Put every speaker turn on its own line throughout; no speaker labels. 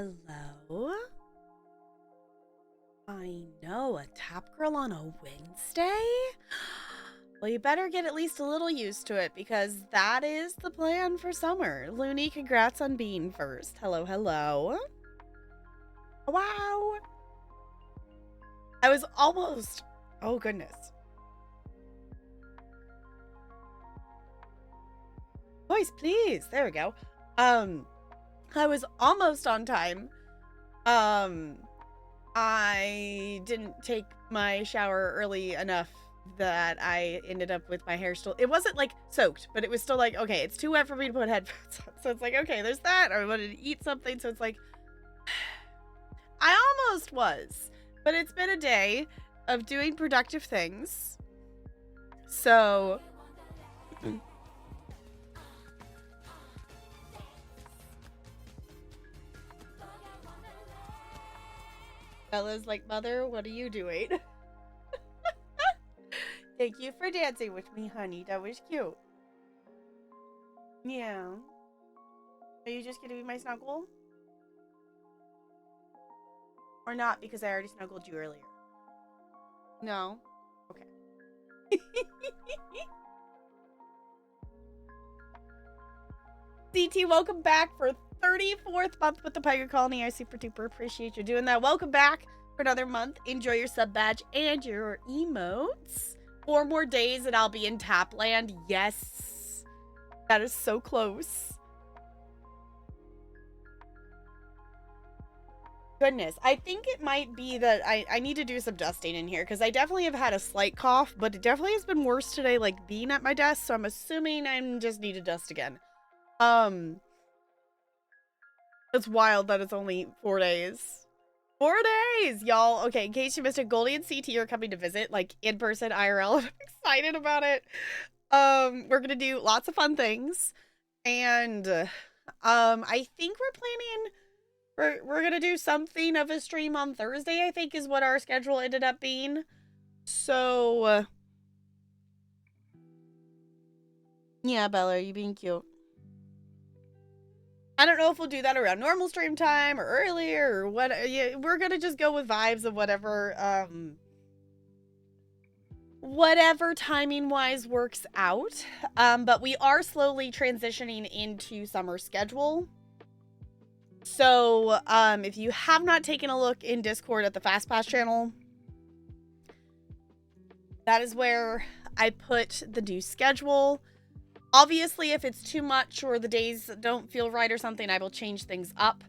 Hello? I know, a tap girl on a Wednesday? Well, you better get at least a little used to it because that is the plan for summer. Looney, congrats on being first. Hello, hello. Wow. I was almost. Oh, goodness. Voice, please. There we go. I was almost on time. I didn't take my shower early enough that I ended up with my hair still. It wasn't like soaked, but it was still like, okay, it's too wet for me to put headphones on. So it's like, okay, there's that. I wanted to eat something. So it's like, I almost was, but it's been a day of doing productive things. So. Bella's like, Mother, what are you doing? Thank you for dancing with me, honey. That was cute. Yeah. Are you just gonna be my snuggle? Or not, because I already snuggled you earlier? No? Okay. CT, welcome back for 34th month with the Pyger Colony. I super duper appreciate you doing that. Welcome back for another month. Enjoy your sub badge and your emotes. 4 more days and I'll be in Tapland. Yes. That is so close. Goodness. I think it might be that I need to do some dusting in here because I definitely have had a slight cough, but it definitely has been worse today, like being at my desk. So I'm assuming I just need to dust again. It's wild that it's only 4 days. 4 days, y'all. Okay, in case you missed it, Goldie and CT are coming to visit, like, in person, IRL. I'm excited about it. We're gonna do lots of fun things. And, I think we're planning, we're gonna do something of a stream on Thursday, I think is what our schedule ended up being. So, yeah, Bella, are you being cute? I don't know if we'll do that around normal stream time or earlier or what. Yeah, we're gonna just go with vibes of whatever timing wise works out. But we are slowly transitioning into summer schedule. So, if you have not taken a look in Discord at the FastPass channel, that is where I put the new schedule. Obviously, if it's too much or the days don't feel right or something, I will change things up.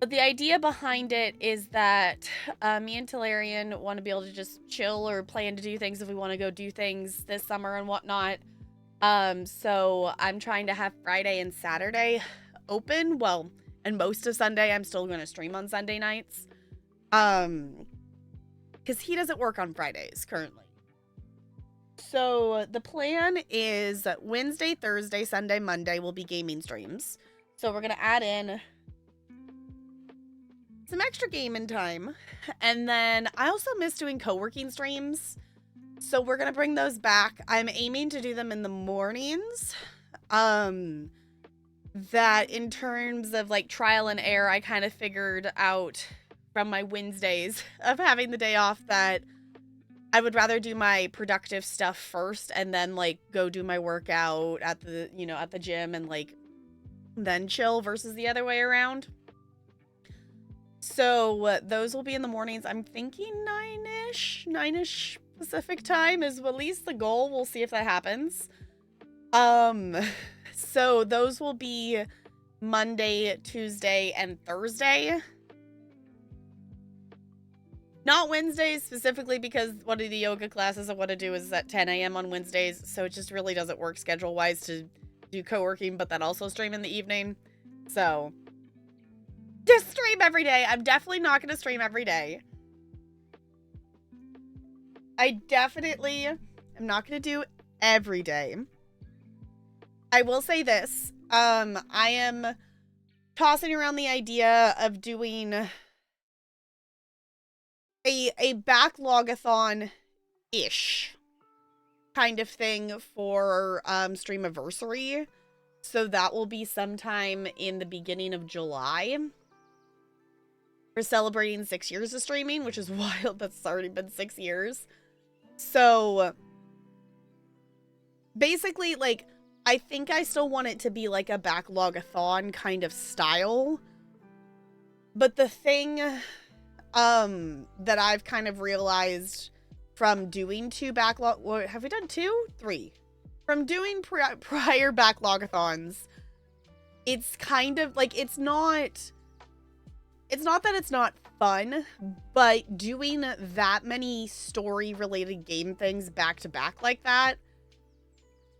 But the idea behind it is that me and Talarian want to be able to just chill or plan to do things if we want to go do things this summer and whatnot. So I'm trying to have Friday and Saturday open. Well, and most of Sunday, I'm still going to stream on Sunday nights. Because he doesn't work on Fridays currently. So the plan is Wednesday, Thursday, Sunday, Monday will be gaming streams. So we're going to add in some extra gaming time. And then I also miss doing co-working streams. So we're going to bring those back. I'm aiming to do them in the mornings. That in terms of like trial and error, I kind of figured out from my Wednesdays of having the day off that I would rather do my productive stuff first and then like go do my workout at the, at the gym and like then chill versus the other way around. So those will be in the mornings. I'm thinking 9ish Pacific time is at least the goal. We'll see if that happens. So those will be Monday, Tuesday, and Thursday. Not Wednesdays specifically because one of the yoga classes I want to do is at 10 a.m. on Wednesdays. So it just really doesn't work schedule-wise to do co-working, but then also stream in the evening. So just stream every day. I'm definitely not going to stream every day. I definitely am not going to do every day. I will say this. I am tossing around the idea of doing a backlog-a-thon-ish kind of thing for Streamiversary. So that will be sometime in the beginning of July. for celebrating 6 years of streaming, which is wild. That's already been 6 years. So basically, like, I think I still want it to be like a backlog-a-thon kind of style. But the thing that I've kind of realized from doing have we done 2? 3? From doing prior backlog-a-thons, it's kind of like, it's not that it's not fun, but doing that many story-related game things back to back like that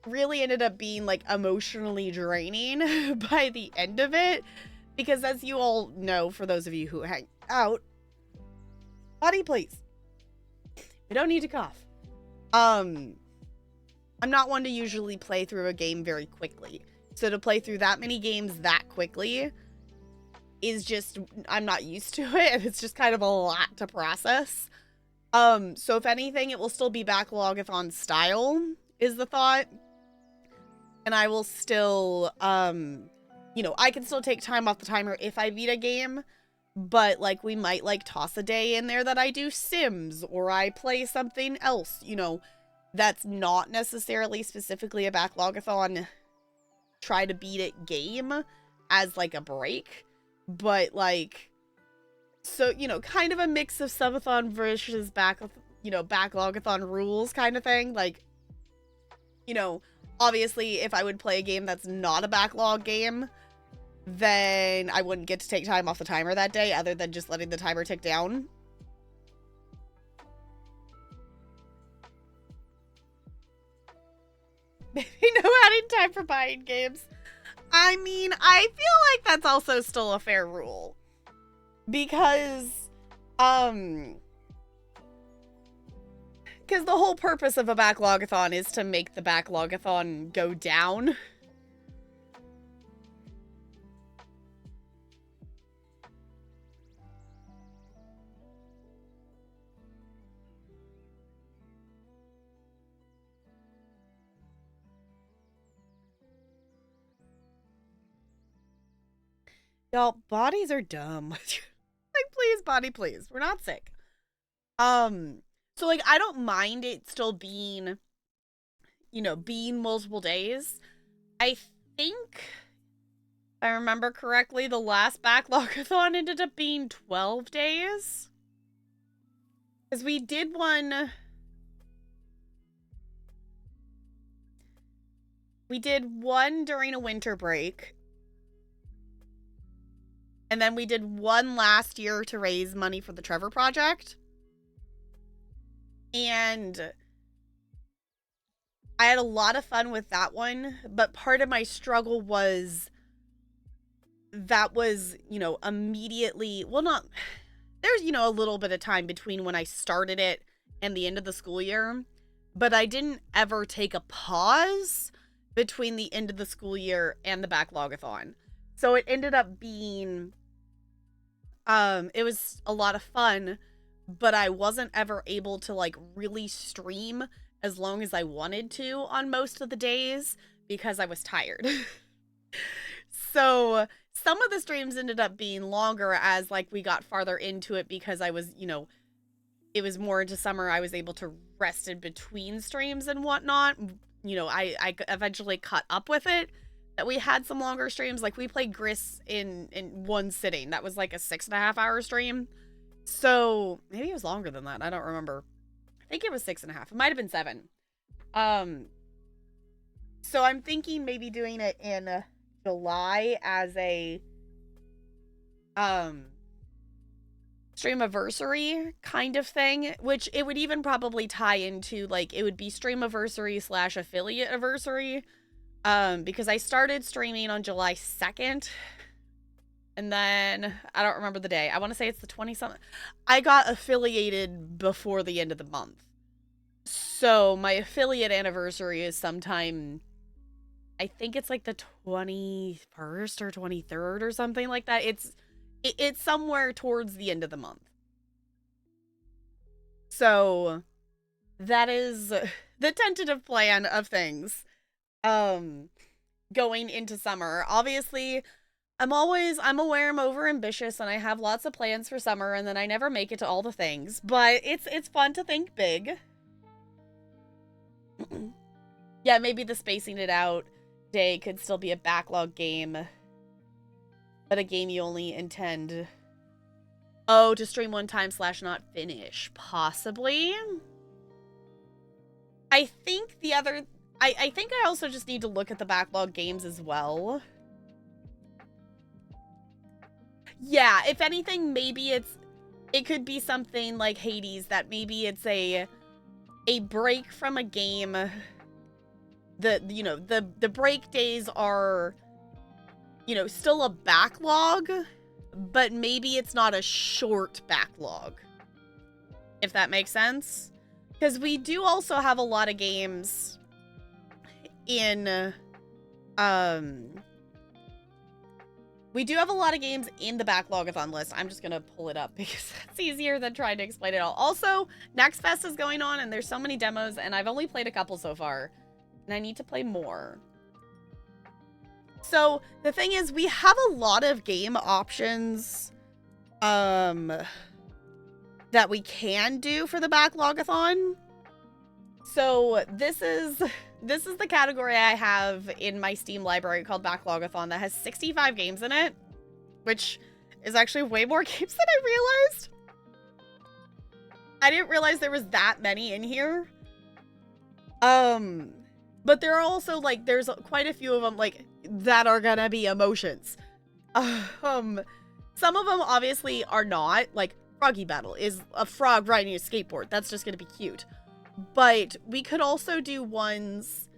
really ended up being like emotionally draining by the end of it. Because as you all know, for those of you who hang out, buddy, please. You don't need to cough. I'm not one to usually play through a game very quickly. So to play through that many games that quickly is just, I'm not used to it. And it's just kind of a lot to process. So if anything, it will still be backlog-a-thon style, is the thought. And I will still, you know, I can still take time off the timer if I beat a game, but like we might like toss a day in there that I do Sims or I play something else, you know, that's not necessarily specifically a backlog-a-thon try to beat it game as like a break, but like, so, you know, kind of a mix of subathon versus backlog-a-thon rules kind of thing. Like, you know, obviously, if I would play a game that's not a backlog game, then I wouldn't get to take time off the timer that day, other than just letting the timer tick down. Maybe no adding time for buying games. I mean, I feel like that's also still a fair rule. Because the whole purpose of a backlog-a-thon is to make the backlog-a-thon go down. Y'all, bodies are dumb. Like, please, body, please. We're not sick. So, like, I don't mind it still being, you know, being multiple days. I think, if I remember correctly, the last backlog-a-thon ended up being 12 days. Because we did one... We did one during a winter break. And then we did one last year to raise money for the Trevor Project. And I had a lot of fun with that one, but part of my struggle was that was, you know, immediately, well, not, there's, you know, a little bit of time between when I started it and the end of the school year, but I didn't ever take a pause between the end of the school year and the backlog-a-thon. So it ended up being, it was a lot of fun, but I wasn't ever able to like really stream as long as I wanted to on most of the days because I was tired. So some of the streams ended up being longer as like we got farther into it because I was, you know, it was more into summer. I was able to rest in between streams and whatnot. You know, I eventually caught up with it. That we had some longer streams. Like we played Gris in one sitting. That was like a 6.5 hour stream. So maybe it was longer than that. I don't remember. I think it was 6.5. It might have been 7. So I'm thinking maybe doing it in July as a streamiversary kind of thing, which it would even probably tie into like it would be streamiversary / affiliate anniversary. Because I started streaming on July 2nd, and then I don't remember the day. I want to say it's the 20-something. I got affiliated before the end of the month. So my affiliate anniversary is sometime, I think it's like the 21st or 23rd or something like that. It's somewhere towards the end of the month. So that is the tentative plan of things. Going into summer. Obviously, I'm aware I'm over ambitious and I have lots of plans for summer and then I never make it to all the things, but it's fun to think big. Yeah, maybe the spacing it out day could still be a backlog game, but a game you only intend, oh, to stream one time / not finish. Possibly. I think I think I also just need to look at the backlog games as well. Yeah, if anything, maybe it could be something like Hades, that maybe it's a break from a game. The break days are, still a backlog, but maybe it's not a short backlog. If that makes sense. Because we do also have a lot of games in, we do have a lot of games in the Backlogathon list. I'm just going to pull it up because that's easier than trying to explain it all. Also, Next Fest is going on and there's so many demos and I've only played a couple so far. And I need to play more. So, the thing is, we have a lot of game options that we can do for the Backlogathon. So, this is the category I have in my Steam library called Backlogathon that has 65 games in it, which is actually way more games than I realized. I didn't realize there was that many in here. But there are also, like, there's quite a few of them, like, that are gonna be emotions. Some of them obviously are not, like, Froggy Battle is a frog riding a skateboard. That's just gonna be cute. But we could also do ones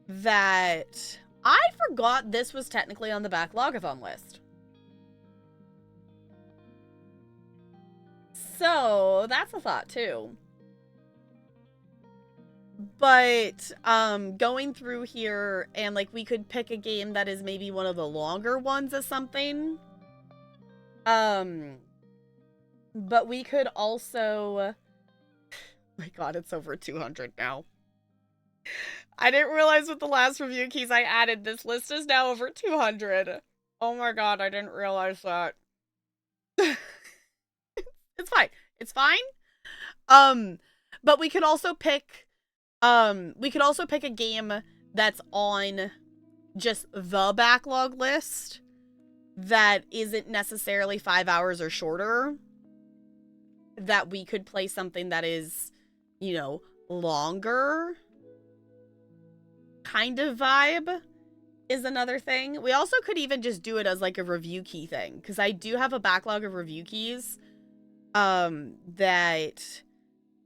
that I forgot this was technically on the Backlogathon list. So that's a thought too. But going through here and like we could pick a game that is maybe one of the longer ones as something. But we could also, my god, it's over 200 now. I didn't realize with the last review keys I added, this list is now over 200. Oh my god, I didn't realize that. It's fine. It's fine. But we could also pick a game that's on just the backlog list that isn't necessarily 5 hours or shorter. That we could play something that is, you know, longer kind of vibe is another thing. We also could even just do it as like a review key thing, because I do have a backlog of review keys that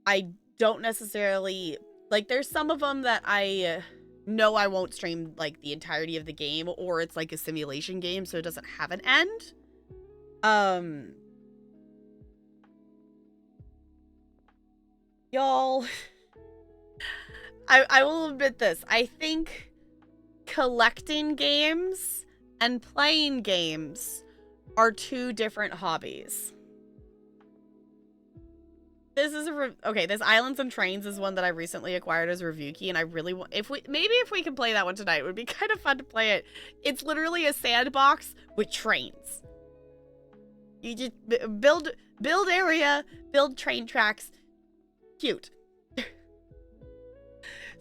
I don't necessarily, like, there's some of them that I know I won't stream like the entirety of the game, or it's like a simulation game so it doesn't have an end. Y'all, I will admit this. I think collecting games and playing games are two different hobbies. This is this Islands and Trains is one that I recently acquired as a review key, and I really want, if we can play that one tonight, it would be kind of fun to play it. It's literally a sandbox with trains. You just build area, build train tracks. Cute.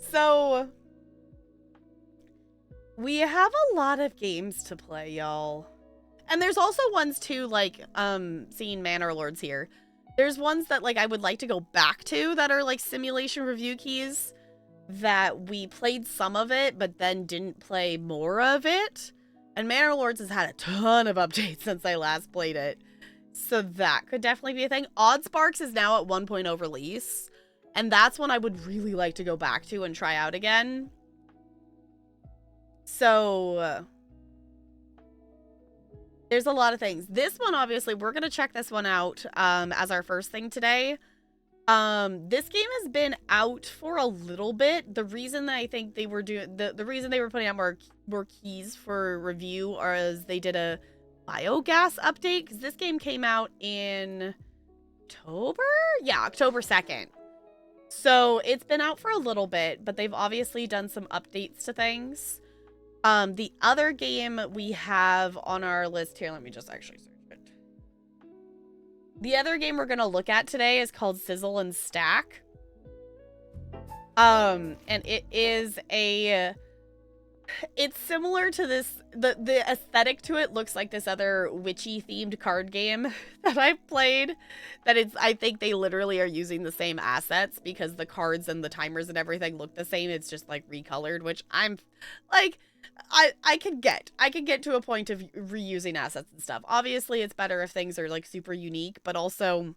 So we have a lot of games to play, y'all. And there's also ones too, like seeing Manor Lords here. There's ones that like I would like to go back to that are like simulation review keys that we played some of it but then didn't play more of it. And Manor Lords has had a ton of updates since I last played it. So that could definitely be a thing. Oddsparks is now at 1.0 release. And that's one I would really like to go back to and try out again. So there's a lot of things. This one, obviously, we're going to check this one out as our first thing today. This game has been out for a little bit. The reason that I think they were doing, the reason they were putting out more keys for review is they did a biogas update, because this game came out in October? Yeah, October 2nd. So it's been out for a little bit, but they've obviously done some updates to things. The other game we have on our list here, let me just actually search it. The other game we're going to look at today is called Sizzle and Stack. And it is it's similar to this, the aesthetic to it looks like this other witchy themed card game that I've played, that I think they literally are using the same assets because the cards and the timers and everything look the same. It's just like recolored, which I'm like, I can get to a point of reusing assets and stuff. Obviously it's better if things are like super unique, but also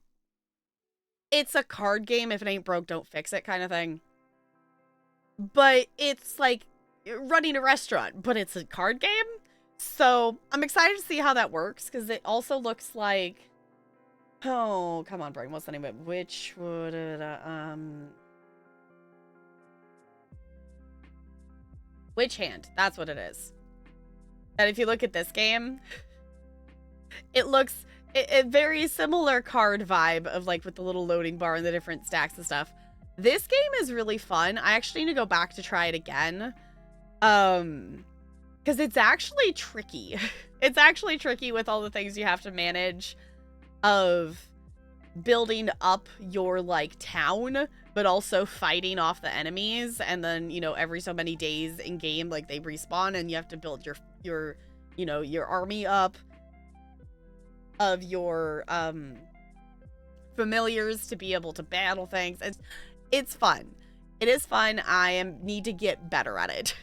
it's a card game. If it ain't broke, don't fix it kind of thing. But it's like running a restaurant, but it's a card game. So I'm excited to see how that works, because it also looks like, oh, come on, brain, what's the name of it? Which would it, Witch Hand, that's what it is. And if you look at this game, it looks a very similar card vibe of like with the little loading bar and the different stacks and stuff. This game is really fun. I actually need to go back to try it again. Because it's actually tricky. It's actually tricky with all the things you have to manage of building up your like town, but also fighting off the enemies. And then, you know, every so many days in game, like they respawn and you have to build your you know, your army up of your familiars to be able to battle things. It's fun. It is fun. I need to get better at it.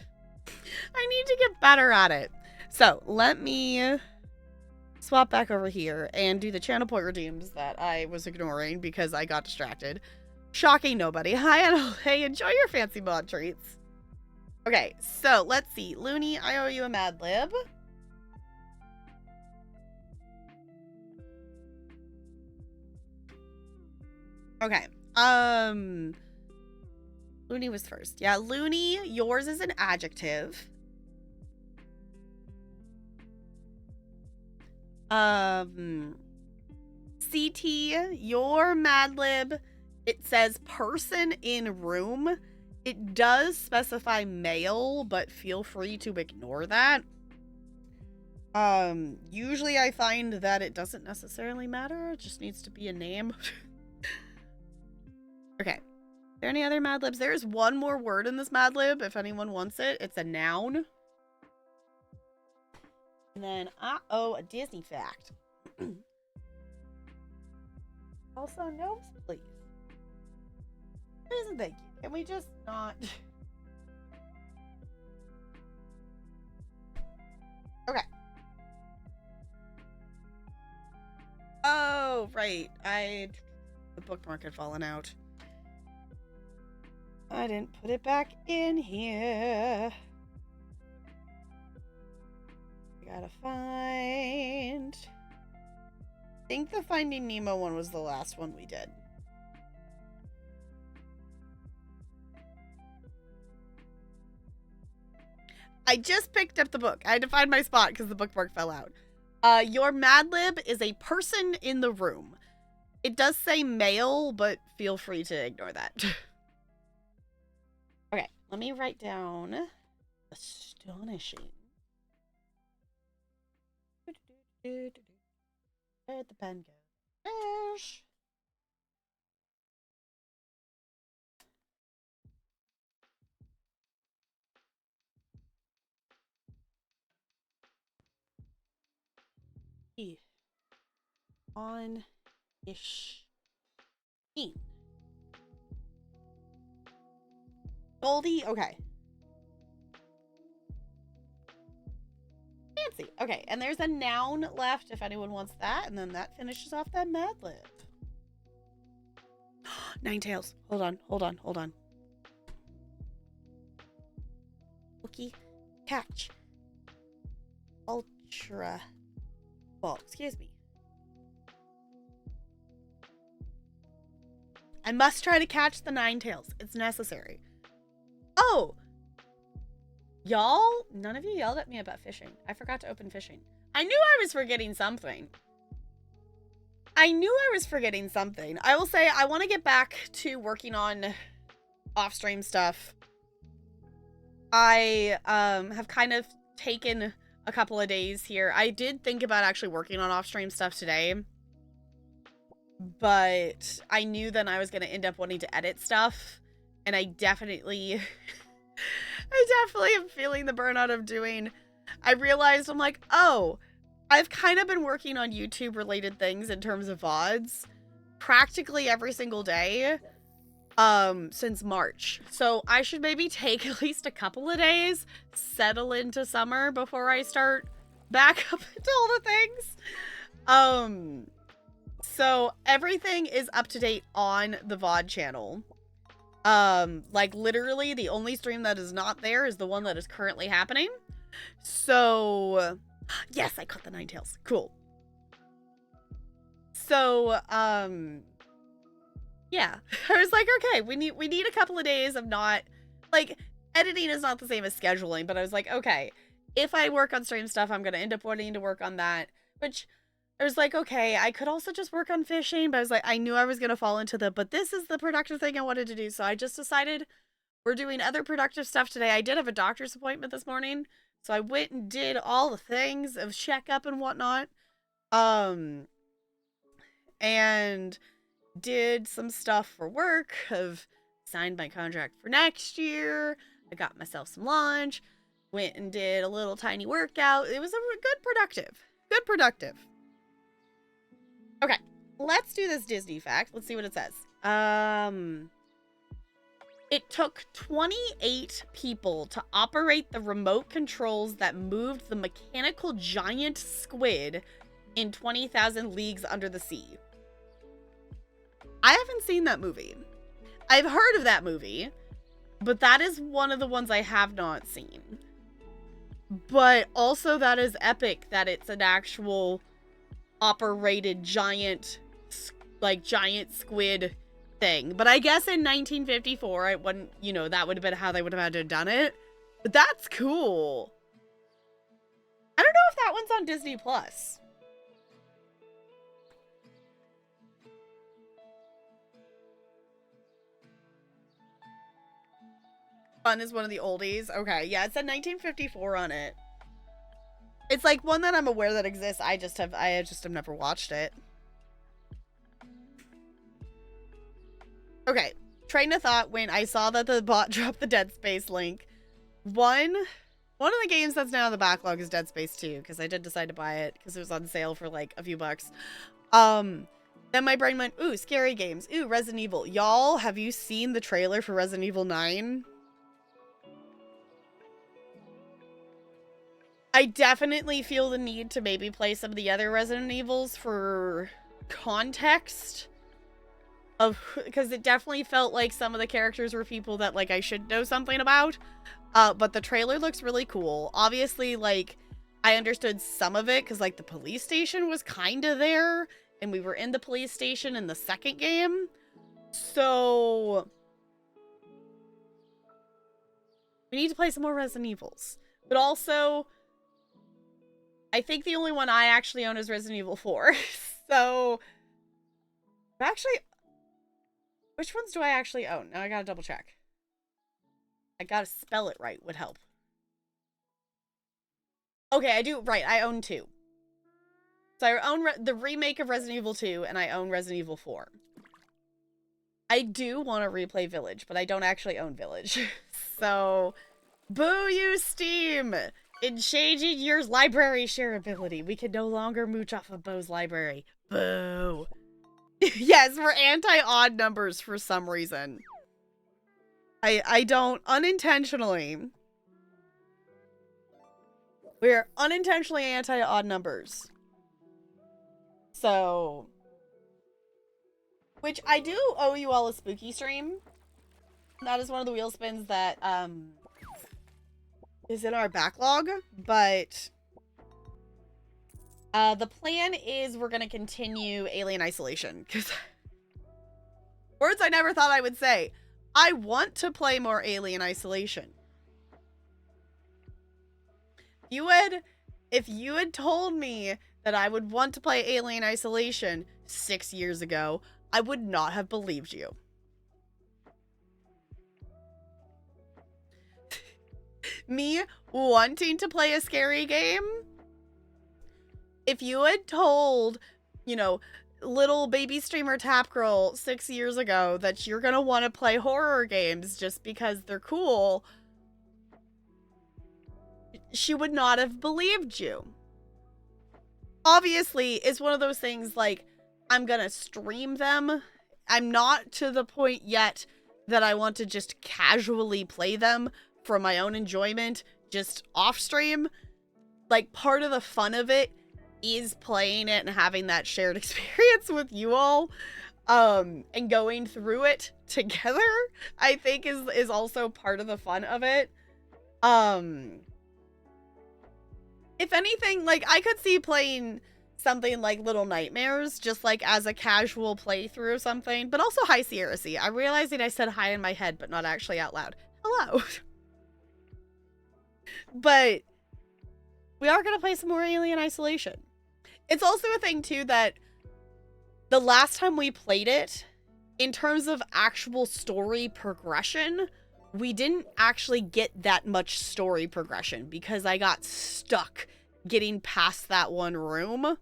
I need to get better at it. So let me swap back over here and do the channel point redeems that I was ignoring because I got distracted. Shocking nobody. Hi, Annabelle. Hey, enjoy your fancy mod treats. Okay, so let's see. Looney, I owe you a Mad Lib. Okay. Looney was first. Yeah, Looney, yours is an adjective. CT, your Mad Lib, it says person in room. It does specify male, but feel free to ignore that. Usually I find that it doesn't necessarily matter. It just needs to be a name. Okay. Are there any other Mad Libs? There's one more word in this Mad Lib if anyone wants it. It's a noun. And then, a Disney fact. Also, no, please. Please and thank you. Can we just not... Okay. Oh, right. The bookmark had fallen out. I didn't put it back in here. I gotta find... I think the Finding Nemo one was the last one we did. I just picked up the book. I had to find my spot because the bookmark fell out. Your Mad Lib is a person in the room. It does say male, but feel free to ignore that. Okay, let me write down astonishing. Where'd the pen go? There's... On-ish. Goldie? Okay. Fancy. Okay, and there's a noun left if anyone wants that, and then that finishes off that Mad Lib. Ninetales. Hold on. Wookie. Catch. Ultra. Ball. Excuse me. I must try to catch the Ninetales. It's necessary. Oh! Y'all, none of you yelled at me about fishing. I forgot to open fishing. I knew I was forgetting something. I will say I want to get back to working on off-stream stuff. I have kind of taken a couple of days here. I did think about actually working on off-stream stuff today, but I knew then I was going to end up wanting to edit stuff, and I definitely am feeling the burnout of doing. I realized, I'm like, oh, I've kind of been working on YouTube related things in terms of VODs practically every single day since March. So I should maybe take at least a couple of days, settle into summer before I start back up into all the things. So everything is up to date on the VOD channel. Like literally the only stream that is not there is the one that is currently happening. So yes, I caught the Ninetales. Cool. So, yeah, I was like, okay, we need a couple of days of not, like, editing is not the same as scheduling, but I was like, okay, if I work on stream stuff, I'm going to end up wanting to work on that, which I was like, okay, I could also just work on fishing, but I was like, I knew I was going to fall into but this is the productive thing I wanted to do, so I just decided we're doing other productive stuff today. I did have a doctor's appointment this morning, so I went and did all the things of checkup and whatnot, and did some stuff for work, have signed my contract for next year. I got myself some lunch, went and did a little tiny workout. It was a good productive. Okay, let's do this Disney fact. Let's see what it says. It took 28 people to operate the remote controls that moved the mechanical giant squid in 20,000 Leagues Under the Sea. I haven't seen that movie. I've heard of that movie, but that is one of the ones I have not seen. But also that is epic that it's an actual operated giant squid thing. But I guess in 1954, it wouldn't, you know, that would have been how they would have had to have done it. But that's cool. I don't know if that one's on Disney Plus. Fun is one of the oldies. Okay, yeah, it said 1954 on it. It's like one that I'm aware that exists. I just have never watched it. Okay, train of thought when I saw that the bot dropped the Dead Space link. One of the games that's now in the backlog is Dead Space 2, because I did decide to buy it because it was on sale for like a few bucks. Then my brain went, ooh, scary games. Ooh, Resident Evil. Y'all, have you seen the trailer for Resident Evil 9? I definitely feel the need to maybe play some of the other Resident Evils for context of, because it definitely felt like some of the characters were people that like I should know something about. But the trailer looks really cool. Obviously, like I understood some of it because like the police station was kind of there, and we were in the police station in the second game. So we need to play some more Resident Evils. But also, I think the only one I actually own is Resident Evil 4. So, actually, which ones do I actually own? Now I gotta double check. I gotta spell it right would help. Okay, I do, right, I own 2. So I own the remake of Resident Evil 2, and I own Resident Evil 4. I do want to replay Village, but I don't actually own Village. So, boo you, Steam! In changing your library shareability, we can no longer mooch off of Bo's library. Boo. Yes, we're anti-odd numbers for some reason. I don't unintentionally. We're unintentionally anti-odd numbers. So, which I do owe you all a spooky stream. That is one of the wheel spins that is in our backlog, but the plan is we're gonna continue Alien Isolation, because words I never thought I would say. I want to play more Alien Isolation. If you had told me that I would want to play Alien Isolation 6 years ago, I would not have believed you. me wanting to play a scary game. If you had told, you know, little baby streamer Tap Girl 6 years ago that you're gonna want to play horror games just because they're cool, she would not have believed you. Obviously, it's one of those things like, I'm gonna stream them. I'm not to the point yet that I want to just casually play them for my own enjoyment, just off stream. Like, part of the fun of it is playing it and having that shared experience with you all, and going through it together, I think is also part of the fun of it. If anything, like, I could see playing something like Little Nightmares just like as a casual playthrough or something, but also High Sierra Sea. I'm realizing I said hi in my head, but not actually out loud. Hello. But we are going to play some more Alien Isolation. It's also a thing, too, that the last time we played it, in terms of actual story progression, we didn't actually get that much story progression because I got stuck getting past that one room.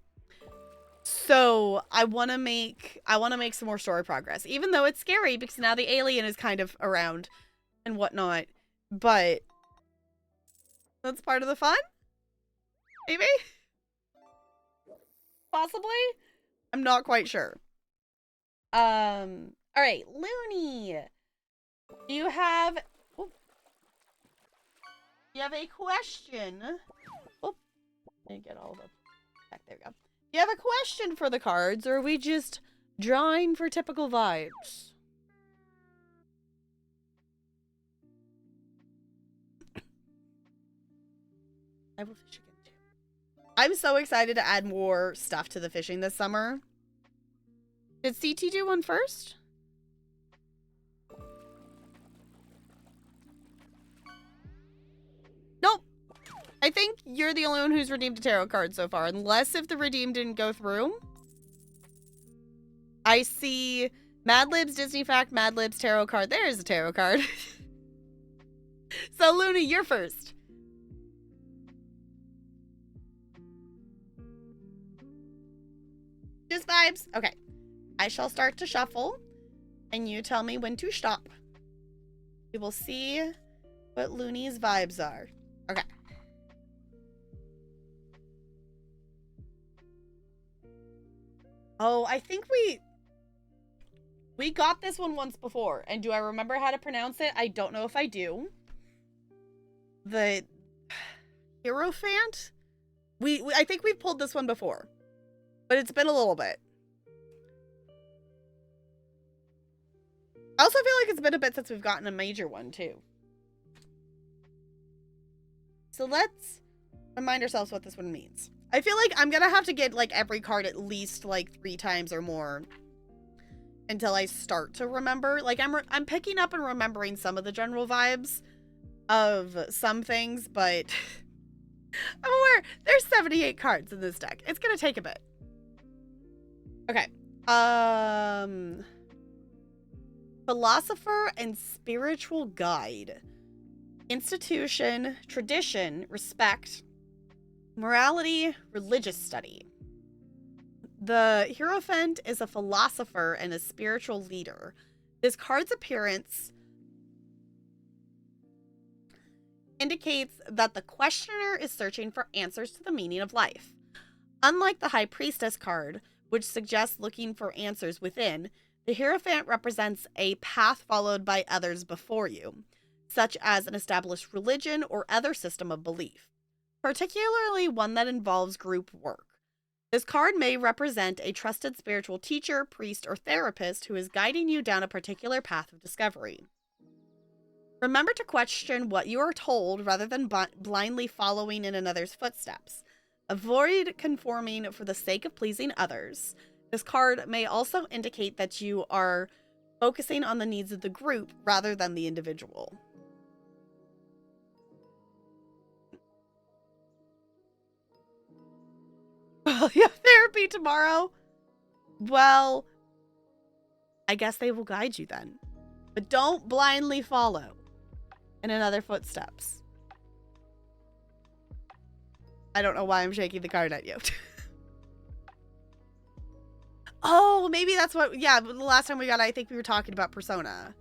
So I want to make some more story progress, even though it's scary because now the alien is kind of around and whatnot. But that's part of the fun? Maybe? Possibly? I'm not quite sure. All right, Looney. Do you have a question? Oh, let me get all the back. There we go. Do you have a question for the cards, or are we just drawing for typical vibes? I will fish again too. I'm so excited to add more stuff to the fishing this summer. Did CT do one first? Nope. I think you're the only one who's redeemed a tarot card so far, unless if the redeem didn't go through. I see Mad Libs, Disney Fact, Mad Libs, tarot card. There's a tarot card. So, Looney, you're first. Just vibes? Okay. I shall start to shuffle, and you tell me when to stop. We will see what Looney's vibes are. Okay. Oh, I think we got this one once before, and do I remember how to pronounce it? I don't know if I do. The Hierophant? I think we've pulled this one before, but it's been a little bit. I also feel like it's been a bit since we've gotten a major one, too. So let's remind ourselves what this one means. I feel like I'm gonna have to get, like, every card at least, like, 3 times or more until I start to remember. Like, I'm picking up and remembering some of the general vibes of some things, but I'm aware there's 78 cards in this deck. It's gonna take a bit. Okay. Philosopher and spiritual guide. Institution, tradition, respect, morality, religious study. The Hierophant is a philosopher and a spiritual leader. This card's appearance indicates that the questioner is searching for answers to the meaning of life. Unlike the High Priestess card, which suggests looking for answers within, the Hierophant represents a path followed by others before you, such as an established religion or other system of belief, particularly one that involves group work. This card may represent a trusted spiritual teacher, priest, or therapist who is guiding you down a particular path of discovery. Remember to question what you are told rather than blindly following in another's footsteps. Avoid conforming for the sake of pleasing others. This card may also indicate that you are focusing on the needs of the group rather than the individual. Well, you have therapy tomorrow. Well, I guess they will guide you then. But don't blindly follow in another footsteps. I don't know why I'm shaking the card at you. Oh, maybe that's what, yeah, the last time we got it, I think we were talking about Persona.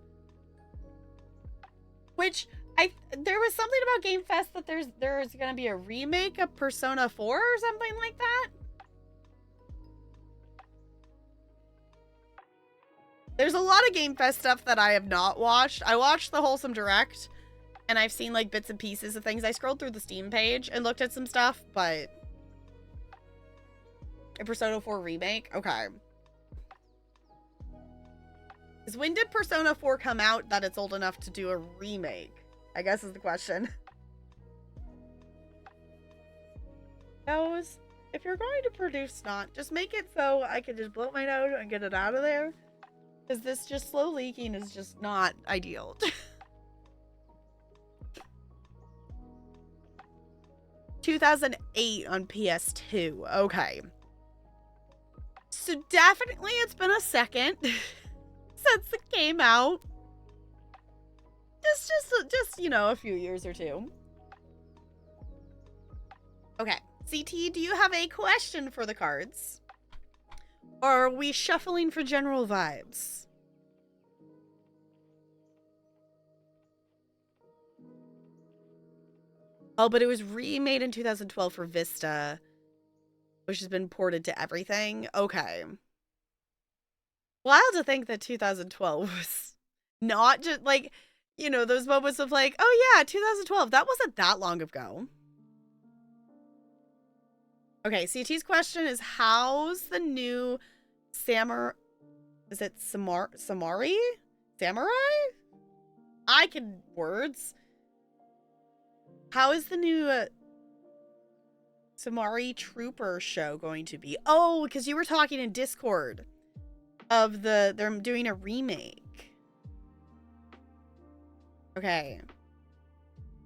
Which, there was something about Game Fest that there's gonna be a remake of Persona 4 or something like that. There's a lot of Game Fest stuff that I have not watched. I watched the Wholesome Direct, and I've seen like bits and pieces of things. I scrolled through the Steam page and looked at some stuff, but a Persona 4 remake? Okay. Because when did Persona 4 come out that it's old enough to do a remake? I guess is the question. Nose, if you're going to produce snot, just make it so I can just blow my nose and get it out of there. Because this just slow leaking is just not ideal. 2008 on PS2. Okay. So definitely it's been a second since it came out. Just, you know, a few years or two. Okay. CT, do you have a question for the cards? Or are we shuffling for general vibes? Oh, but it was remade in 2012 for Vista, which has been ported to everything. Okay. Wild to think that 2012 was not just like, you know, those moments of like, oh yeah, 2012. That wasn't that long ago. Okay, CT's question is, how's the new is it Samurai? I can words. How is the new Samurai Trooper show going to be? Oh, because you were talking in Discord of they're doing a remake. Okay.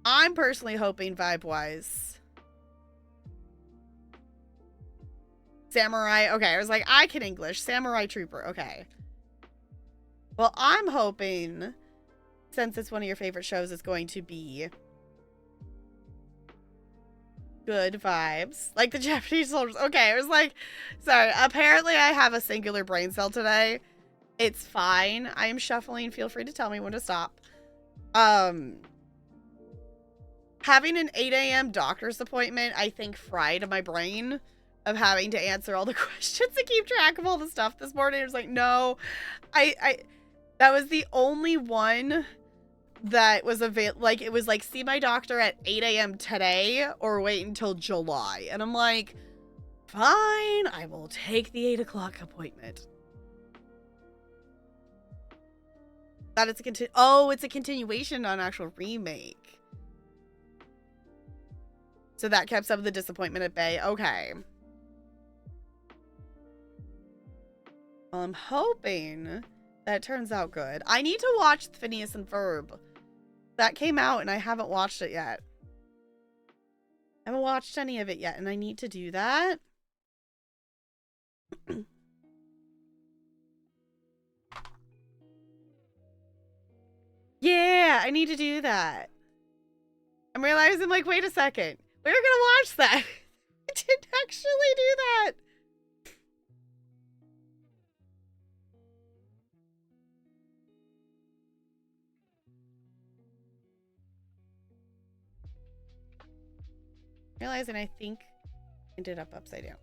I'm personally hoping vibe-wise. Samurai. Okay, I was like, I can English. Samurai Trooper. Okay. Well, I'm hoping, since it's one of your favorite shows, it's going to be good vibes. Like the Japanese soldiers. Okay, I was like, sorry. Apparently, I have a singular brain cell today. It's fine. I am shuffling. Feel free to tell me when to stop. Having an 8 a.m. doctor's appointment, I think, fried my brain of having to answer all the questions and keep track of all the stuff this morning. I was like, no, that was the only one that was available. Like, it was like, see my doctor at 8 a.m. today or wait until July. And I'm like, fine, I will take the 8 o'clock appointment. That it's it's a continuation on actual remake. So that kept some of the disappointment at bay. Okay. Well, I'm hoping that turns out good. I need to watch Phineas and Ferb. That came out and I haven't watched it yet. I haven't watched any of it yet and I need to do that. Yeah, I need to do that. I'm realizing, like, wait a second. We were gonna watch that. I didn't actually do that. Realizing I think I ended up upside down.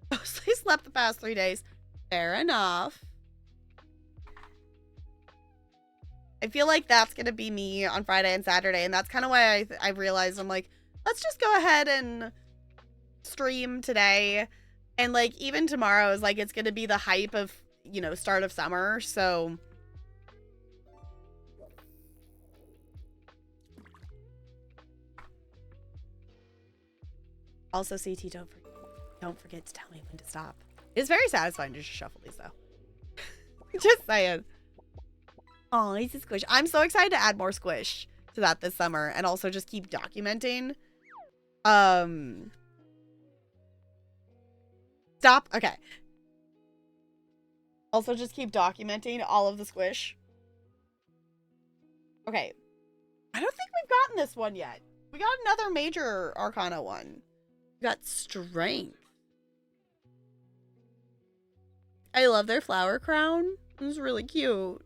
Mostly slept the past 3 days. Fair enough. I feel like that's gonna be me on Friday and Saturday, and that's kind of why I realized, I'm like, let's just go ahead and stream today, and like even tomorrow is like, it's gonna be the hype of, you know, start of summer, so also CT, don't forget to tell me when to stop. It's very satisfying to just shuffle these though. Just saying. Oh, he's a squish. I'm so excited to add more squish to that this summer and also just keep documenting. Stop. Okay. Also just keep documenting all of the squish. Okay. I don't think we've gotten this one yet. We got another major arcana one. We got strength. I love their flower crown. It's really cute.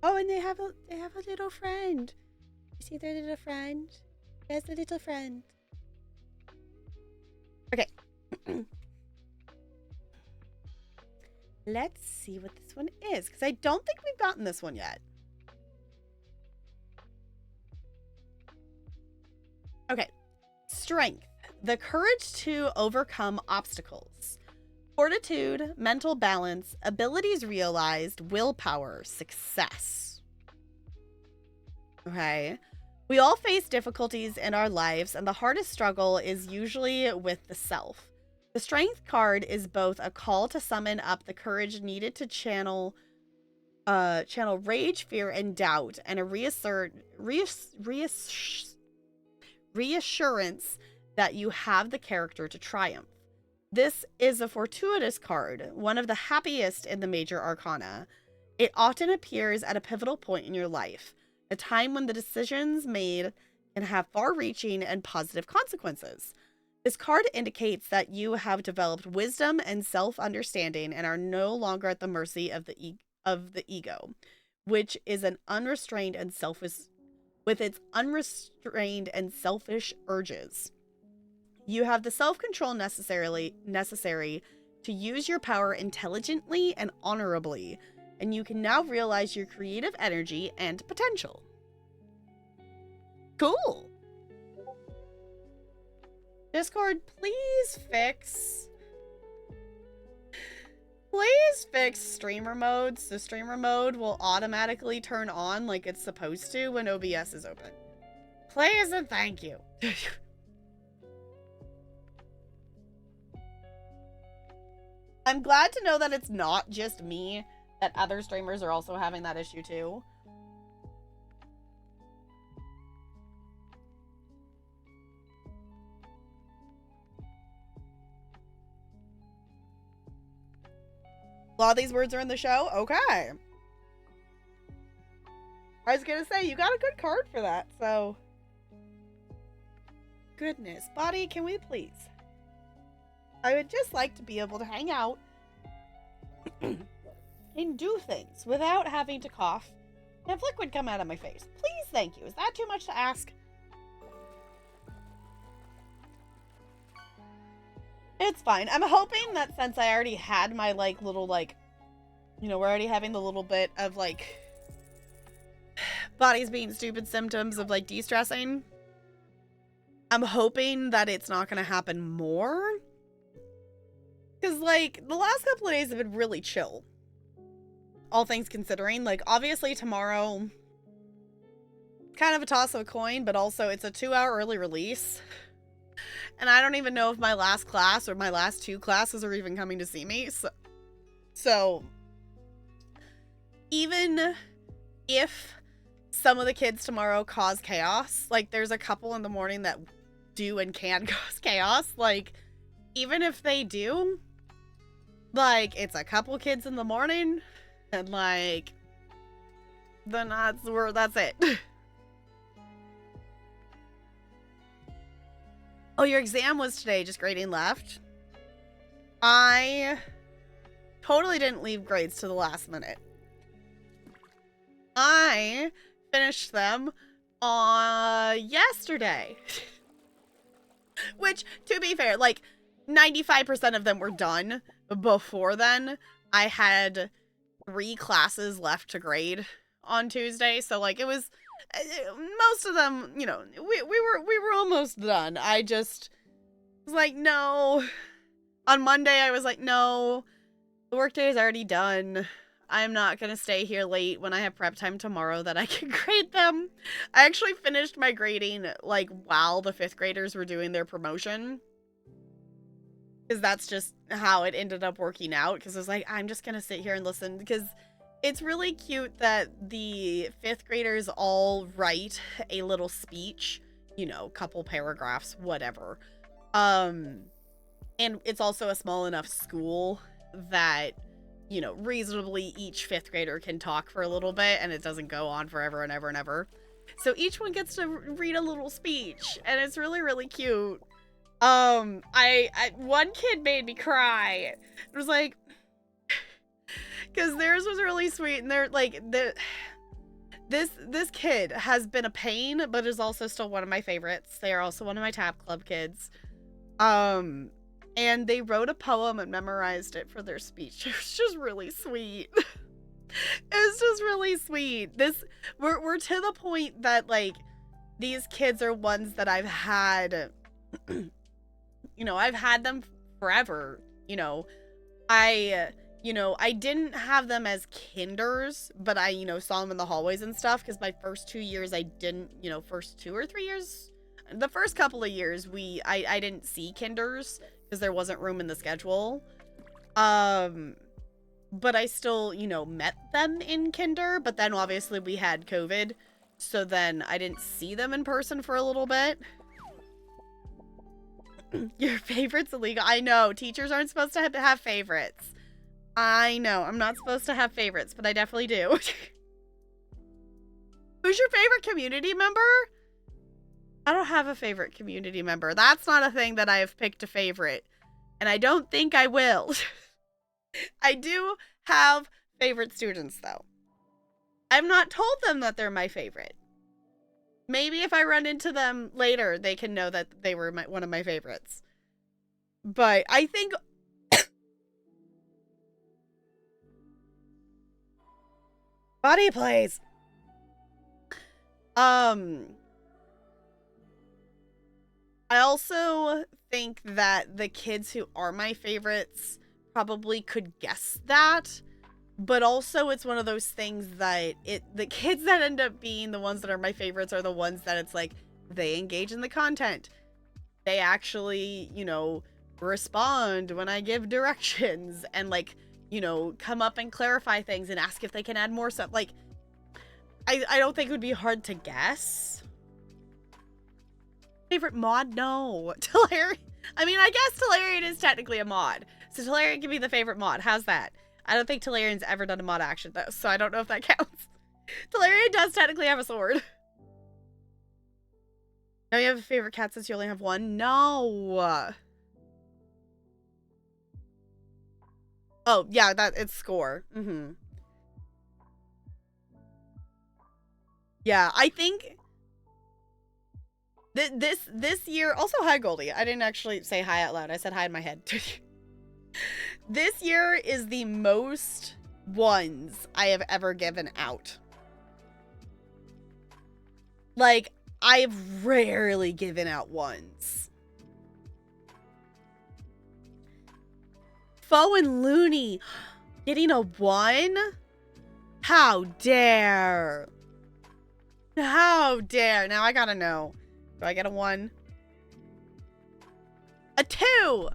Oh, and they have a little friend. You see their little friend? There's the little friend. Okay. Let's see what this one is, because I don't think we've gotten this one yet. Okay. Strength. The courage to overcome obstacles. Fortitude, mental balance, abilities realized, willpower, success. Okay. We all face difficulties in our lives, and the hardest struggle is usually with the self. The Strength card is both a call to summon up the courage needed to channel rage, fear, and doubt, and a reassurance that you have the character to triumph. This is a fortuitous card, one of the happiest in the major arcana. It often appears at a pivotal point in your life, a time when the decisions made can have far-reaching and positive consequences. This card indicates that you have developed wisdom and self-understanding and are no longer at the mercy of the ego, which is an unrestrained and with its unrestrained and selfish urges. You have the self-control necessary to use your power intelligently and honorably, and you can now realize your creative energy and potential. Cool. Discord, please fix streamer mode, so streamer mode will automatically turn on like it's supposed to when OBS is open. Please and thank you. I'm glad to know that it's not just me, that other streamers are also having that issue too. A lot of these words are in the show? Okay. I was gonna say, you got a good card for that, so. Goodness. Body, can we please? I would just like to be able to hang out and do things without having to cough and have liquid come out of my face. Please, thank you. Is that too much to ask? It's fine. I'm hoping that since I already had my, like, little, like, you know, we're already having the little bit of, like, bodies being stupid symptoms of, like, de-stressing. I'm hoping that it's not going to happen more. Because, like, the last couple of days have been really chill. All things considering. Like, obviously tomorrow, kind of a toss of a coin, but also it's a 2-hour early release. And I don't even know if my last class or my last 2 classes are even coming to see me. So even if some of the kids tomorrow cause chaos, like there's a couple in the morning that do and can cause chaos, like even if they do, like it's a couple kids in the morning and like then that's it. Oh, your exam was today, just grading left? I totally didn't leave grades to the last minute. I finished them yesterday. Which, to be fair, like 95% of them were done before then. I had 3 classes left to grade on Tuesday, so like it was most of them, you know, we were almost done. I just was like, no. On Monday, I was like, no, the workday is already done. I'm not gonna stay here late when I have prep time tomorrow that I can grade them. I actually finished my grading like while the 5th graders were doing their promotion. Because that's just how it ended up working out. Because I was like, I'm just gonna sit here and listen. Because it's really cute that the 5th graders all write a little speech, you know, couple paragraphs, whatever. And it's also a small enough school that you know, reasonably each fifth grader can talk for a little bit and it doesn't go on forever and ever and ever. So each one gets to read a little speech and it's really, really cute. I one kid made me cry. It was like, because theirs was really sweet and they're like, this kid has been a pain, but is also still one of my favorites. They are also one of my Tap Club kids. And they wrote a poem and memorized it for their speech. It was just really sweet. It was just really sweet. We're to the point that like these kids are ones that I've had, you know, I've had them forever. I didn't have them as kinders, but I, saw them in the hallways and stuff, because my first 2 years I didn't, first 2 or 3 years, the first couple of years I didn't see kinders because there wasn't room in the schedule. But I still, met them in kinder, but then obviously we had COVID, so then I didn't see them in person for a little bit. Your favorite's illegal. I know, teachers aren't supposed to have favorites. I know, I'm not supposed to have favorites, but I definitely do. Who's your favorite community member? I don't have a favorite community member. That's not a thing that I have picked a favorite. And I don't think I will. I do have favorite students, though. I've not told them that they're my favorite. Maybe if I run into them later, they can know that they were one of my favorites. But I think... Body plays. I also think that the kids who are my favorites probably could guess that, but also it's one of those things that the kids that end up being the ones that are my favorites are the ones that it's like they engage in the content. They actually, respond when I give directions and like, come up and clarify things and ask if they can add more stuff. Like, I don't think it would be hard to guess. Favorite mod? No. Tellarian. I mean, I guess Tellarian is technically a mod. So Tellarian can be the favorite mod. How's that? I don't think Tellarian's ever done a mod action, though, so I don't know if that counts. Tellarian does technically have a sword. Now you have a favorite cat since you only have one? No. Oh, yeah, it's Score. Mm-hmm. Yeah, I think... This year, also hi Goldie. I didn't actually say hi out loud. I said hi in my head. This year is the most ones I have ever given out. Like, I've rarely given out ones. Foe and Looney getting a 1? How dare? How dare? Now I gotta know. Do I get a 1? A 2!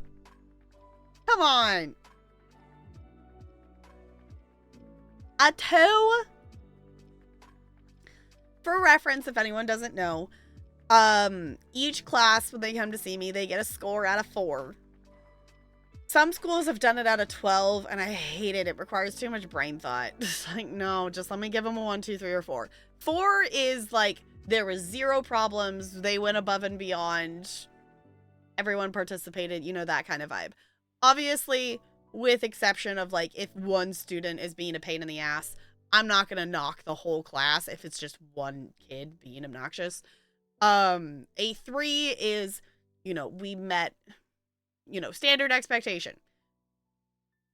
Come on! A 2? For reference, if anyone doesn't know, each class, when they come to see me, they get a score out of 4. Some schools have done it out of 12, and I hate it. It requires too much brain thought. It's like, no, just let me give them a 1, 2, 3, or 4. 4 is like, there was 0 problems. They went above and beyond. Everyone participated, that kind of vibe. Obviously, with exception of like, if one student is being a pain in the ass, I'm not going to knock the whole class if it's just one kid being obnoxious. A 3 is, we met, standard expectation.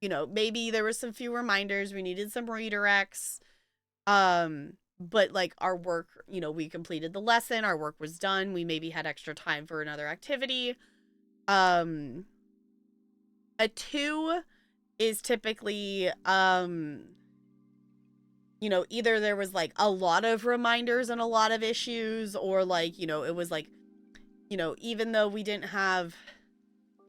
Maybe there was some few reminders. We needed some redirects. But like our work, we completed the lesson. Our work was done. We maybe had extra time for another activity. A 2 is typically, either there was like a lot of reminders and a lot of issues, or like, it was like, even though we didn't have,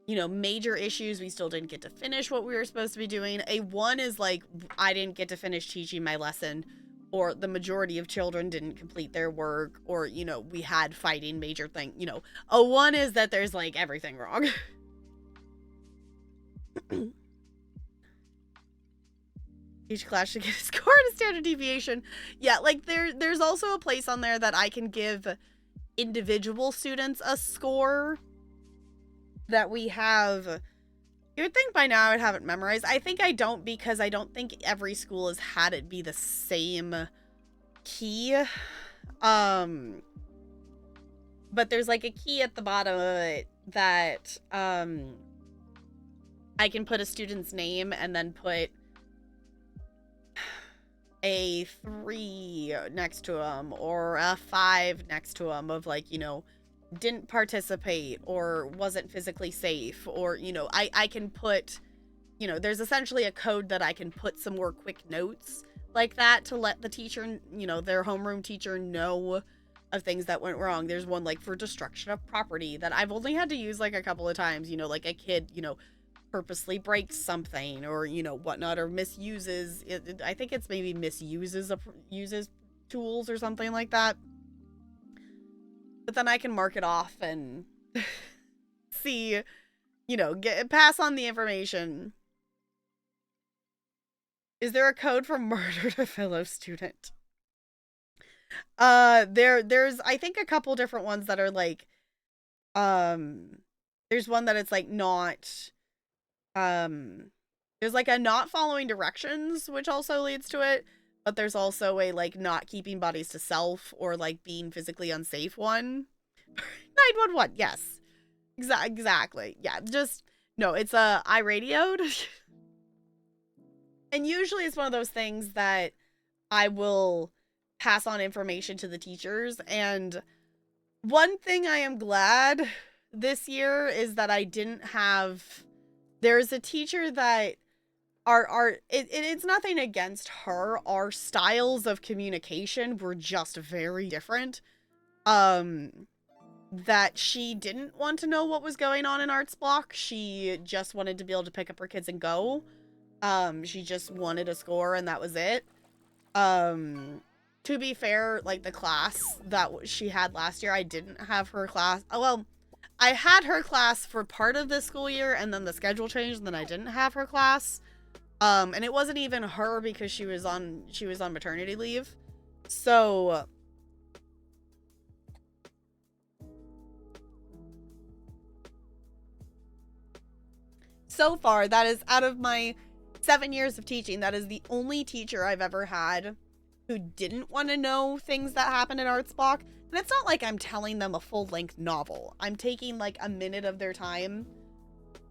major issues, we still didn't get to finish what we were supposed to be doing. A 1 is like, I didn't get to finish teaching my lesson, or the majority of children didn't complete their work, or, we had fighting major thing. A 1 is that there's like everything wrong. Each class should get a score and a standard deviation. Yeah, like there's also a place on there that I can give individual students a score that we have. You would think by now I'd have it memorized. I think I don't, because I don't think every school has had it be the same key. But there's like a key at the bottom of it that I can put a student's name and then put a 3 next to them or a 5 next to them of like, you know, didn't participate or wasn't physically safe, or, you know, I can put, you know, there's essentially a code that I can put some more quick notes like that to let the teacher, you know, their homeroom teacher know of things that went wrong. There's one like for destruction of property that I've only had to use like a couple of times, you know, like a kid, you know, purposely breaks something or, you know, whatnot, or misuses it. I think it's maybe uses tools or something like that. But then I can mark it off and see, you know, pass on the information. Is there a code for murdered a fellow student? There's I think a couple different ones that are like, there's one that it's like not, there's like a not following directions, which also leads to it, but there's also a like not keeping bodies to self or like being physically unsafe one. 911, yes. Exactly. Yeah, just, no, it's I radioed. And usually it's one of those things that I will pass on information to the teachers. And one thing I am glad this year is that I didn't have, there's a teacher that it's nothing against her. Our styles of communication were just very different. That she didn't want to know what was going on in arts block. She just wanted to be able to pick up her kids and go. She just wanted a score and that was it. To be fair, like the class that she had last year, I didn't have her class. Well, I had her class for part of the school year and then the schedule changed and then I didn't have her class. And it wasn't even her because she was on maternity leave. So far, that is, out of my 7 years of teaching, that is the only teacher I've ever had who didn't want to know things that happen in arts block. And it's not like I'm telling them a full-length novel. I'm taking like a minute of their time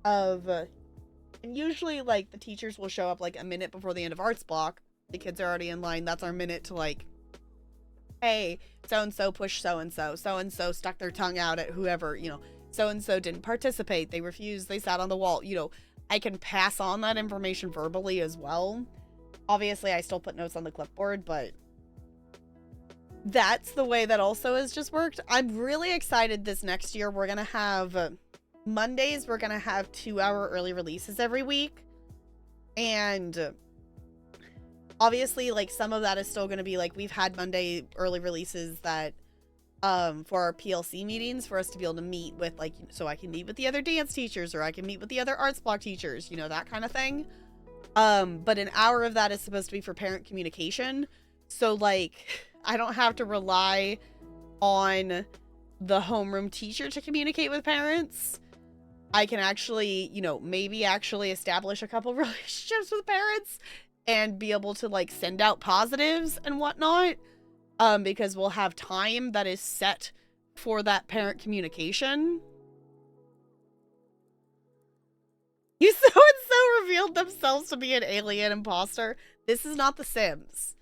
of, and usually like the teachers will show up like a minute before the end of arts block. The kids are already in line. That's our minute to like, hey, so-and-so pushed so-and-so. So-and-so stuck their tongue out at whoever, you know, so-and-so didn't participate. They refused. They sat on the wall. You know, I can pass on that information verbally as well. Obviously, I still put notes on the clipboard, but that's the way that also has just worked. I'm really excited this next year. We're going to have Mondays. We're going to have 2-hour early releases every week. And obviously, like, some of that is still going to be like, we've had Monday early releases that for our PLC meetings, for us to be able to meet with, like, so I can meet with the other dance teachers or I can meet with the other arts block teachers, you know, that kind of thing. But an hour of that is supposed to be for parent communication. So like, I don't have to rely on the homeroom teacher to communicate with parents. I can actually, you know, maybe actually establish a couple relationships with parents and be able to like send out positives and whatnot. Because we'll have time that is set for that parent communication. You so-and-so revealed themselves to be an alien imposter. This is not The Sims.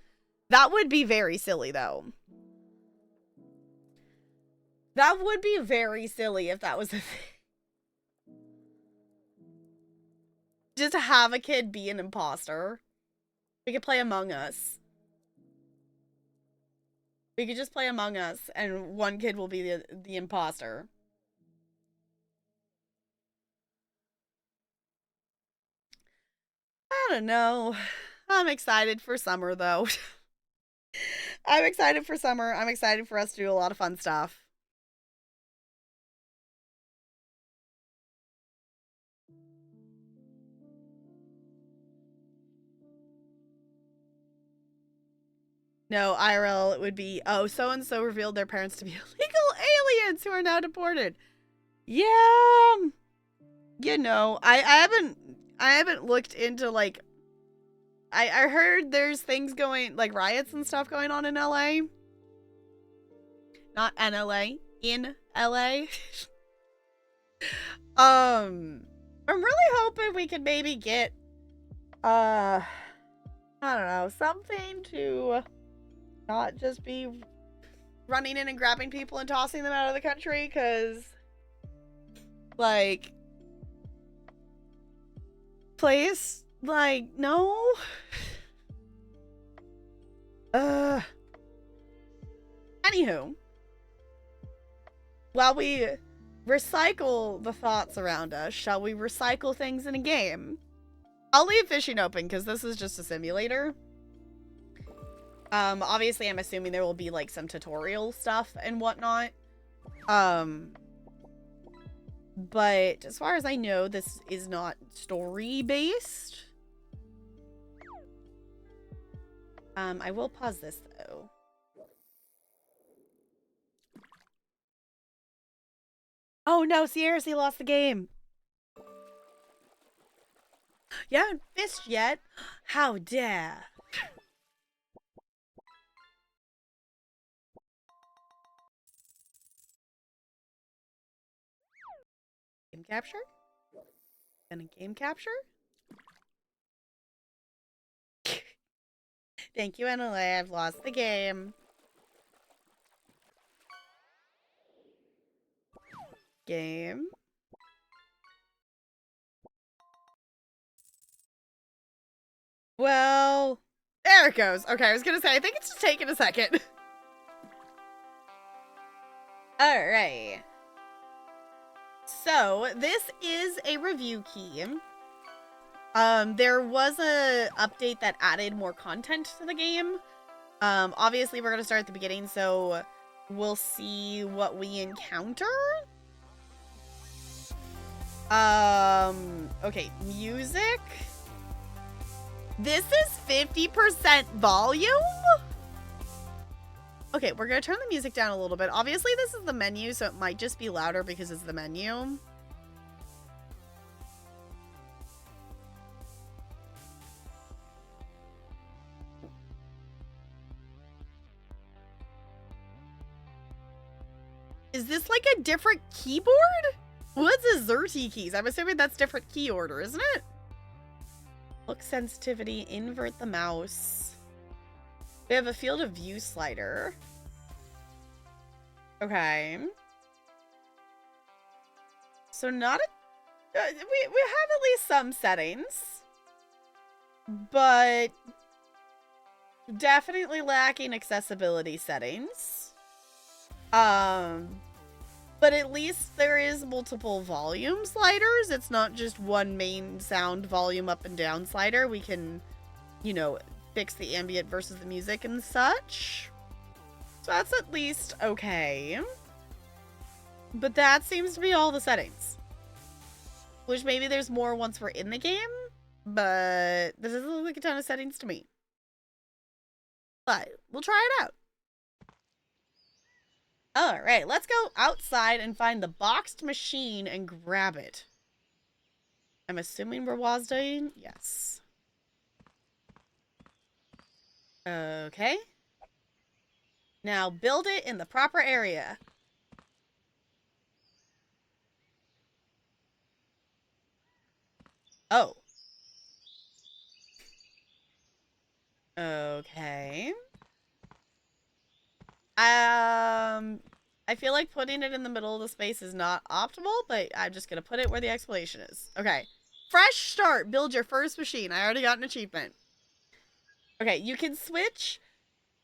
That would be very silly, though. That would be very silly if that was a thing. Just to have a kid be an imposter. We could play Among Us. We could just play Among Us, and one kid will be the imposter. I don't know. I'm excited for summer, though. I'm excited for summer. I'm excited for us to do a lot of fun stuff. No, IRL, it would be, oh, so-and-so revealed their parents to be illegal aliens who are now deported. Yeah. You know, I haven't looked into, like, I heard there's things going, like, riots and stuff going on in LA. Not NLA, in LA. I'm really hoping we could maybe get, I don't know, something to not just be running in and grabbing people and tossing them out of the country, because, like, please, like, no. Anywho, while we recycle the thoughts around us, shall we recycle things in a game? I'll leave fishing open because this is just a simulator. Obviously I'm assuming there will be like some tutorial stuff and whatnot. But as far as I know, this is not story based. I will pause this though. Oh no, Sierra's, he lost the game. You haven't fished yet? How dare. Game capture? Gonna game capture? Thank you, NLA. I've lost the game. Game. Well, there it goes. Okay, I was gonna say, I think it's just taking a second. Alright. So, this is a review key. There was a update that added more content to the game. Obviously we're gonna start at the beginning, so we'll see what we encounter. Okay, music. This is 50% volume? Okay, we're gonna turn the music down a little bit. Obviously this is the menu, so it might just be louder because it's the menu. Is this like a different keyboard? What's a ZERTY keys? I'm assuming that's different key order, isn't it? Look sensitivity, invert the mouse. We have a field of view slider. Okay. So not a... we have at least some settings. But definitely lacking accessibility settings. But at least there is multiple volume sliders. It's not just one main sound volume up and down slider. We can, you know, fix the ambient versus the music and such. So that's at least okay. But that seems to be all the settings. Which maybe there's more once we're in the game. But this doesn't look like a ton of settings to me. But we'll try it out. Alright, let's go outside and find the boxed machine and grab it. I'm assuming we're WASDing? Yes. Okay. Now build it in the proper area. Oh. Okay. I feel like putting it in the middle of the space is not optimal, but I'm just gonna put it where the explanation is. Okay. Fresh start. Build your first machine. I already got an achievement. Okay, you can switch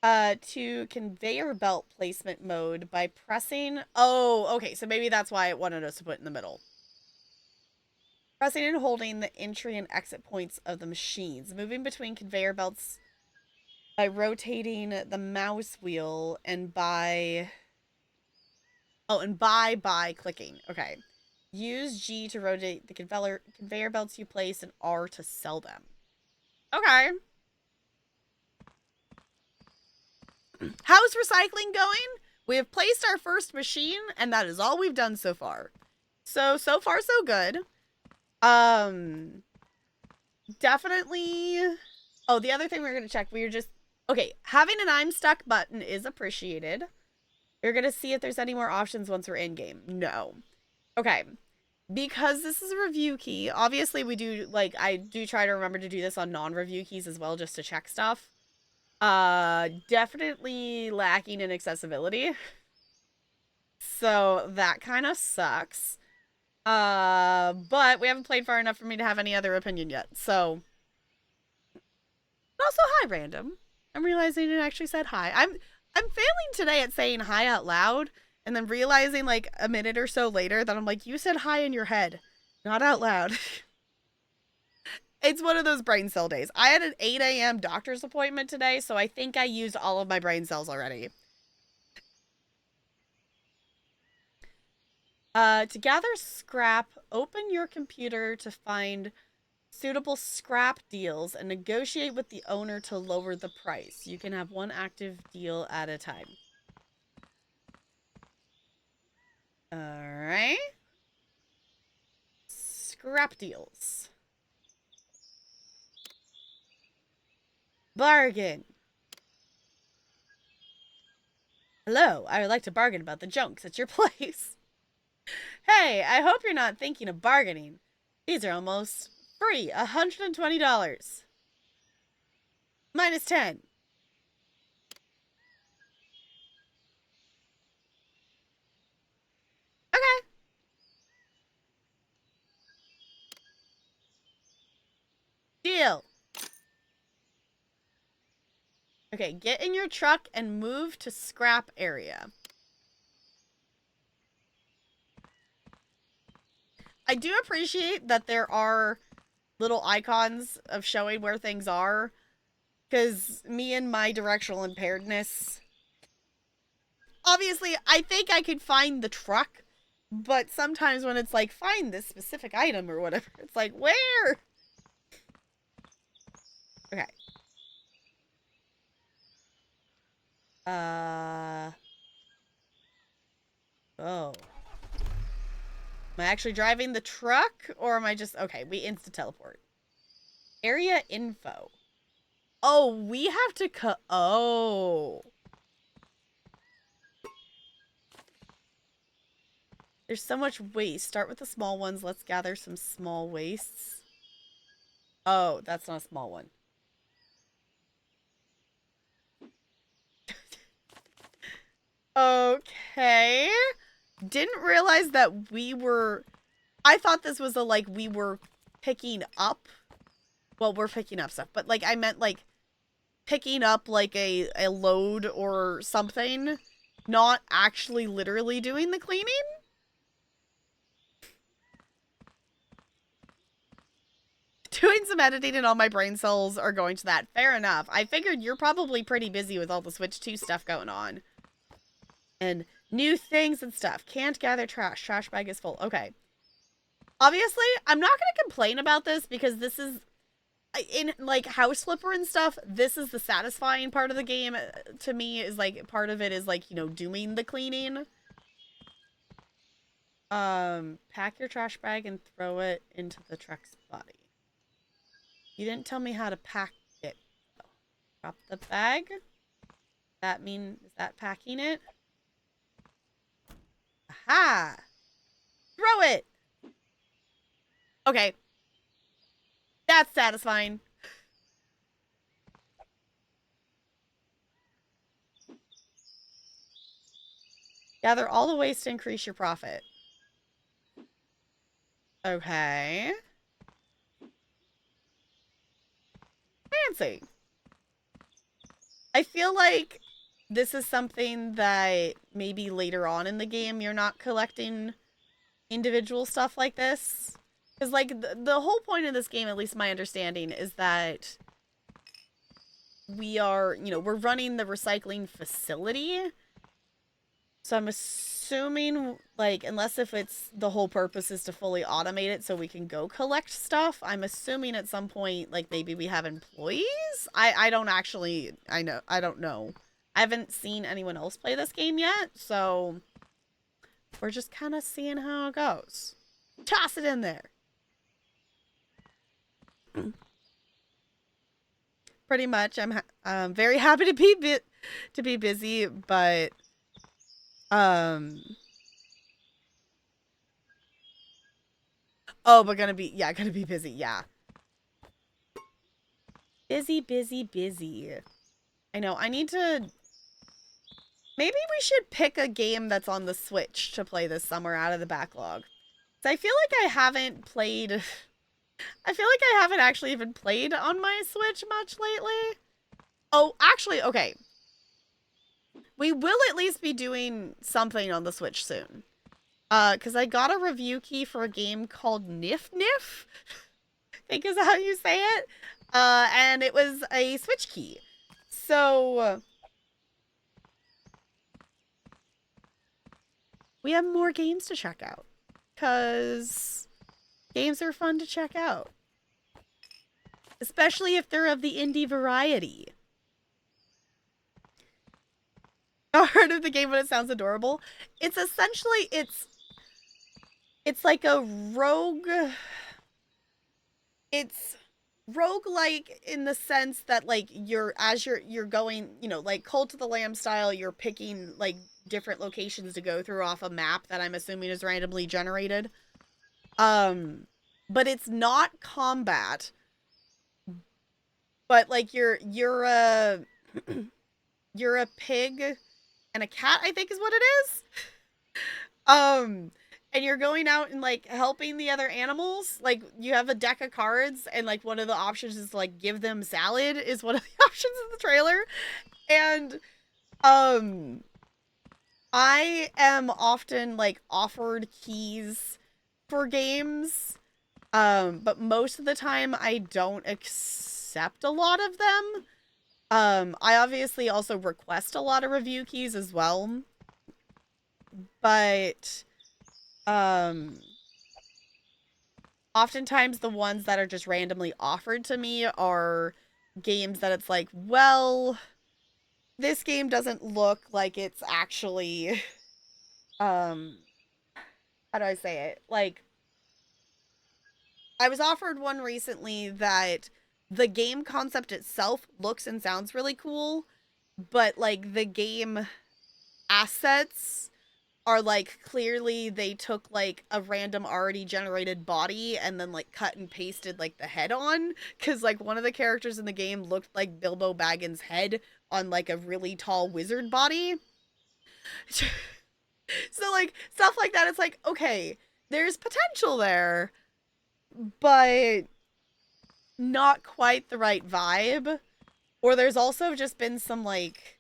to conveyor belt placement mode by pressing... Oh, okay, so maybe that's why it wanted us to put it in the middle. Pressing and holding the entry and exit points of the machines. Moving between conveyor belts by rotating the mouse wheel and by... Oh, and by clicking. Okay. Use G to rotate the conveyor belts you place and R to sell them. Okay. How's recycling going? We have placed our first machine, and that is all we've done so far. So far, so good. Definitely. Oh, the other thing we were going to check, we were just... Okay, having an I'm stuck button is appreciated. We're going to see if there's any more options once we're in-game. No. Okay. Because this is a review key, obviously we do, like, I do try to remember to do this on non-review keys as well, just to check stuff. Definitely lacking in accessibility. So that kind of sucks. But we haven't played far enough for me to have any other opinion yet, so. Also, hi, random. I'm realizing it actually said hi. I'm failing today at saying hi out loud, and then realizing, like, a minute or so later that I'm like, you said hi in your head, not out loud. It's one of those brain cell days. I had an 8 a.m. doctor's appointment today, so I think I used all of my brain cells already. To gather scrap, open your computer to find suitable scrap deals and negotiate with the owner to lower the price. You can have one active deal at a time. Alright. Scrap deals. Bargain. Hello, I would like to bargain about the junks at your place. Hey, I hope you're not thinking of bargaining. These are almost free, $120. Minus 10. Okay. Deal. Okay, get in your truck and move to scrap area. I do appreciate that there are little icons of showing where things are, because me and my directional impairedness, obviously I think I could find the truck, but sometimes when it's like, find this specific item or whatever, it's like, where? Okay. Oh. Am I actually driving the truck, or am I just... Okay, we insta-teleport. Area info. Oh, we have to oh. There's so much waste. Start with the small ones. Let's gather some small wastes. Oh, that's not a small one. Okay. Didn't realize that we were... I thought this was a, like, we were picking up... Well, we're picking up stuff, but, like, I meant, like, picking up, like, a load or something. Not actually literally doing the cleaning. Doing some editing and all my brain cells are going to that. Fair enough. I figured you're probably pretty busy with all the Switch 2 stuff going on. And new things and stuff. Can't gather trash. Trash bag is full. Okay. Obviously, I'm not going to complain about this because this is, in, like, House Flipper and stuff, this is the satisfying part of the game to me, is, like, part of it is, like, you know, doing the cleaning. Pack your trash bag and throw it into the truck's body. You didn't tell me how to pack it. Drop the bag. Is that packing it? Aha! Throw it! Okay. That's satisfying. Gather all the waste to increase your profit. Okay. Fancy. I feel like this is something that maybe later on in the game you're not collecting individual stuff like this. Because, like, the whole point of this game, at least my understanding, is that we are, you know, we're running the recycling facility. So I'm assuming, like, unless if it's the whole purpose is to fully automate it so we can go collect stuff, I'm assuming at some point, like, maybe we have employees? I don't actually, I don't know. I haven't seen anyone else play this game yet, so we're just kind of seeing how it goes. Toss it in there. Pretty much, I'm very happy to be busy, but oh, but gonna be busy, yeah. Busy, busy, busy. I know. I need to. Maybe we should pick a game that's on the Switch to play this summer out of the backlog. So I feel like I haven't played. I feel like I haven't actually even played on my Switch much lately. Oh, actually, okay. We will at least be doing something on the Switch soon. Because I got a review key for a game called Nif Nif. I think is how you say it. And it was a Switch key. So we have more games to check out. Because games are fun to check out. Especially if they're of the indie variety. I heard of the game, but it sounds adorable. It's essentially, it's like a rogue. It's roguelike in the sense that like you're going, you know, like Cult of the Lamb style, you're picking like different locations to go through off a map that I'm assuming is randomly generated. But it's not combat. But like you're a you're a pig and a cat, I think is what it is. And you're going out and like helping the other animals. Like you have a deck of cards and like one of the options is to, like give them salad is one of the options in the trailer. And I am often like offered keys for games. But most of the time I don't accept a lot of them. I obviously also request a lot of review keys as well. But oftentimes the ones that are just randomly offered to me are games that it's like, well, this game doesn't look like it's actually how do I say it? Like I was offered one recently that the game concept itself looks and sounds really cool, but like the game assets are like clearly they took like a random already generated body and then like cut and pasted like the head on, because like one of the characters in the game looked like Bilbo Baggins' head on like a really tall wizard body. So like stuff like that, it's like, okay, there's potential there, but not quite the right vibe. Or there's also just been some like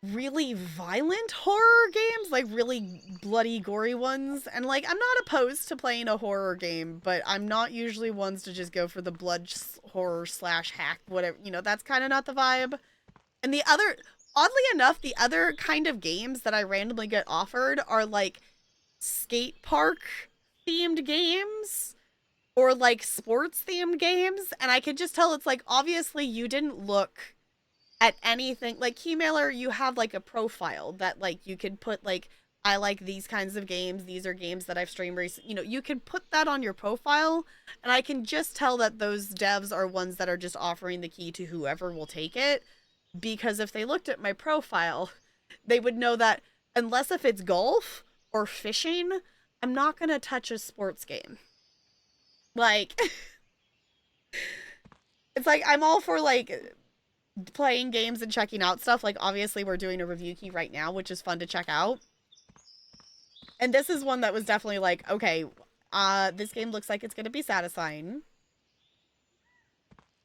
really violent horror games, like really bloody gory ones, and like I'm not opposed to playing a horror game, but I'm not usually ones to just go for the blood horror slash hack whatever, you know, that's kind of not the vibe. And the other, oddly enough, the other kind of games that I randomly get offered are like skate park themed games or like sports themed games, and I could just tell it's like obviously you didn't look at anything like Keymailer. You have like a profile that like you can put like, I like these kinds of games, these are games that I've streamed recently, you know, you can put that on your profile, and I can just tell that those devs are ones that are just offering the key to whoever will take it, because if they looked at my profile they would know that unless if it's golf or fishing, I'm not gonna touch a sports game. Like it's like I'm all for like playing games and checking out stuff. Like obviously we're doing a review key right now, which is fun to check out. And this is one that was definitely like, okay, this game looks like it's gonna be satisfying.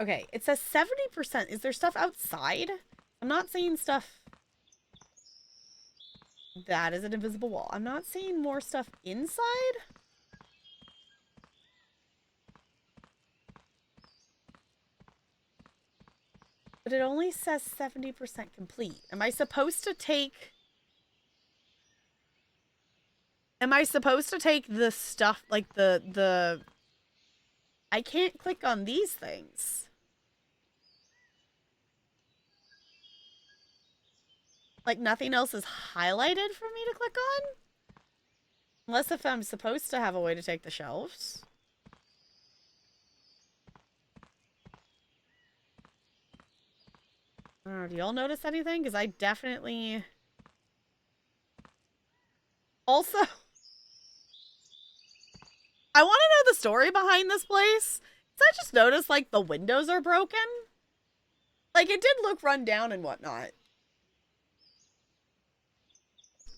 Okay, it says 70%. Is there stuff outside? I'm not seeing stuff. That is an invisible wall. I'm not seeing more stuff inside. But it only says 70% complete. Am I supposed to take the stuff like the I can't click on these things. Like, nothing else is highlighted for me to click on? Unless if I'm supposed to have a way to take the shelves. I don't know, do y'all notice anything? Because I definitely... Also... I want to know the story behind this place. Because I just noticed, like, the windows are broken. Like, it did look run down and whatnot.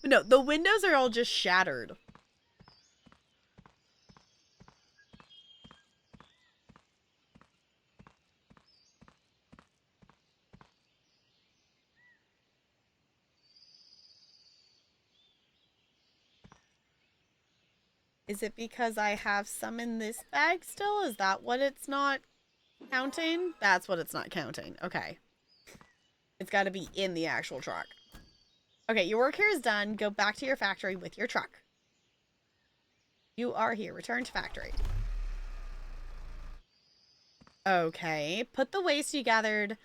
But no, the windows are all just shattered. Is it because I have some in this bag still? Is that what it's not counting? That's what it's not counting. Okay. It's got to be in the actual truck. Okay, your work here is done. Go back to your factory with your truck. You are here. Return to factory. Okay. Put the waste you gathered.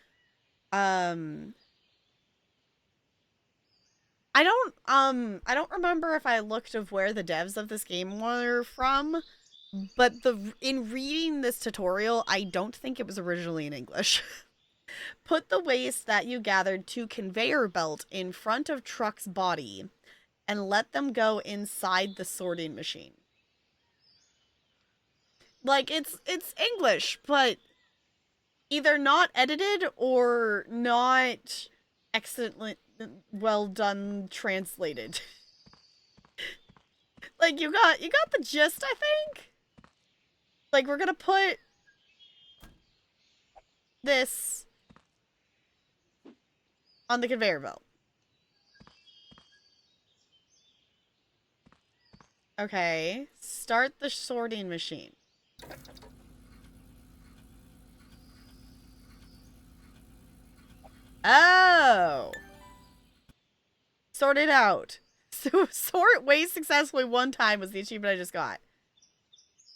I don't remember if I looked of where the devs of this game were from, but in reading this tutorial, I don't think it was originally in English. Put the waste that you gathered to conveyor belt in front of truck's body and let them go inside the sorting machine. Like, it's English, but either not edited or not excellently well done translated. Like, you got the gist, I think? Like, we're gonna put this on the conveyor belt. Okay. Start the sorting machine. Oh! Sort it out. So, sort waste successfully one time was the achievement I just got.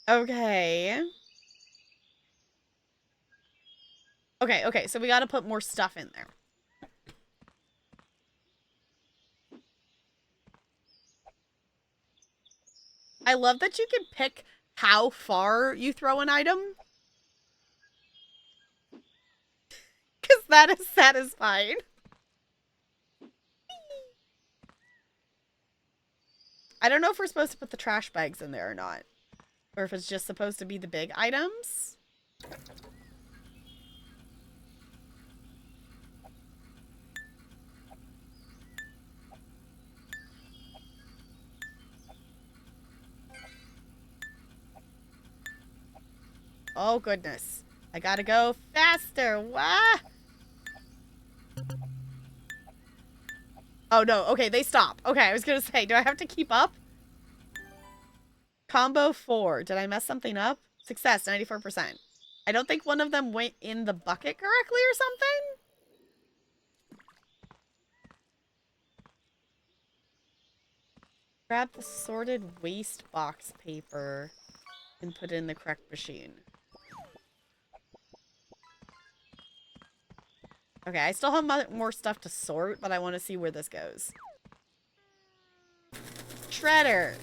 Okay. Okay, so we gotta put more stuff in there. I love that you can pick how far you throw an item. Because that is satisfying. I don't know if we're supposed to put the trash bags in there or not. Or if it's just supposed to be the big items. Oh, goodness. I gotta go faster. Wah! Oh, no. Okay, they stop. Okay, I was gonna say, do I have to keep up? Combo 4. Did I mess something up? Success, 94%. I don't think one of them went in the bucket correctly or something? Grab the sorted waste box paper and put it in the correct machine. Okay, I still have more stuff to sort, but I want to see where this goes. Shredder!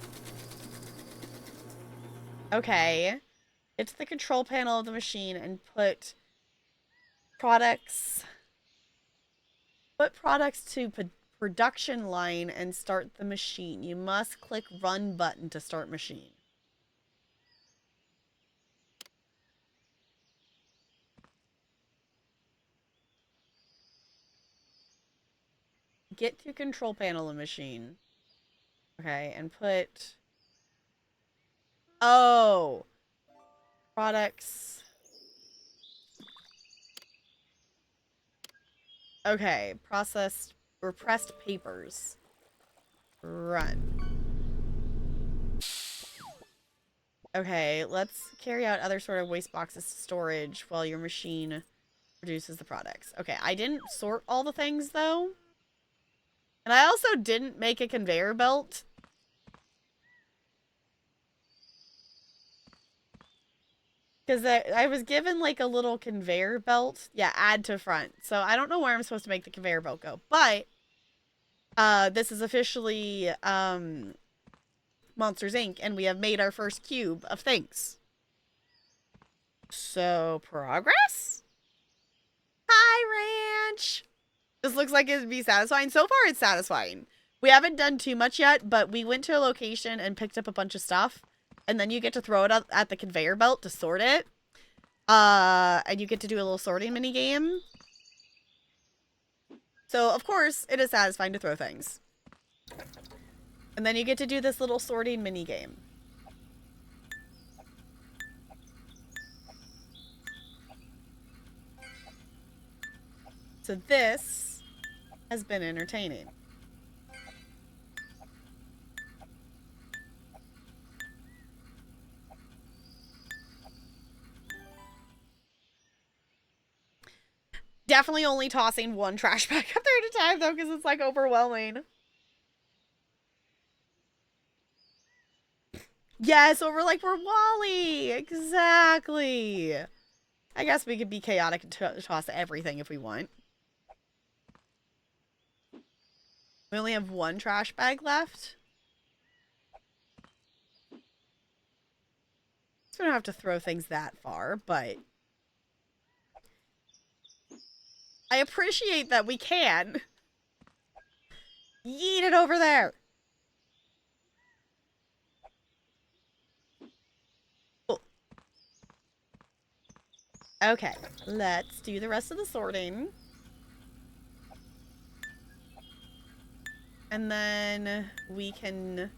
Okay. Get to the control panel of the machine and put products... Put products to production line and start the machine. You must click run button to start machine. Get to control panel of machine. Okay, and put... Oh! Products... Okay, processed... Repressed papers. Run. Okay, let's carry out other sort of waste boxes to storage while your machine produces the products. Okay, I didn't sort all the things, though. And I also didn't make a conveyor belt. Because I was given, like, a little conveyor belt. Yeah, add to front. So I don't know where I'm supposed to make the conveyor belt go. But This is officially Monsters Inc. and we have made our first cube of things. So, progress? Hi, Ranch! This looks like it'd be satisfying. So far, it's satisfying. We haven't done too much yet, but we went to a location and picked up a bunch of stuff. And then you get to throw it at the conveyor belt to sort it. And you get to do a little sorting mini game. So, of course, it is satisfying to throw things. And then you get to do this little sorting mini game. So this has been entertaining. Definitely only tossing one trash bag up there at a time, though, because it's, like, overwhelming. Yes, over, like, we're WALL-E. Exactly. I guess we could be chaotic and toss everything if we want. We only have one trash bag left. So we don't have to throw things that far, but I appreciate that we can. Yeet it over there. Cool. Okay, let's do the rest of the sorting. And then we can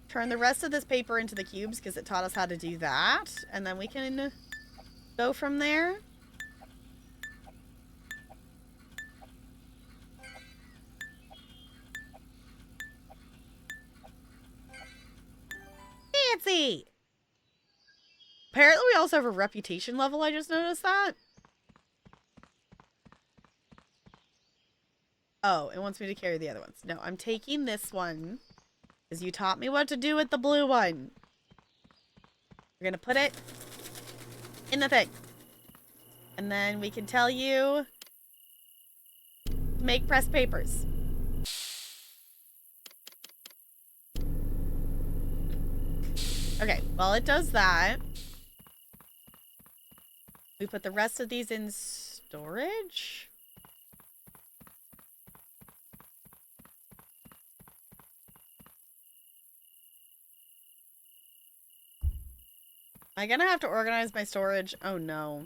turn the rest of this paper into the cubes because it taught us how to do that. And then we can go from there. Fancy! Apparently we also have a reputation level, I just noticed that. Oh, it wants me to carry the other ones. No, I'm taking this one. Because you taught me what to do with the blue one. We're going to put it in the thing. And then we can tell you to make pressed papers. Okay, while it does that, we put the rest of these in storage. Am I gonna have to organize my storage? Oh no.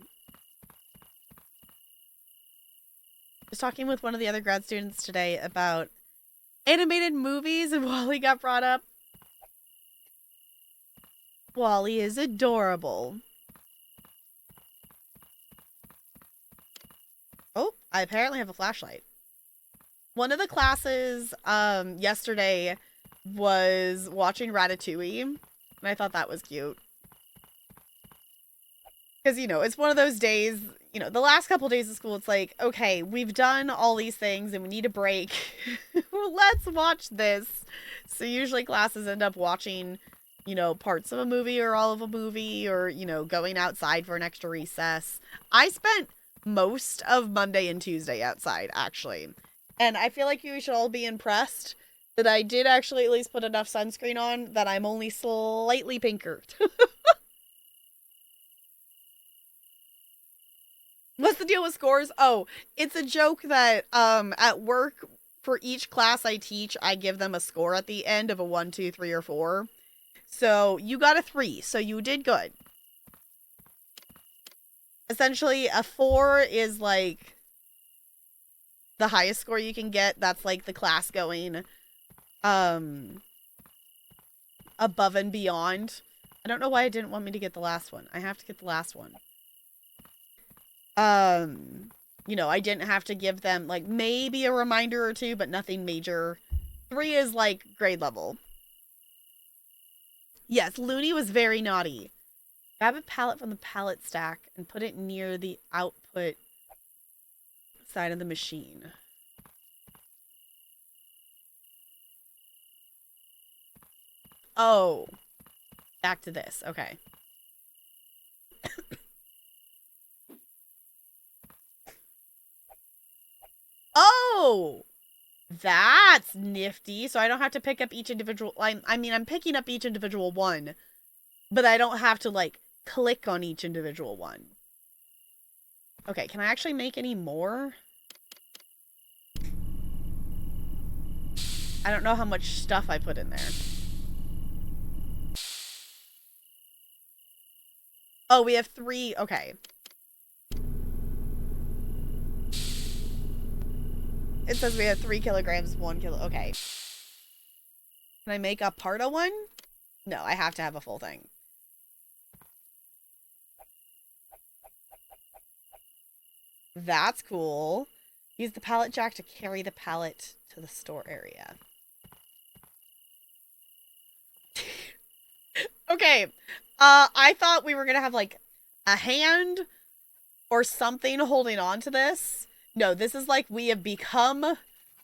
I was talking with one of the other grad students today about animated movies and WALL-E got brought up. WALL-E is adorable. Oh, I apparently have a flashlight. One of the classes yesterday was watching Ratatouille, and I thought that was cute. Because, you know, it's one of those days, you know, the last couple days of school, it's like, okay, we've done all these things and we need a break. Let's watch this. So usually classes end up watching, you know, parts of a movie or all of a movie or, you know, going outside for an extra recess. I spent most of Monday and Tuesday outside, actually. And I feel like you should all be impressed that I did actually at least put enough sunscreen on that I'm only slightly pinker. What's the deal with scores? Oh, it's a joke that at work for each class I teach, I give them a score at the end of a 1, 2, 3, or 4. So you got a 3, so you did good. Essentially, a 4 is like the highest score you can get. That's like the class going above and beyond. I don't know why it didn't want me to get the last one. I have to get the last one. You know, I didn't have to give them, like, maybe a reminder or two, but nothing major. 3 is, like, grade level. Yes, Looney was very naughty. Grab a pallet from the pallet stack and put it near the output side of the machine. Oh. Back to this. Okay. Oh! That's nifty. So I don't have to pick up each individual. I mean, I'm picking up each individual one, but I don't have to, like, click on each individual one. Okay, can I actually make any more? I don't know how much stuff I put in there. Oh, we have 3. Okay. It says we have 3 kilograms, 1 kilo. Okay. Can I make a part of one? No, I have to have a full thing. That's cool. Use the pallet jack to carry the pallet to the store area. Okay. I thought we were gonna have, like, a hand or something holding on to this. No, this is like we have become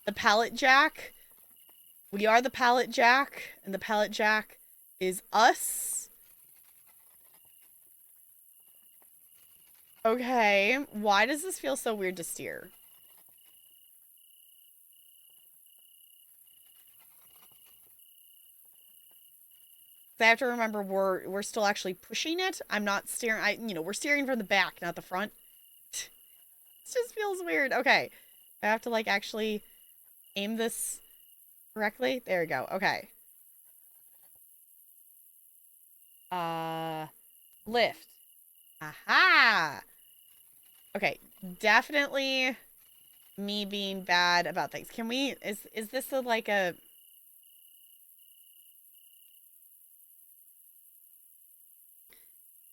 the pallet jack. We are the pallet jack, and the pallet jack is us. Okay. Why does this feel so weird to steer? I have to remember we're still actually pushing it. I'm not steering. We're steering from the back, not the front. It just feels weird. Okay. I have to, like, actually aim this correctly. There we go. Okay. Lift. Aha! Okay. Definitely me being bad about things. Can we... Is this like a...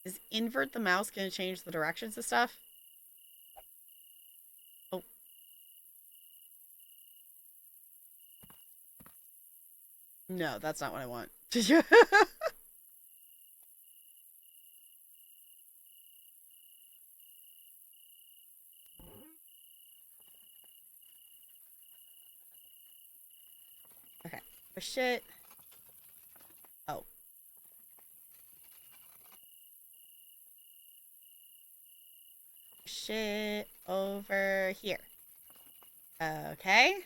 Is invert the mouse going to change the directions of stuff? Oh. No, that's not what I want. Okay. Push it. Oh. Push it over here. Okay.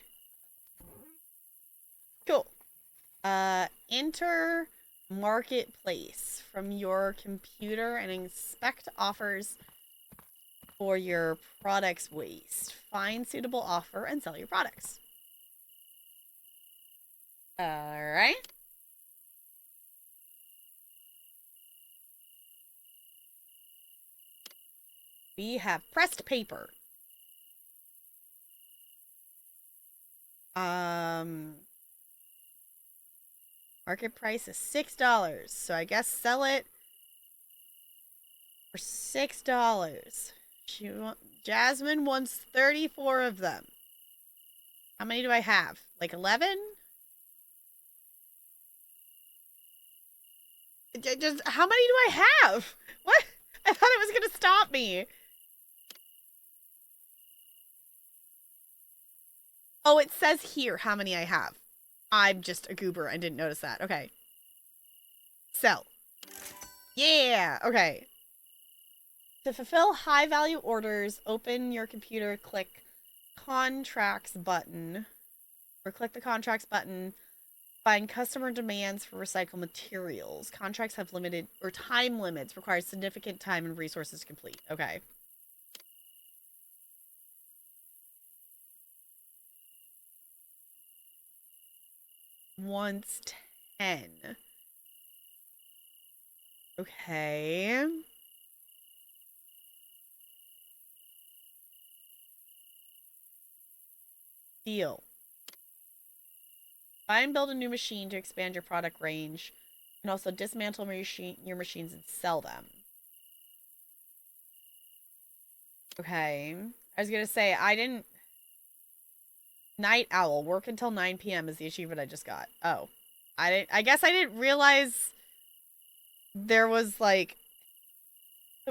Cool. Enter marketplace from your computer and inspect offers for your products waste. Find suitable offer and sell your products. Alright. We have pressed paper. Market price is $6. So I guess sell it for $6. Jasmine wants 34 of them. How many do I have? Like 11? Just how many do I have? What? I thought it was gonna stop me. Oh, it says here how many I have. I'm just a goober. I didn't notice that. Okay. Sell. Yeah. Okay. To fulfill high-value orders, open your computer, click Contracts button, or click the Contracts button. Find customer demands for recycled materials. Contracts have limited or time limits, require significant time and resources to complete. Okay. Once 10. Okay. Deal. Buy and build a new machine to expand your product range. And also dismantle your machines and sell them. Okay. I was gonna say, I didn't... Night Owl. Work until 9 p.m. is the achievement I just got. Oh. I guess I didn't realize there was, like,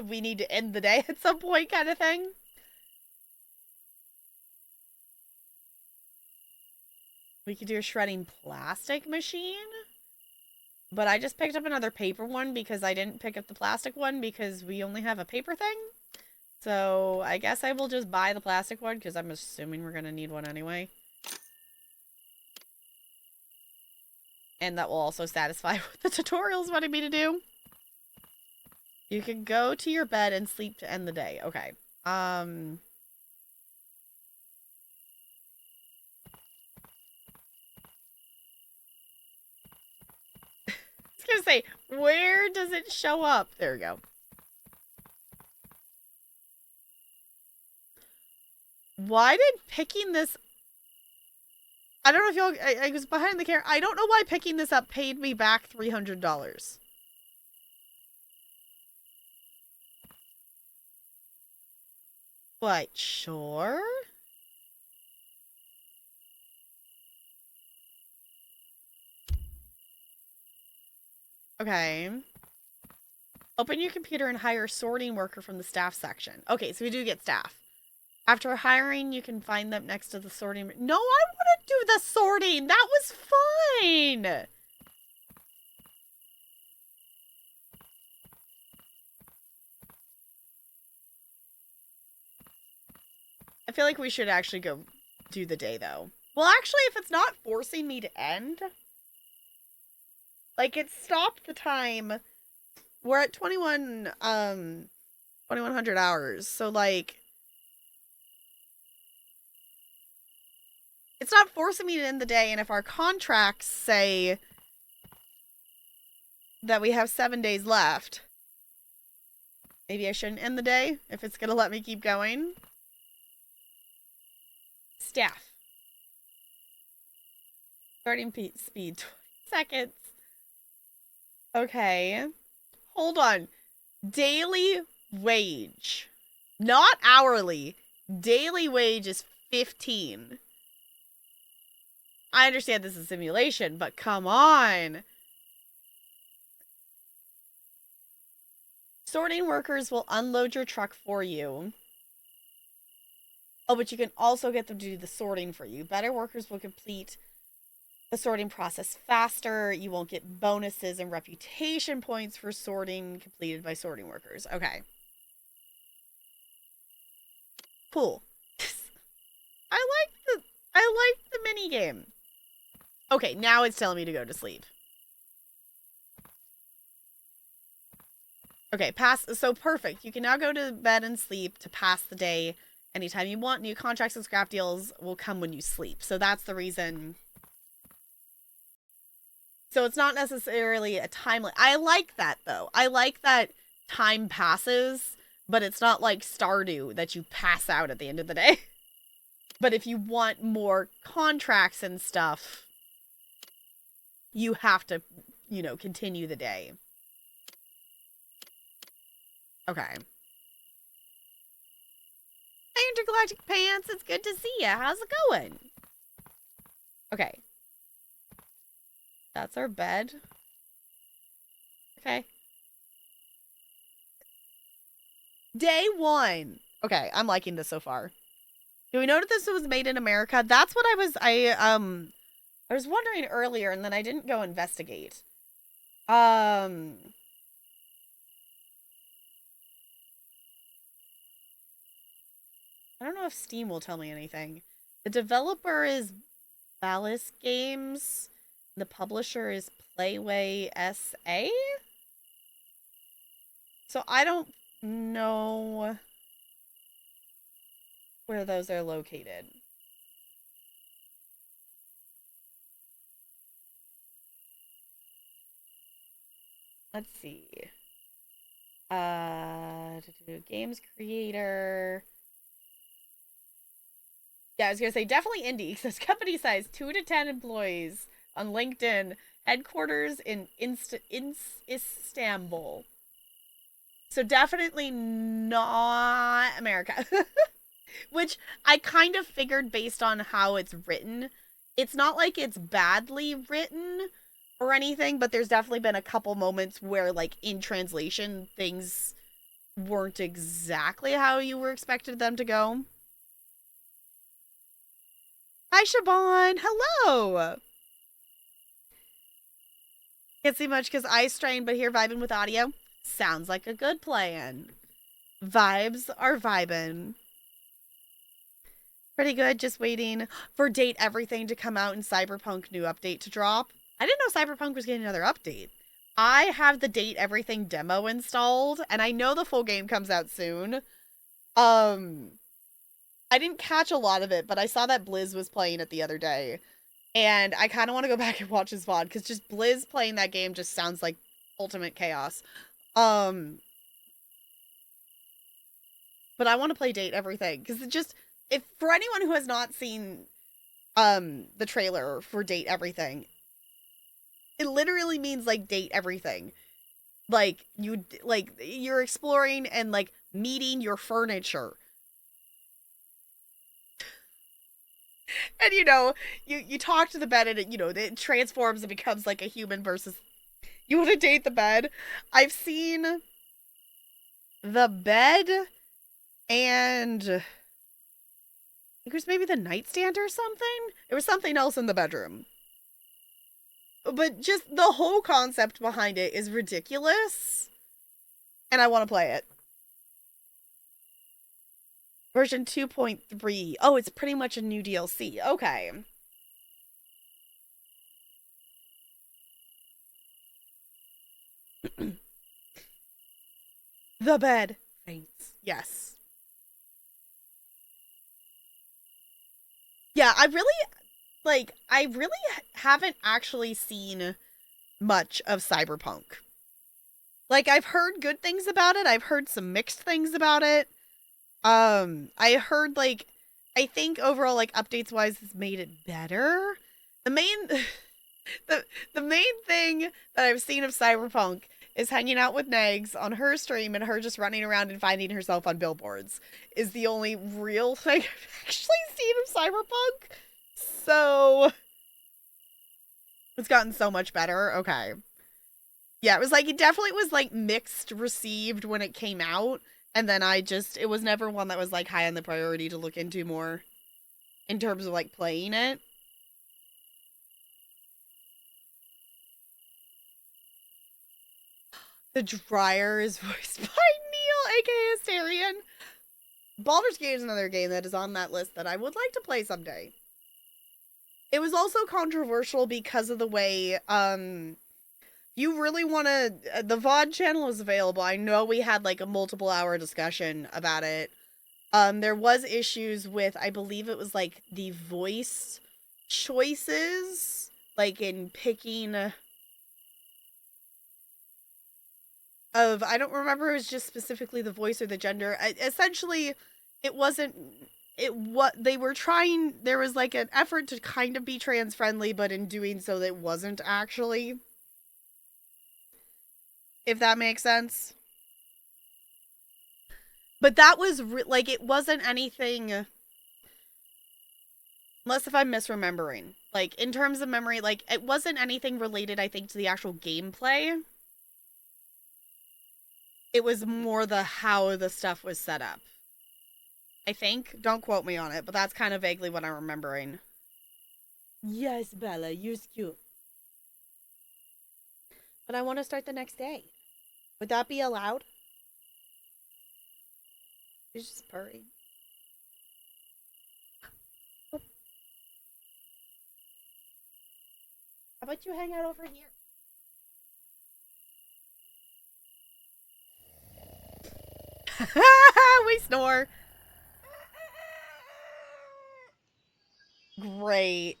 we need to end the day at some point kind of thing. We could do a shredding plastic machine. But I just picked up another paper one because I didn't pick up the plastic one because we only have a paper thing. So I guess I will just buy the plastic one because I'm assuming we're going to need one anyway. And that will also satisfy what the tutorial's wanting me to do. You can go to your bed and sleep to end the day. Okay. I was gonna say, where does it show up? There we go. Why did picking this... I don't know if y'all... I was behind the camera. I don't know why picking this up paid me back $300. But sure. Okay. Open your computer and hire a sorting worker from the staff section. Okay, so we do get staff. After hiring, you can find them next to the sorting. No, I want to do the sorting. That was fine. I feel like we should actually go do the day, though. Well, actually, if it's not forcing me to end... Like, it stopped the time. We're at 2100 hours. So, like... It's not forcing me to end the day, and if our contracts say that we have 7 days left, maybe I shouldn't end the day if it's gonna let me keep going. Staff. Starting speed, 20 seconds. Okay. Hold on. Daily wage. Not hourly. Daily wage is 15. I understand this is simulation, but come on. Sorting workers will unload your truck for you. Oh, but you can also get them to do the sorting for you. Better workers will complete the sorting process faster. You won't get bonuses and reputation points for sorting completed by sorting workers. Okay. Cool. I like the mini game. Okay, now it's telling me to go to sleep. Okay, so perfect. You can now go to bed and sleep to pass the day anytime you want. New contracts and scrap deals will come when you sleep. So that's the reason. So it's not necessarily a time. I like that, though. I like that time passes, but it's not like Stardew that you pass out at the end of the day. But if you want more contracts and stuff, you have to, you know, continue the day. Okay. Hey, Intergalactic Pants, it's good to see ya. How's it going? Okay. That's our bed. Okay. Day 1. Okay, I'm liking this so far. Do we know that this was made in America? That's what I was wondering earlier, and then I didn't go investigate. I don't know if Steam will tell me anything. The developer is Valis Games. The publisher is Playway SA. So I don't know where those are located. Let's see. Games creator. Yeah, I was gonna say definitely indie because company size 2 to 10 employees on LinkedIn, headquarters in Istanbul. So definitely not America. Which I kind of figured based on how it's written. It's not like it's badly written or anything, but there's definitely been a couple moments where, like, in translation, things weren't exactly how you were expected them to go. Hi, Siobhan. Hello. Can't see much because eyes strained, but here vibing with audio. Sounds like a good plan. Vibes are vibing. Pretty good. Just waiting for Date Everything to come out and Cyberpunk new update to drop. I didn't know Cyberpunk was getting another update. I have the Date Everything demo installed, and I know the full game comes out soon. I didn't catch a lot of it, but I saw that Blizz was playing it the other day. And I kind of want to go back and watch his VOD, because just Blizz playing that game just sounds like ultimate chaos. But I want to play Date Everything, because it just, if for anyone who has not seen the trailer for Date Everything, it literally means like date everything. Like you're exploring and like meeting your furniture. And you talk to the bed and it transforms and becomes like a human versus you want to date the bed. I've seen the bed and I think it was maybe the nightstand or something. There was something else in the bedroom. But just the whole concept behind it is ridiculous. And I want to play it. Version 2.3. Oh, it's pretty much a new DLC. Okay. The bed faints. Yes. Yeah, I really haven't actually seen much of Cyberpunk. Like, I've heard good things about it. I've heard some mixed things about it. I heard, like, I think overall, like, updates-wise, it's made it better. The main, the main thing that I've seen of Cyberpunk is hanging out with Nags on her stream and her just running around and finding herself on billboards is the only real thing I've actually seen of Cyberpunk. So, it's gotten so much better. Okay. Yeah, it definitely was, like, mixed received when it came out. And then it was never one that was, like, high on the priority to look into more in terms of, like, playing it. The dryer is voiced by Neil, aka Astarion. Baldur's Gate is another game that is on that list that I would like to play someday. It was also controversial because of the way, you really want to, the VOD channel is available. I know we had like a multiple hour discussion about it. There was issues with, I believe it was like the voice choices, like in picking I don't remember it was just specifically the voice or the gender. Essentially, it wasn't, what they were trying, there was like an effort to kind of be trans friendly, but in doing so, it wasn't actually. If that makes sense. But that was, like, it wasn't anything, unless if I'm misremembering. Like, in terms of memory, like, it wasn't anything related, I think, to the actual gameplay. It was more how the stuff was set up. I think. Don't quote me on it, but that's kind of vaguely what I'm remembering. Yes, Bella, you're cute. But I want to start the next day. Would that be allowed? She's just purring. How about you hang out over here? We snore. Great.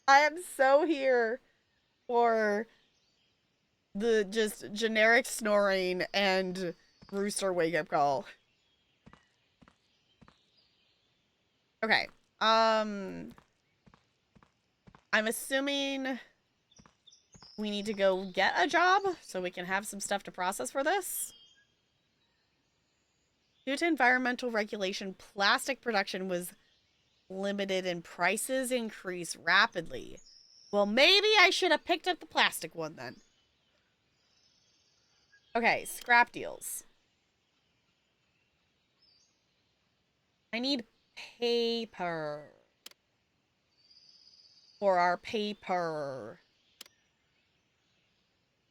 I am so here for the just generic snoring and rooster wake up call. Okay. I'm assuming we need to go get a job so we can have some stuff to process for this. Due to environmental regulation, plastic production was limited and prices increased rapidly. Well, maybe I should have picked up the plastic one then. Okay, scrap deals. I need paper. For our paper.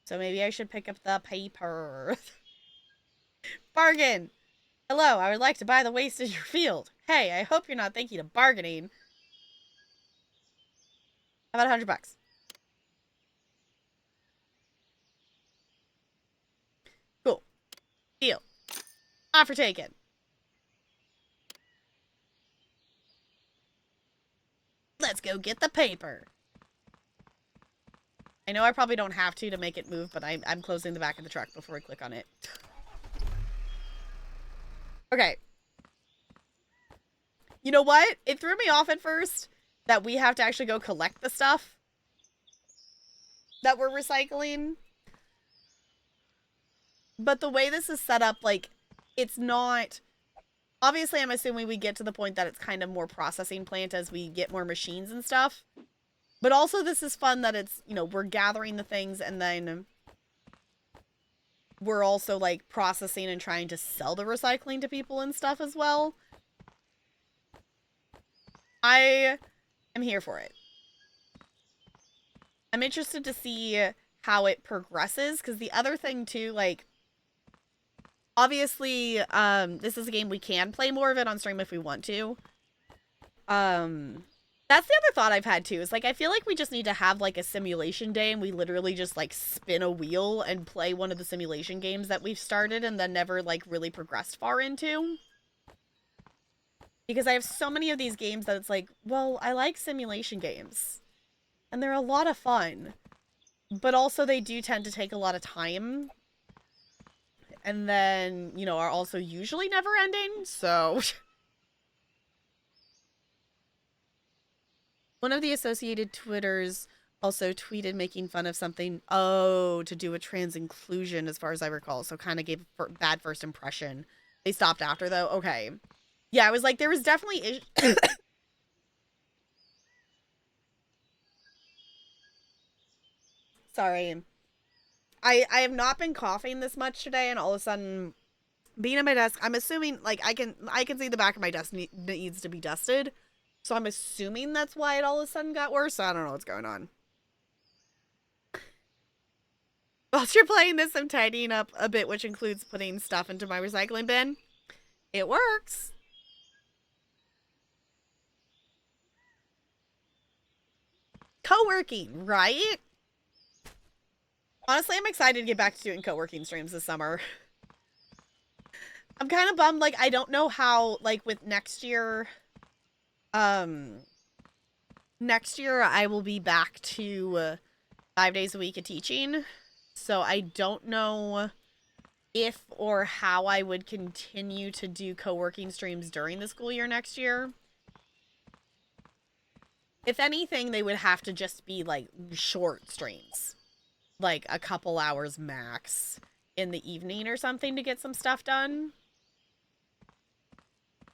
So maybe I should pick up the paper. Bargain! Hello, I would like to buy the waste in your field. Hey, I hope you're not thinking of bargaining. How about $100? Cool. Deal. Offer taken. Let's go get the paper. I know I probably don't have to make it move, but I'm closing the back of the truck before we click on it. Okay. You know what? It threw me off at first that we have to actually go collect the stuff that we're recycling. But the way this is set up, like, it's not... Obviously, I'm assuming we get to the point that it's kind of more processing plant as we get more machines and stuff. But also, this is fun that it's, you know, we're gathering the things and then we're also, like, processing and trying to sell the recycling to people and stuff as well. I am here for it. I'm interested to see how it progresses, because the other thing, too, like, obviously, this is a game we can play more of it on stream if we want to. That's the other thought I've had, too, is, like, I feel like we just need to have, like, a simulation day, and we literally just, like, spin a wheel and play one of the simulation games that we've started and then never, like, really progressed far into. Because I have so many of these games that it's like, well, I like simulation games. And they're a lot of fun. But also they do tend to take a lot of time. And then, you know, are also usually never ending, so... One of the Associated Twitters also tweeted making fun of something, to do with trans inclusion, as far as I recall. So kind of gave a bad first impression. They stopped after, though. Okay. Yeah, I was like, there was definitely... Sorry. I have not been coughing this much today, and all of a sudden, being at my desk, I'm assuming, like, I can see the back of my desk needs to be dusted. So I'm assuming that's why it all of a sudden got worse. I don't know what's going on. Whilst you're playing this, I'm tidying up a bit, which includes putting stuff into my recycling bin. It works. Co-working, right? Honestly, I'm excited to get back to doing co-working streams this summer. I'm kind of bummed, like, I don't know how, like, with next year... next year I will be back to 5 days a week of teaching, so I don't know if or how I would continue to do co-working streams during the school year next year. If anything, they would have to just be, like, short streams. Like, a couple hours max in the evening or something to get some stuff done.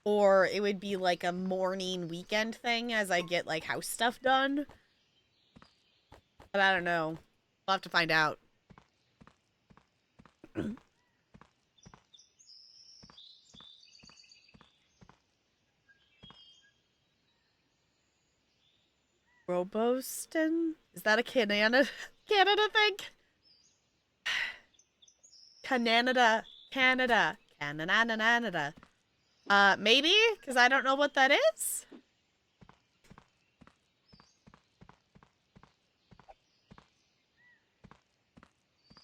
Or it would be like a morning weekend thing as I get like house stuff done. But I don't know. We'll have to find out. Roboston? Is that a Canada thing? Canada. Maybe? Because I don't know what that is.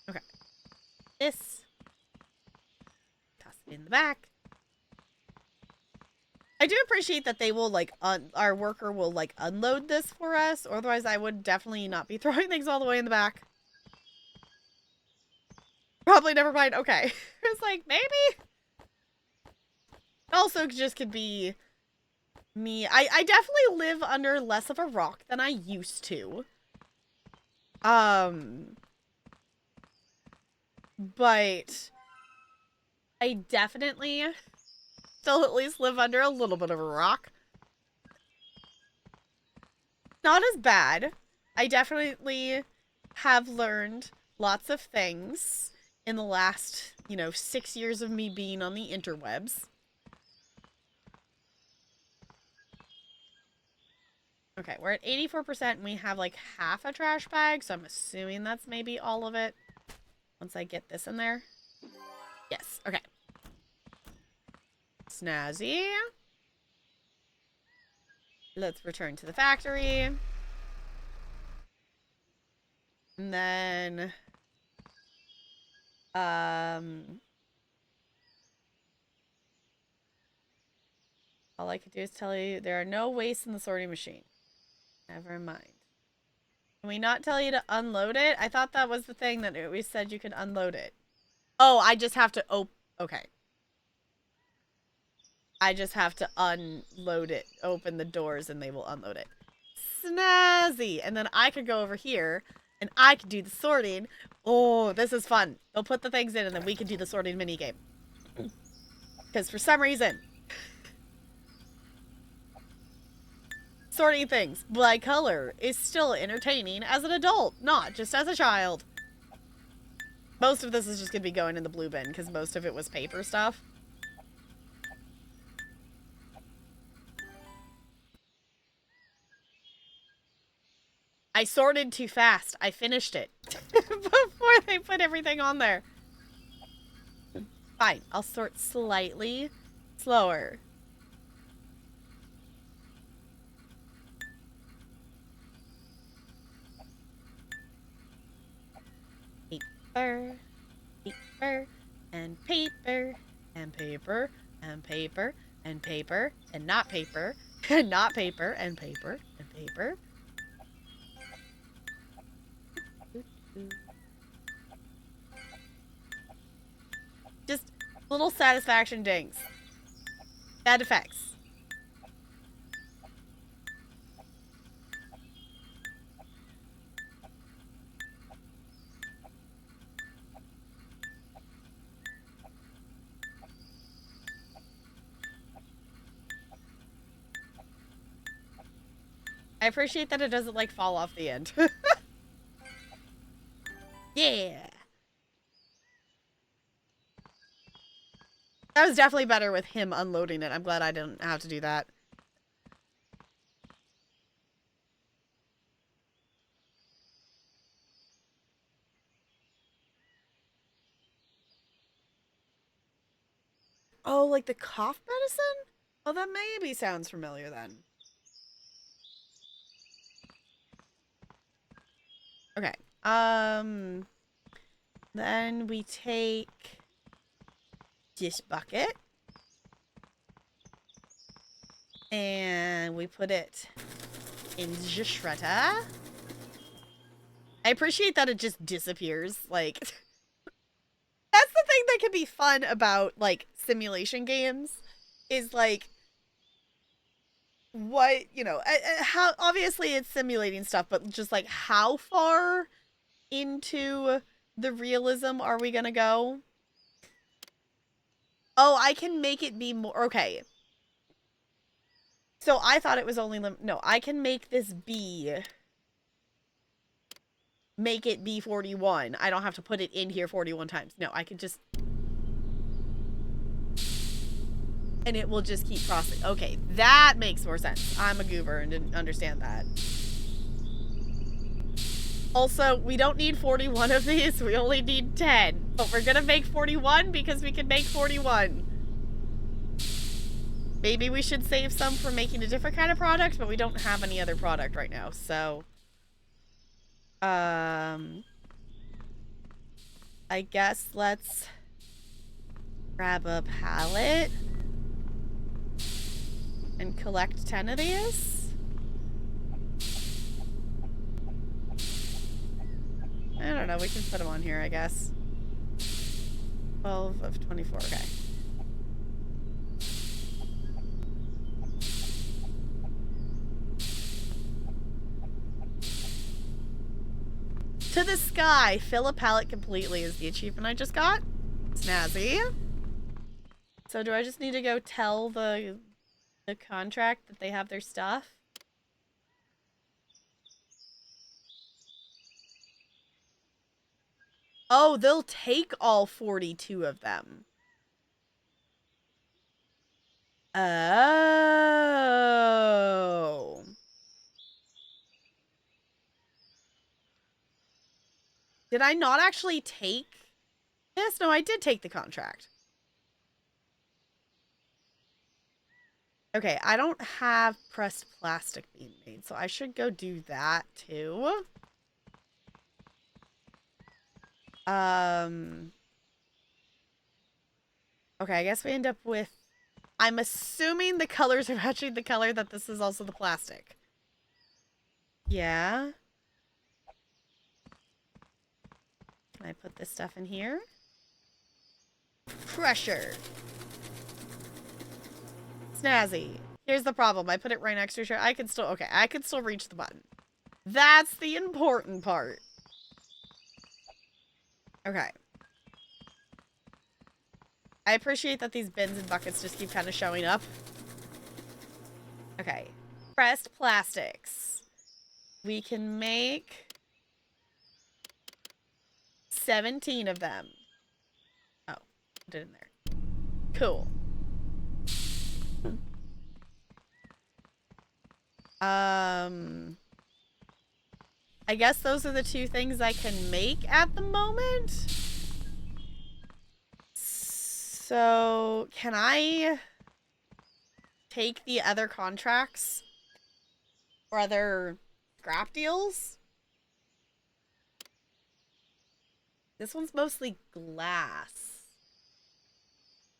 Okay. This. Toss it in the back. I do appreciate that they will, like, our worker will, like, unload this for us. Otherwise, I would definitely not be throwing things all the way in the back. Probably never mind. Okay. It's like, maybe? Also, just could be me. I definitely live under less of a rock than I used to. But I definitely still at least live under a little bit of a rock. Not as bad. I definitely have learned lots of things in the last, you know, 6 years of me being on the interwebs. Okay, we're at 84% and we have like half a trash bag, so I'm assuming that's maybe all of it. Once I get this in there. Yes, okay. Snazzy. Let's return to the factory. And then all I could do is tell you there are no wastes in the sorting machine. Never mind. Can we not tell you to unload it? I thought that was the thing that we said you could unload it. Oh, I just have to okay. I just have to unload it, open the doors, and they will unload it. Snazzy! And then I could go over here, and I could do the sorting. Oh, this is fun. They'll put the things in, and then we can do the sorting minigame. Because for some reason, sorting things by color is still entertaining as an adult, not just as a child. Most of this is just going to be going in the blue bin, because most of it was paper stuff. I sorted too fast. I finished it before they put everything on there. Fine, I'll sort slightly slower. Paper, paper, and paper, and paper, and paper, and paper, and not paper, and not paper, and paper, and paper. Just little satisfaction dings. Bad effects. I appreciate that it doesn't, like, fall off the end. Yeah. That was definitely better with him unloading it. I'm glad I didn't have to do that. Oh, like the cough medicine? Oh, that maybe sounds familiar then. Okay. Then we take this bucket. And we put it in the shredder. I appreciate that it just disappears. Like, that's the thing that can be fun about, like, simulation games. Is, like, what, you know, how, obviously it's simulating stuff, but just, like, how far into the realism are we gonna go? Oh, I can make it be more, okay. So I thought it was only, no, I can make this be, make it be 41. I don't have to put it in here 41 times. No, I can just, and it will just keep crossing. Okay, that makes more sense. I'm a goober and didn't understand that. Also, we don't need 41 of these. We only need 10. But we're gonna make 41 because we can make 41. Maybe we should save some for making a different kind of product, but we don't have any other product right now, so... I guess let's grab a pallet and collect 10 of these. I don't know, we can put them on here, I guess. 12 of 24, okay. To the sky, fill a pallet completely is the achievement I just got. Snazzy. So do I just need to go tell the contract that they have their stuff? Oh, they'll take all 42 of them. Oh. Did I not actually take this? No, I did take the contract. Okay, I don't have pressed plastic being made, so I should go do that too. Okay, I guess we end up with... I'm assuming the colors are matching the color that this is also the plastic. Yeah. Can I put this stuff in here? Pressure. Snazzy. Here's the problem. I put it right next to each other. I can still... Okay, I can still reach the button. That's the important part. Okay. I appreciate that these bins and buckets just keep kind of showing up. Okay. Pressed plastics. We can make 17 of them. Oh, put it in there. Cool. I guess those are the two things I can make at the moment. So, can I take the other contracts or other scrap deals? This one's mostly glass.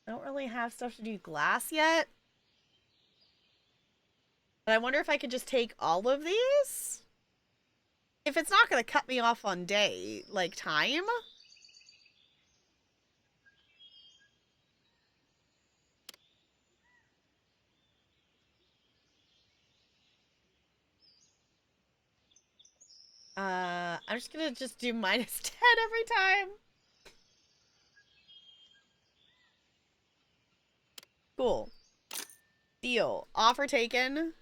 I don't really have stuff to do glass yet. But I wonder if I could just take all of these? If it's not going to cut me off on day, like, time. I'm just going to just do minus 10 every time. Cool. Deal. Offer taken.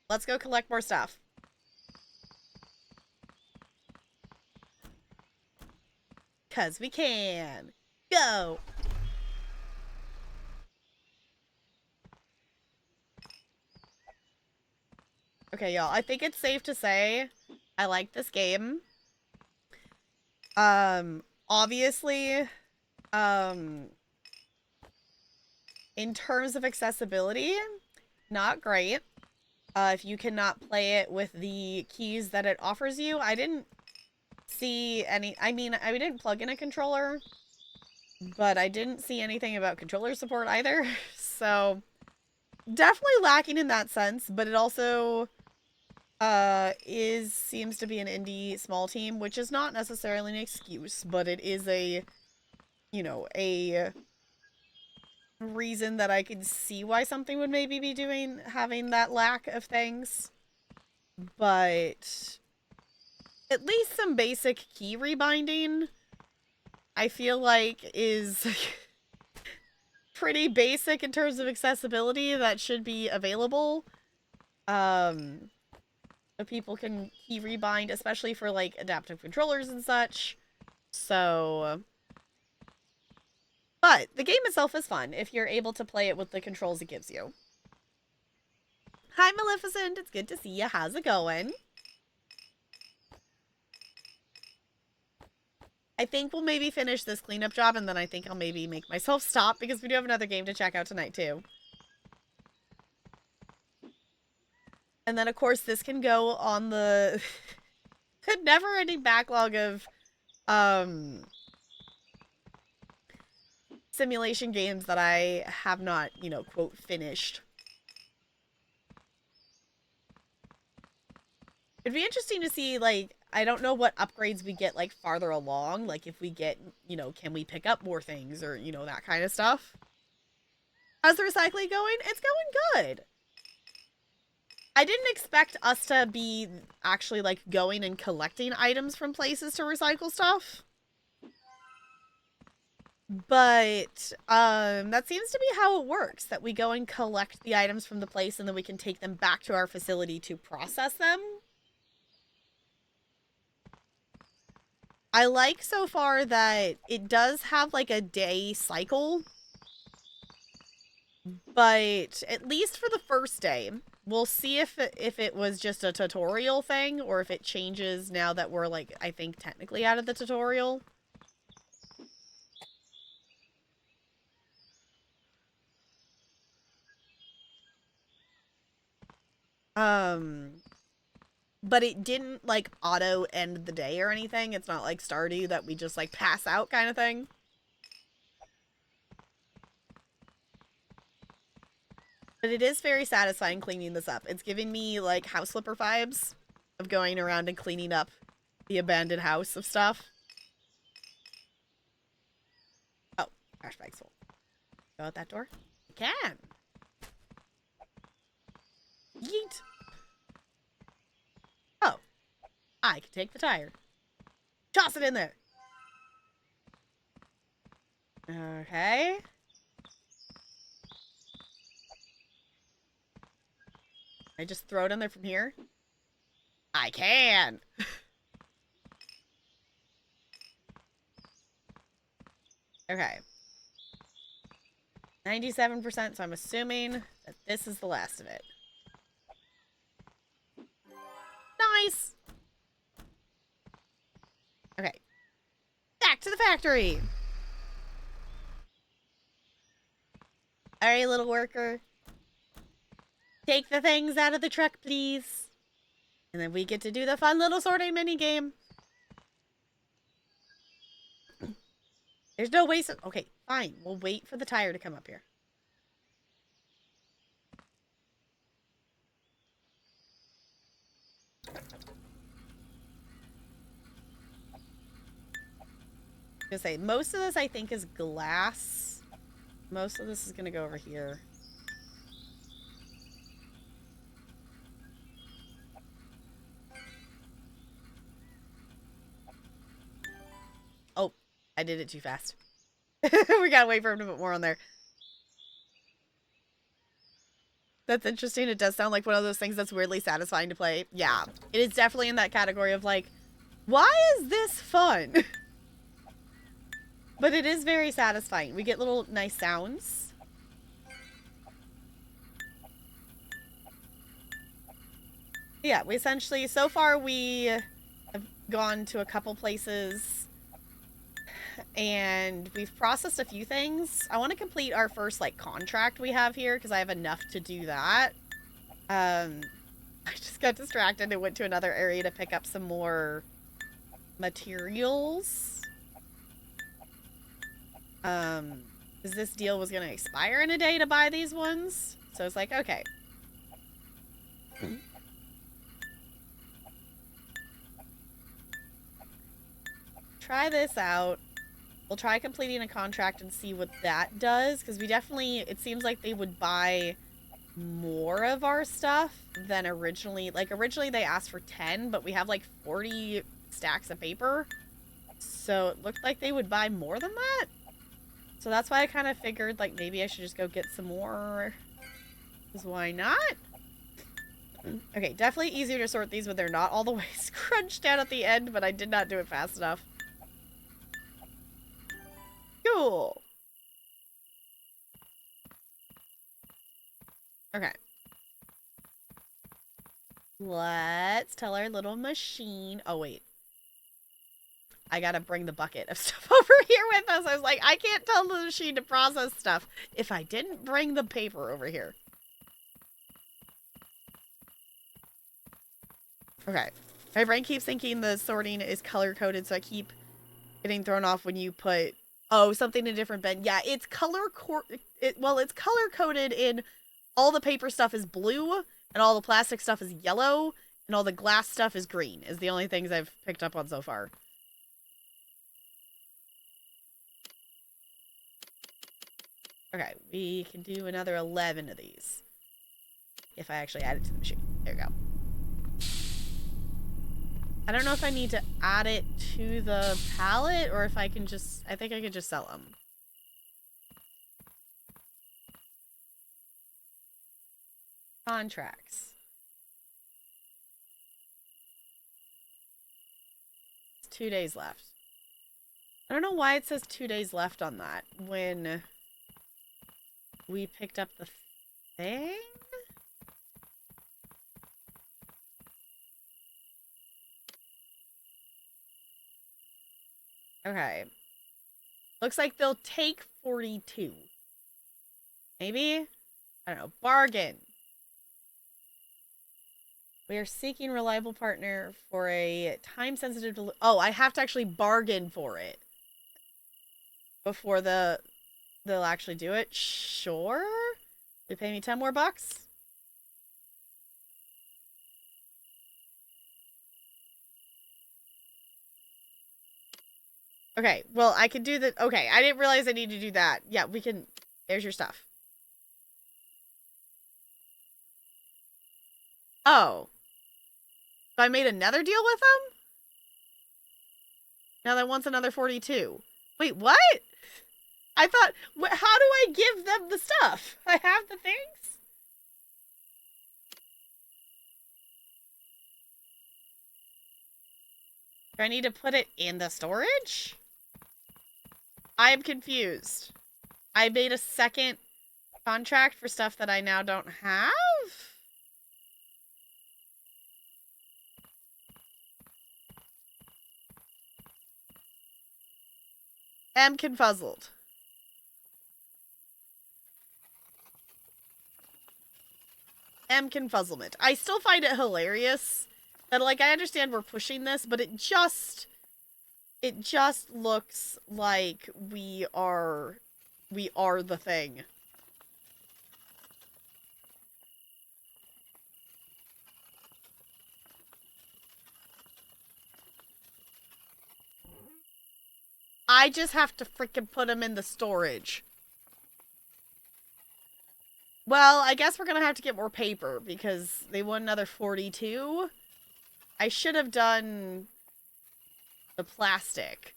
Let's go collect more stuff. Cause we can. Go. Okay, y'all. I think it's safe to say I like this game. Obviously, in terms of accessibility, not great. If you cannot play it with the keys that it offers you, I didn't see any... I mean, I didn't plug in a controller, but I didn't see anything about controller support either. So, definitely lacking in that sense, but it also seems to be an indie small team, which is not necessarily an excuse, but it is a, you know, a reason that I can see why something would maybe be having that lack of things. But at least some basic key rebinding, I feel like, is pretty basic in terms of accessibility that should be available. People can key rebind, especially for, like, adaptive controllers and such. So... But the game itself is fun if you're able to play it with the controls it gives you. Hi, Maleficent. It's good to see you. How's it going? I think we'll maybe finish this cleanup job, and then I think I'll maybe make myself stop, because we do have another game to check out tonight, too. And then, of course, this can go on the never-ending backlog of simulation games that I have not, you know, quote, finished. It'd be interesting to see, like, I don't know what upgrades we get, like, farther along. Like, if we get, you know, can we pick up more things or, you know, that kind of stuff. How's the recycling going? It's going good. I didn't expect us to be actually, like, going and collecting items from places to recycle stuff. But, that seems to be how it works. That we go and collect the items from the place and then we can take them back to our facility to process them. I like so far that it does have, like, a day cycle. But at least for the first day, we'll see if it was just a tutorial thing or if it changes now that we're, like, I think technically out of the tutorial. but it didn't like auto end the day or anything. It's not like Stardew that we just like pass out kind of thing. But it is very satisfying cleaning this up. It's giving me like house flipper vibes of going around and cleaning up the abandoned house of stuff. Oh, trash bag's full. Go out that door? You can. Yeet. Oh, I can take the tire. Toss it in there. Okay. I just throw it in there from here? I can. Okay. 97%, so I'm assuming that this is the last of it. Nice! Okay. Back to the factory! Alright, little worker. Take the things out of the truck, please. And then we get to do the fun little sorting mini game. There's no waste. Okay, fine. We'll wait for the tire to come up here. I'm gonna say, most of this I think is glass. Most of this is gonna go over here. Oh, I did it too fast. We gotta wait for him to put more on there. That's interesting. It does sound like one of those things that's weirdly satisfying to play. Yeah, it is definitely in that category of like, why is this fun? But it is very satisfying. We get little nice sounds. Yeah, we essentially, so far we have gone to a couple places and we've processed a few things. I want to complete our first like contract we have here because I have enough to do that. I just got distracted and went to another area to pick up some more materials. Because this deal was going to expire in a day to buy these ones. So it's like, okay. Try this out. We'll try completing a contract and see what that does. Because we definitely, it seems like they would buy more of our stuff than originally. Like, originally they asked for 10, but we have like 40 stacks of paper. So it looked like they would buy more than that. So that's why I kind of figured, like, maybe I should just go get some more. Because why not? Okay, definitely easier to sort these when they're not all the way scrunched down at the end, but I did not do it fast enough. Cool. Okay. Let's tell our little machine. Oh, wait. I gotta bring the bucket of stuff over here with us. I was like, I can't tell the machine to process stuff if I didn't bring the paper over here. Okay. My brain keeps thinking the sorting is color-coded, so I keep getting thrown off when you put, oh, something in a different bin. Yeah, it's it's color-coded in all the paper stuff is blue, and all the plastic stuff is yellow, and all the glass stuff is green, is the only things I've picked up on so far. Okay, we can do another 11 of these. If I actually add it to the machine. There we go. I don't know if I need to add it to the pallet or if I can just... I think I could just sell them. Contracts. It's 2 days left. I don't know why it says 2 days left on that when we picked up the thing. Okay. Looks like they'll take 42. Maybe? I don't know. Bargain. We are seeking reliable partner for a time-sensitive oh, I have to actually bargain for it before they'll actually do it. Sure. You pay me 10 more bucks? Okay, well, I can do the... Okay, I didn't realize I need to do that. Yeah, we can... There's your stuff. Oh. So I made another deal with them? Now that wants another 42. Wait, what? I thought... How do I give them the stuff? I have the things? Do I need to put it in the storage? I am confused. I made a second contract for stuff that I now don't have? Am confuzzled. Am confuzzlement. I still find it hilarious that, like, I understand we're pushing this, but it just looks like we are the thing. I just have to freaking put them in the storage. Well, I guess we're gonna have to get more paper because they want another 42. I should have done the plastic.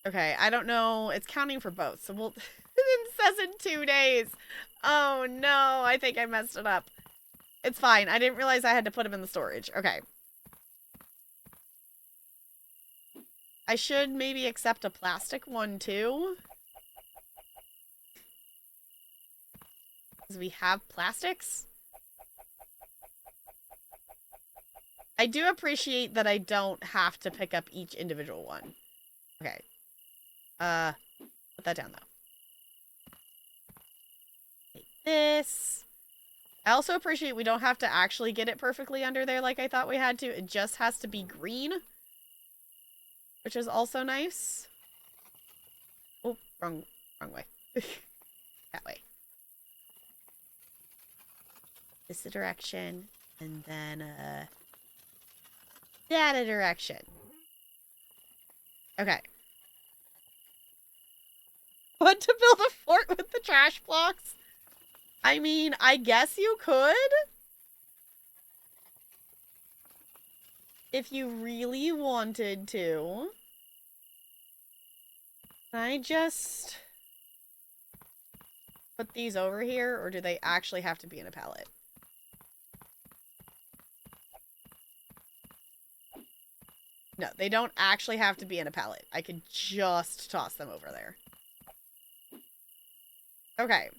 Okay, I don't know. It's counting for both, so we'll... It says in 2 days. Oh, no. I think I messed it up. It's fine. I didn't realize I had to put them in the storage. Okay. I should maybe accept a plastic one, too. Because we have plastics. I do appreciate that I don't have to pick up each individual one. Okay. Put that down, though. Take this. I also appreciate we don't have to actually get it perfectly under there like I thought we had to. It just has to be green. Which is also nice. Oh, wrong way. That way. This the direction. And then, that a direction. Okay. Want to build a fort with the trash blocks? I mean, I guess you could. If you really wanted to. Can I just put these over here, or do they actually have to be in a pallet? No, they don't actually have to be in a pallet. I could just toss them over there. Okay.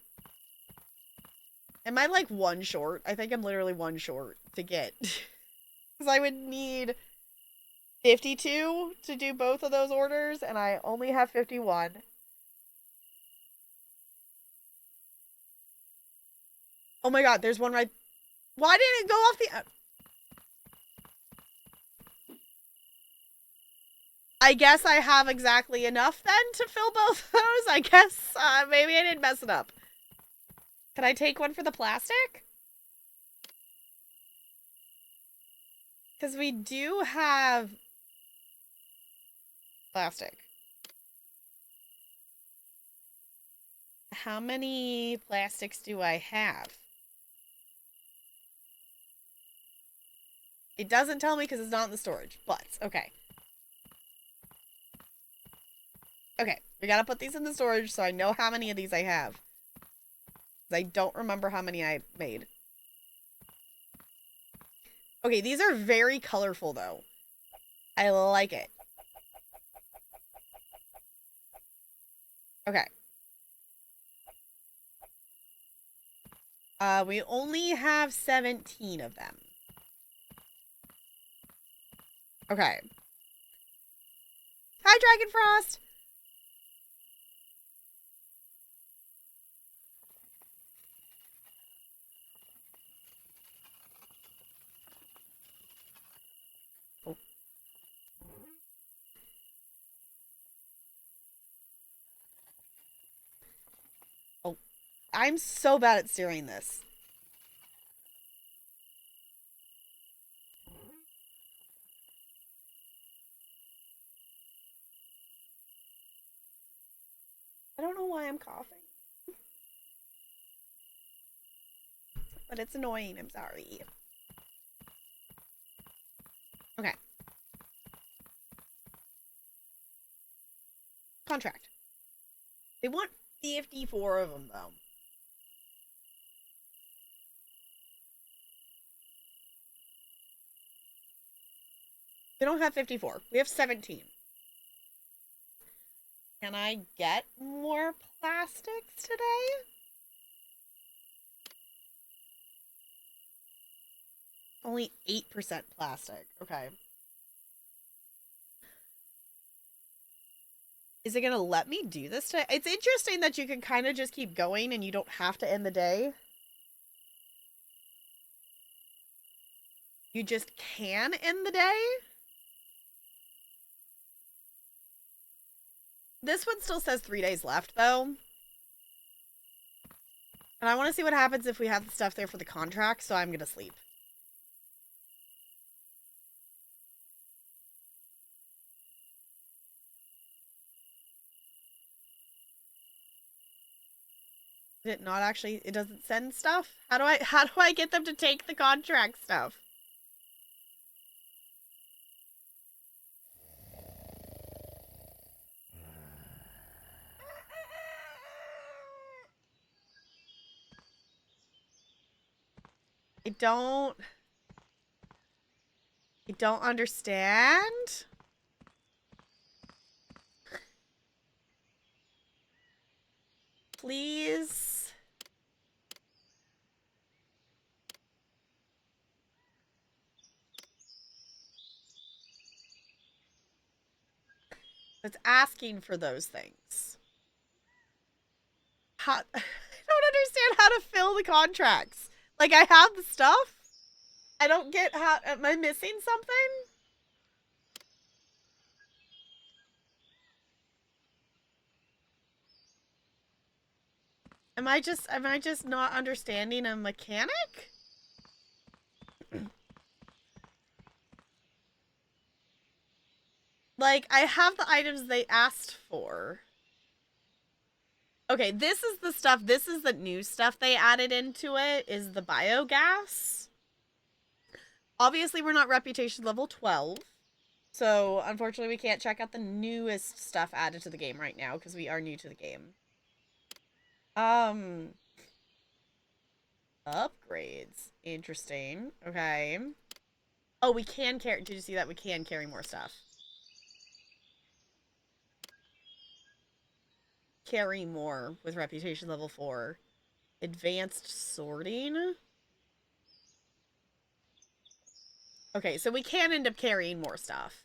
Am I like one short? I think I'm literally one short to get. Because I would need 52 to do both of those orders, and I only have 51. Oh my god, there's one right... Why didn't it go off the... I guess I have exactly enough then to fill both of those. I guess maybe I didn't mess it up. Can I take one for the plastic? Because we do have plastic. How many plastics do I have? It doesn't tell me because it's not in the storage, but okay. Okay, we gotta put these in the storage so I know how many of these I have. I don't remember how many I made. Okay, these are very colorful, though. I like it. Okay. We only have 17 of them. Okay. Hi, Dragonfrost! I'm so bad at steering this. I don't know why I'm coughing. But it's annoying. I'm sorry. Okay. Contract. They want 54 of them, though. We don't have 54. We have 17. Can I get more plastics today? Only 8% plastic. Okay. Is it going to let me do this today? It's interesting that you can kind of just keep going and you don't have to end the day. You just can end the day? This one still says 3 days left, though. And I want to see what happens if we have the stuff there for the contract, so I'm going to sleep. Did it not actually, it doesn't send stuff? How do I get them to take the contract stuff? I don't understand. Please. It's asking for those things. How, I don't understand how to fill the contracts. Like, I have the stuff. I don't get how, am I missing something? Am I just not understanding a mechanic? Like, I have the items they asked for. Okay, this is the stuff, this is the new stuff they added into it, is the biogas. Obviously, we're not reputation level 12. So, unfortunately, we can't check out the newest stuff added to the game right now, because we are new to the game. Upgrades. Interesting. Okay. Oh, we can carry, did you see that? We can carry more stuff. Carry more with reputation level 4. Advanced sorting. Okay, so we can end up carrying more stuff.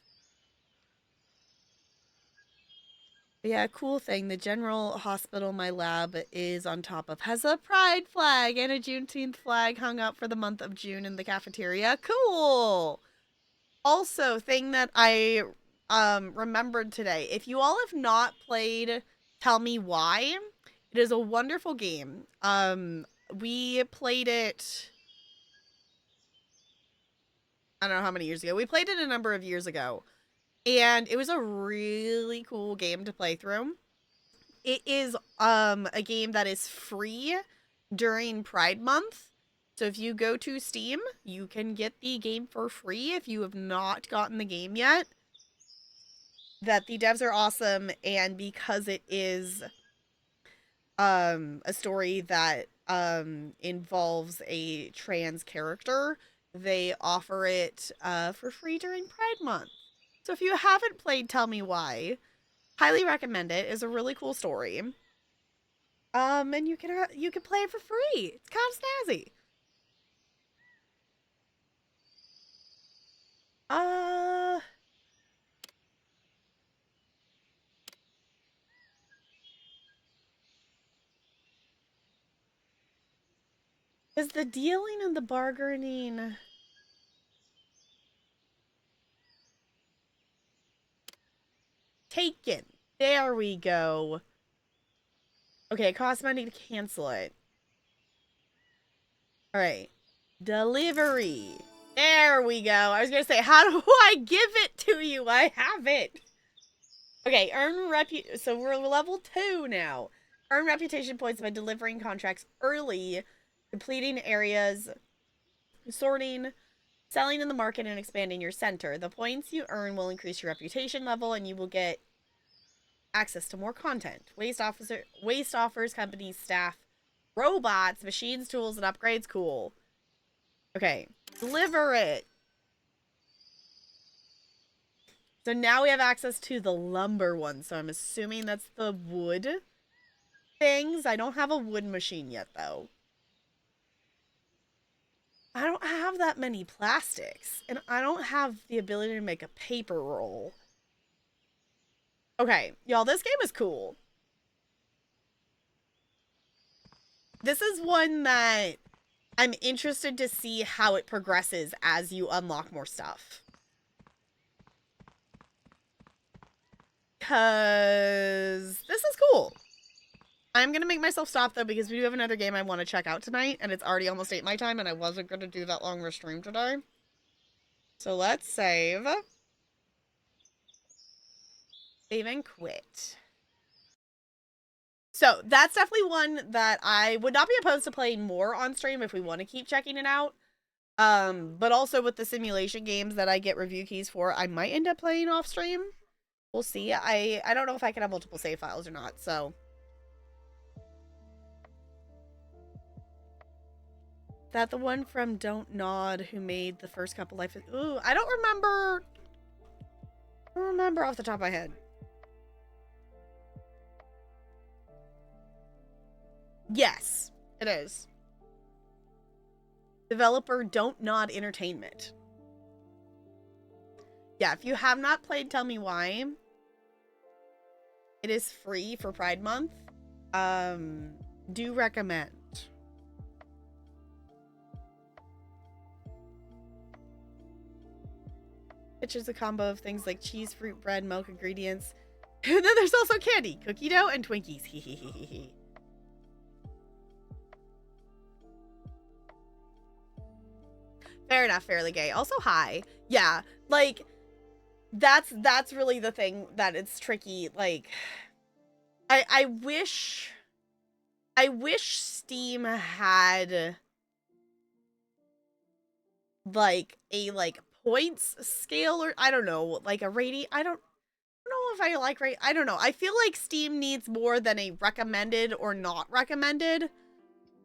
Yeah, cool thing. The General Hospital, my lab, is on top of, has a pride flag and a Juneteenth flag hung up for the month of June in the cafeteria. Cool! Also, thing that I remembered today. If you all have not played Tell Me Why, it is a wonderful game. We played it, I don't know how many years ago. We played it a number of years ago. And it was a really cool game to play through. It is a game that is free during Pride Month. So if you go to Steam, you can get the game for free if you have not gotten the game yet. That the devs are awesome, and because it is a story that involves a trans character, they offer it for free during Pride Month. So if you haven't played Tell Me Why, highly recommend it. It's a really cool story. And you can play it for free. It's kind of snazzy. Is the dealing and the bargaining taken? There we go. Okay, it costs money to cancel it. All right. Delivery. There we go. I was going to say, how do I give it to you? I have it. Okay, so we're level 2 now. Earn reputation points by delivering contracts early, completing areas, sorting, selling in the market, and expanding your center. The points you earn will increase your reputation level, and you will get access to more content. Waste offers, companies, staff, robots, machines, tools, and upgrades. Cool. Okay, deliver it. So now we have access to the lumber one. So I'm assuming that's the wood things. I don't have a wood machine yet, though. I don't have that many plastics. And I don't have the ability to make a paper roll. Okay, y'all, this game is cool. This is one that I'm interested to see how it progresses as you unlock more stuff. Because this is cool. I'm going to make myself stop, though, because we do have another game I want to check out tonight, and it's already almost 8 my time, and I wasn't going to do that long of a stream today. So let's save. Save and quit. So that's definitely one that I would not be opposed to playing more on stream if we want to keep checking it out. But also with the simulation games that I get review keys for, I might end up playing off stream. We'll see. I don't know if I can have multiple save files or not, so. That the one from Don't Nod who made the first couple Life is... Ooh, I don't remember off the top of my head. Yes, it is. Developer Don't Nod Entertainment. Yeah, if you have not played Tell Me Why, it is free for Pride Month. Do recommend. Which is a combo of things like cheese, fruit, bread, milk, ingredients. And then there's also candy, cookie dough, and Twinkies. Fair enough, fairly gay. Also, hi. Yeah, like, that's really the thing that it's tricky. Like, I wish Steam had like a points scale, or I don't know, like a rating. I don't know if I like rate. I don't know. I feel like Steam needs more than a recommended or not recommended,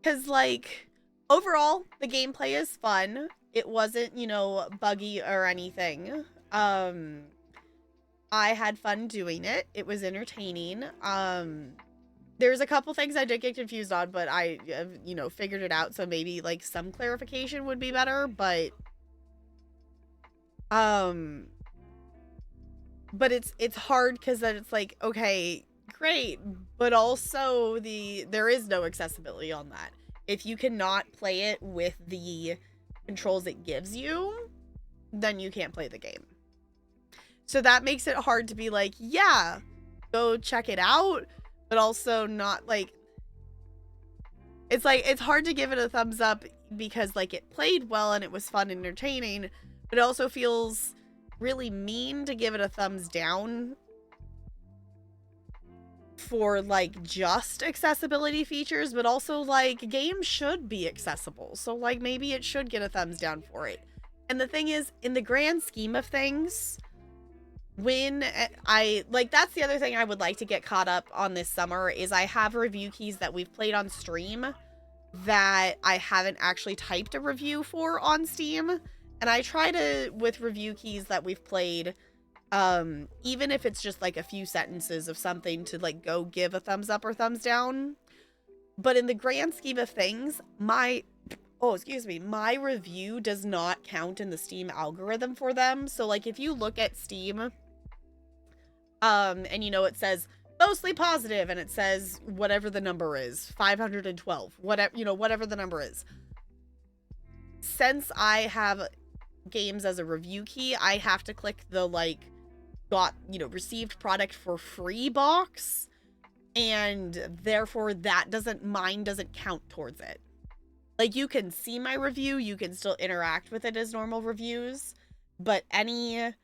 because like overall the gameplay is fun. It wasn't, you know, buggy or anything. I had fun doing it. It was entertaining. There's a couple things I did get confused on, but I, you know, figured it out. So maybe like some clarification would be better, but it's hard because then it's like, okay, great, but also there is no accessibility on that. If you cannot play it with the controls it gives you, then you can't play the game. So that makes it hard to be like, yeah, go check it out, but also not like, it's like, it's hard to give it a thumbs up because like it played well and it was fun and entertaining, but it also feels really mean to give it a thumbs down for like just accessibility features, but also like games should be accessible, so like maybe it should get a thumbs down for it. And the thing is, in the grand scheme of things, when I like, that's the other thing I would like to get caught up on this summer, is I have review keys that we've played on stream that I haven't actually typed a review for on Steam, and I try to, with review keys that we've played, even if it's just like a few sentences of something, to like go give a thumbs up or thumbs down. But in the grand scheme of things, my review does not count in the Steam algorithm for them. So like if you look at Steam, and you know, it says mostly positive, and it says whatever the number is, 512, whatever, you know, whatever the number is. Since I have games as a review key, I have to click the like got, you know, received product for free box, and therefore that doesn't count towards it. Like, you can see my review, you can still interact with it as normal reviews, but any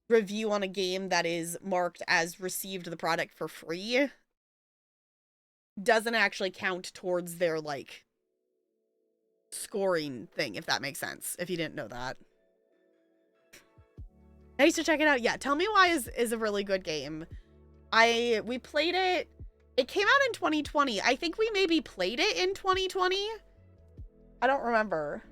review on a game that is marked as received the product for free doesn't actually count towards their, like, scoring thing, if that makes sense, if you didn't know that. I used to check it out. Yeah, Tell Me Why is a really good game. We played it. It came out in 2020. I think we maybe played it in 2020. I don't remember.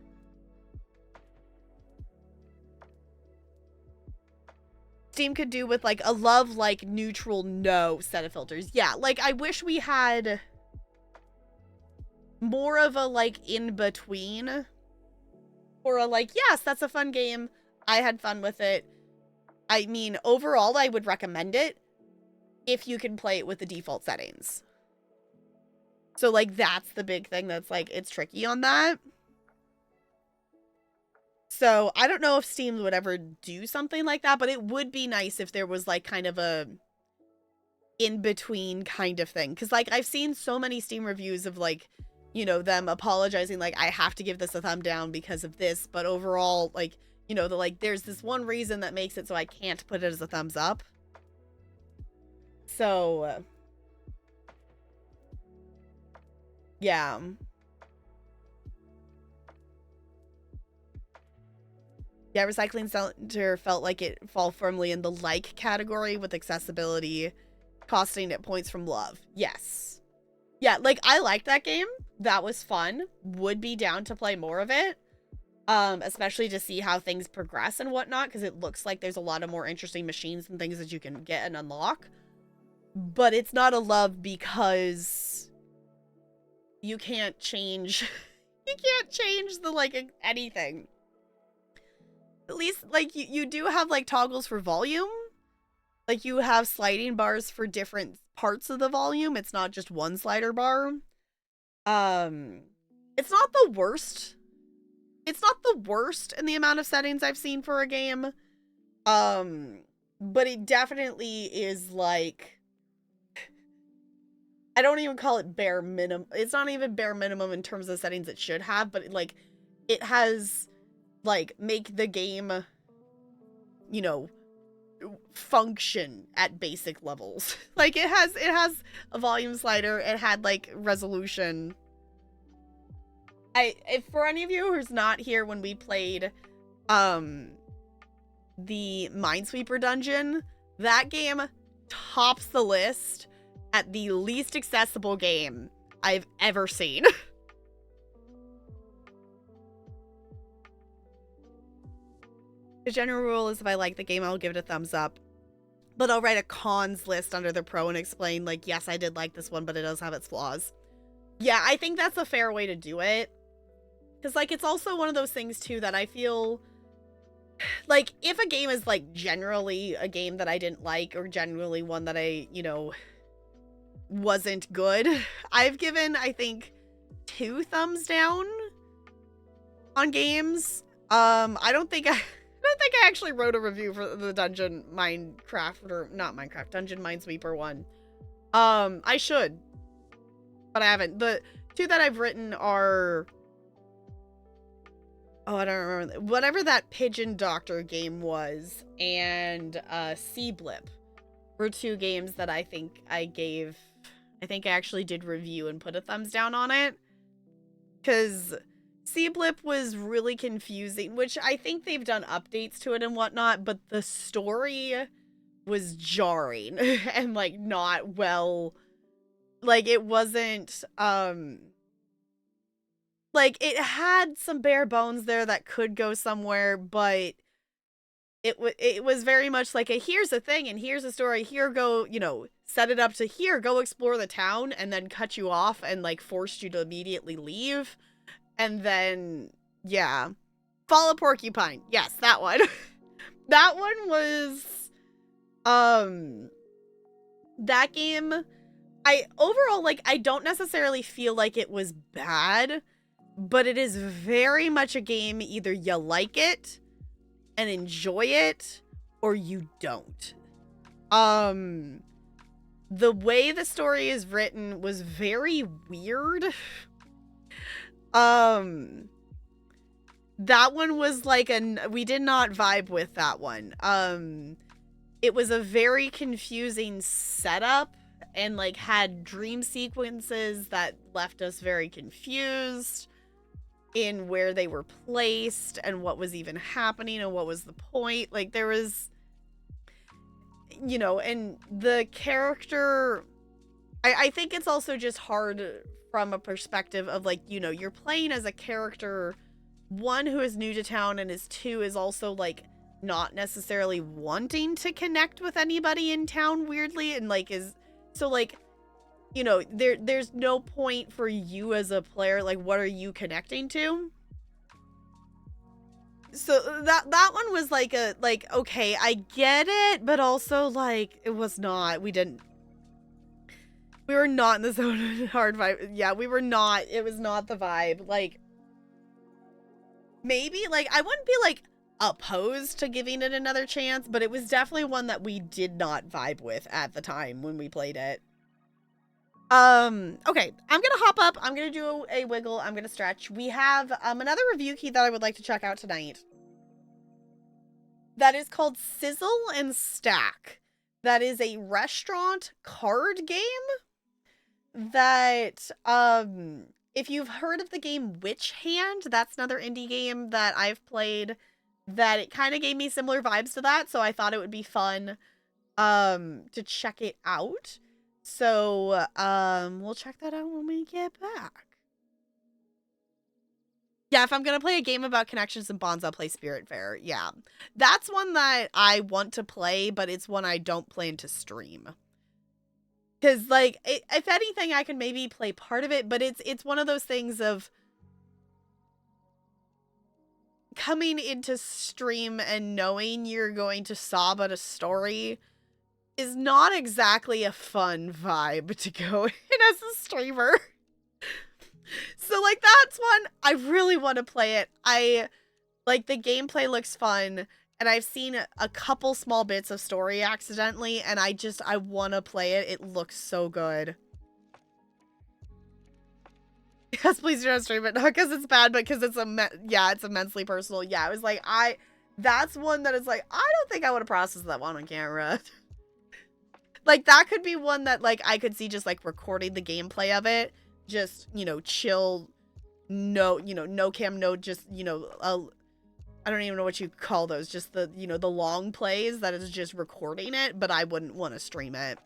Steam could do with, like, a love, like, neutral no set of filters. Yeah, like, I wish we had more of a, like, in-between. Or a, like, yes, that's a fun game. I had fun with it. I mean, overall, I would recommend it if you can play it with the default settings. So, like, that's the big thing that's, like, it's tricky on that. So, I don't know if Steam would ever do something like that, but it would be nice if there was, like, kind of a in-between kind of thing. Because, like, I've seen so many Steam reviews of, like, you know, them apologizing, like, I have to give this a thumb down because of this, but overall, like, you know, there's this one reason that makes it so I can't put it as a thumbs up. So, yeah. Yeah, Recycling Center felt like it fall firmly in the like category with accessibility, costing it points from love. Yes. Yeah, like, I liked that game. That was fun. Would be down to play more of it. Especially to see how things progress and whatnot, because it looks like there's a lot of more interesting machines and things that you can get and unlock. But it's not a love because you can't change you can't change the, like, anything. At least, like, you do have, like, toggles for volume. Like, you have sliding bars for different parts of the volume. It's not just one slider bar. It's not the worst. It's not the worst in the amount of settings I've seen for a game. But it definitely is, like, I don't even call it bare minimum. It's not even bare minimum in terms of settings it should have, but, like, it has, like, make the game, you know, function at basic levels. Like, it has a volume slider, it had, like, resolution. If for any of you who's not here when we played the Minesweeper dungeon, that game tops the list at the least accessible game I've ever seen. The general rule is if I like the game, I'll give it a thumbs up. But I'll write a cons list under the pro and explain, like, yes, I did like this one, but it does have its flaws. Yeah, I think that's a fair way to do it. Because, like, it's also one of those things, too, that I feel... Like, if a game is, like, generally a game that I didn't like, or generally one that I, you know, wasn't good, I've given, I think, 2 thumbs down on games. I don't think I actually wrote a review for the Dungeon Minecraft, or not Minecraft, Dungeon Minesweeper one. I should, but I haven't. The 2 that I've written are, oh, I don't remember, whatever that Pigeon Doctor game was, and Sea Blip were 2 games that I think I actually did review and put a thumbs down on it, because Sea Blip was really confusing, which I think they've done updates to it and whatnot, but the story was jarring and, like, not well, like, it wasn't, like, it had some bare bones there that could go somewhere, but it was very much like a, here's a thing and here's a story, here, go, you know, set it up to here, go explore the town, and then cut you off and, like, forced you to immediately leave. And then, yeah. Fall of Porcupine. Yes, that one. That one was, that game, overall, like, I don't necessarily feel like it was bad, but it is very much a game, either you like it and enjoy it, or you don't. The way the story is written was very weird. That one was like we did not vibe with that one. It was a very confusing setup and like had dream sequences that left us very confused in where they were placed and what was even happening and what was the point. Like there was, you know, and the character, I think it's also just hard from a perspective of like, you know, you're playing as a character, one, who is new to town, and is two, is also like not necessarily wanting to connect with anybody in town weirdly, and like is so like, you know, there's no point for you as a player, like what are you connecting to? So that one was like a like, okay, I get it, but also like it was not, we were not in the zone. Hard vibe. Yeah, we were not, it was not the vibe. Like maybe like I wouldn't be like opposed to giving it another chance, but it was definitely one that we did not vibe with at the time when we played it. Okay, I'm gonna hop up, I'm gonna do a wiggle, I'm gonna stretch. We have another review key that I would like to check out tonight. That is called Sizzle and Stack. That is a restaurant card game that if you've heard of the game Witch Hand, that's another indie game that I've played that it kind of gave me similar vibes to that, so I thought it would be fun to check it out. So we'll check that out when we get back. Yeah, if I'm gonna play a game about connections and bonds, I'll play Spiritfarer. Yeah, that's one that I want to play, but it's one I don't plan to stream. Because, like, if anything, I can maybe play part of it, but it's one of those things of coming into stream and knowing you're going to sob at a story is not exactly a fun vibe to go in as a streamer. So, like, that's one, I really want to play it. Like, the gameplay looks fun, and I've seen a couple small bits of story accidentally, and I want to play it. It looks so good. Yes, please do not stream it. Not because it's bad, but because it's it's immensely personal. Yeah, it was like, that's one that is like, I don't think I would have processed that one on camera. Like, that could be one that, like, I could see just, like, recording the gameplay of it. Just, you know, chill, no, you know, no cam, no, just, you know, I don't even know what you call those. Just the, you know, the long plays that is just recording it, but I wouldn't want to stream it.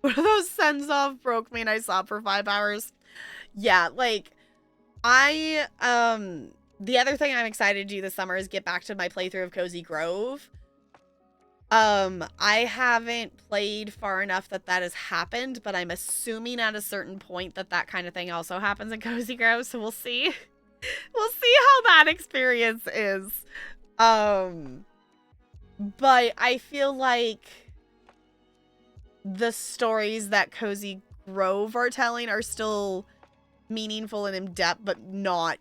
One of those sends off broke me and I sobbed for 5 hours. Yeah, like, the other thing I'm excited to do this summer is get back to my playthrough of Cozy Grove. I haven't played far enough that has happened, but I'm assuming at a certain point that kind of thing also happens in Cozy Grove, so we'll see. We'll see how that experience is. But I feel like the stories that Cozy Grove are telling are still meaningful and in depth, but not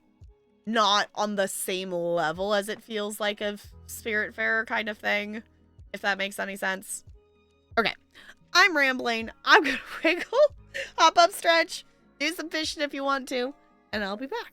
on the same level as it feels like of Spiritfarer kind of thing, if that makes any sense. Okay, I'm rambling. I'm gonna wiggle, hop up, stretch, do some fishing if you want to, and I'll be back.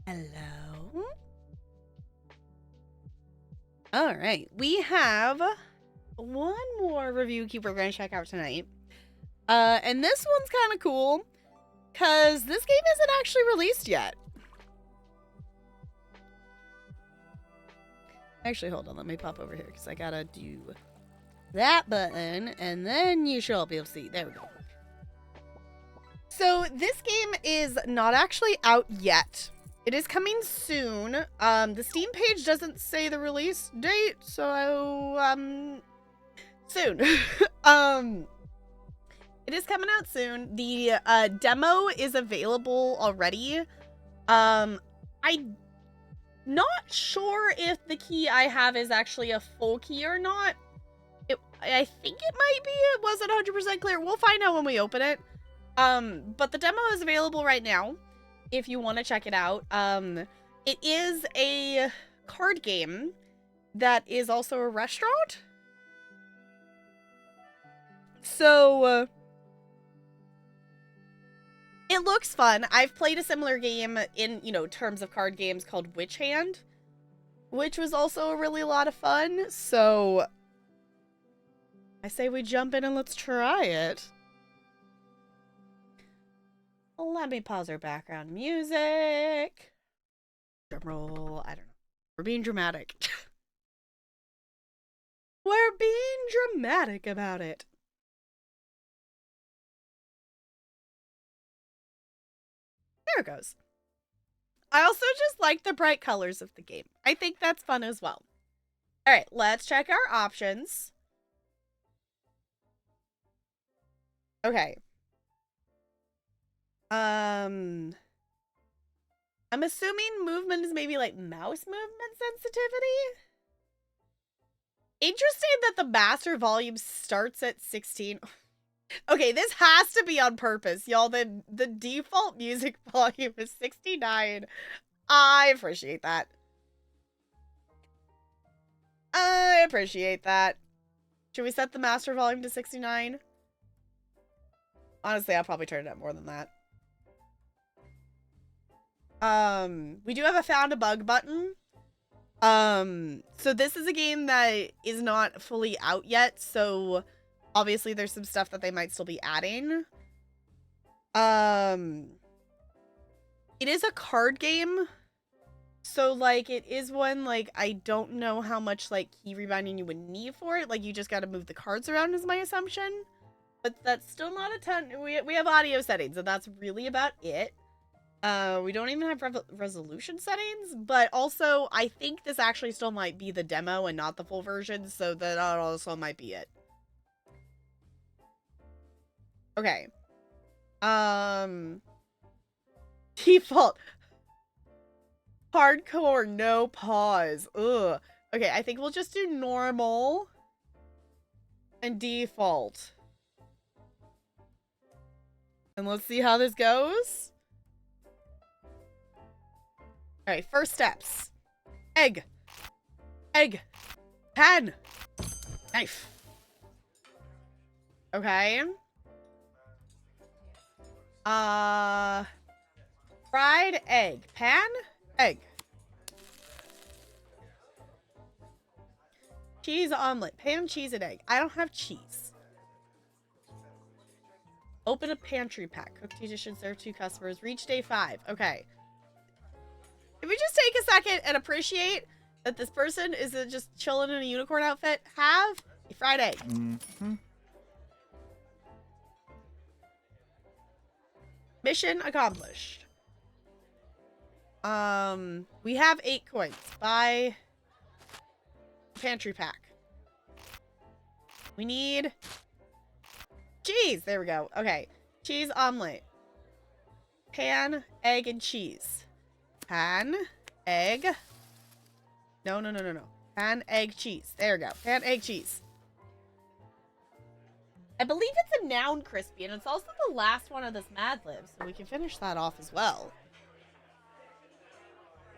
Hello. All right, we have one more review keep we're going to check out tonight. And this one's kind of cool because this game isn't actually released yet. Actually, hold on. Let me pop over here because I gotta do that button, and then you should all be able to see. There we go. So this game is not actually out yet. It is coming soon. The Steam page doesn't say the release date, so soon. It is coming out soon. The demo is available already. I'm not sure if the key I have is actually a full key or not. I think it might be. It wasn't 100% clear. We'll find out when we open it. But the demo is available right now if you want to check it out. It is a card game that is also a restaurant. So it looks fun. I've played a similar game in, terms of card games called Witch Hand, which was also a really lot of fun. So I say we jump in and let's try it. Let me pause our background music. Drum roll. I don't know. We're being dramatic. We're being dramatic about it. There it goes. I also just like the bright colors of the game. I think that's fun as well. All right, let's check our options. Okay. I'm assuming movement is maybe like mouse movement sensitivity. Interesting that the master volume starts at 16. Okay, this has to be on purpose, y'all. The default music volume is 69. I appreciate that. I appreciate that. Should we set the master volume to 69? Honestly, I'll probably turn it up more than that. We do have a found a bug button. So this is a game that is not fully out yet, so obviously there's some stuff that they might still be adding. It is a card game. So, like, it is one, like, I don't know how much, like, key rebinding you would need for it. Like, you just gotta move the cards around is my assumption. But that's still not a ton. We have audio settings, and that's really about it. We don't even have resolution settings, but also, I think this actually still might be the demo and not the full version, so that also might be it. Okay. Default. Hardcore, no pause. Ugh. Okay, I think we'll just do normal and default. And let's see how this goes. Alright, first steps. Egg. Egg. Pan. Knife. Okay. Fried egg. Pan. Egg. Cheese omelet. Pan, cheese, and egg. I don't have cheese. Open a pantry pack. Cook 2 dishes, serve 2 customers. Reach day 5. Okay. Can we just take a second and appreciate that this person isn't just chilling in a unicorn outfit? Have a fried egg. Mm-hmm. Mission accomplished. We have 8 coins. Buy pantry pack. We need cheese. There we go. Okay. Cheese omelet. Pan, egg, and cheese. Pan, egg. No. Pan, egg, cheese. There we go. Pan, egg, cheese. I believe it's a noun, Crispy, and it's also the last one of this Mad Lib, so we can finish that off as well.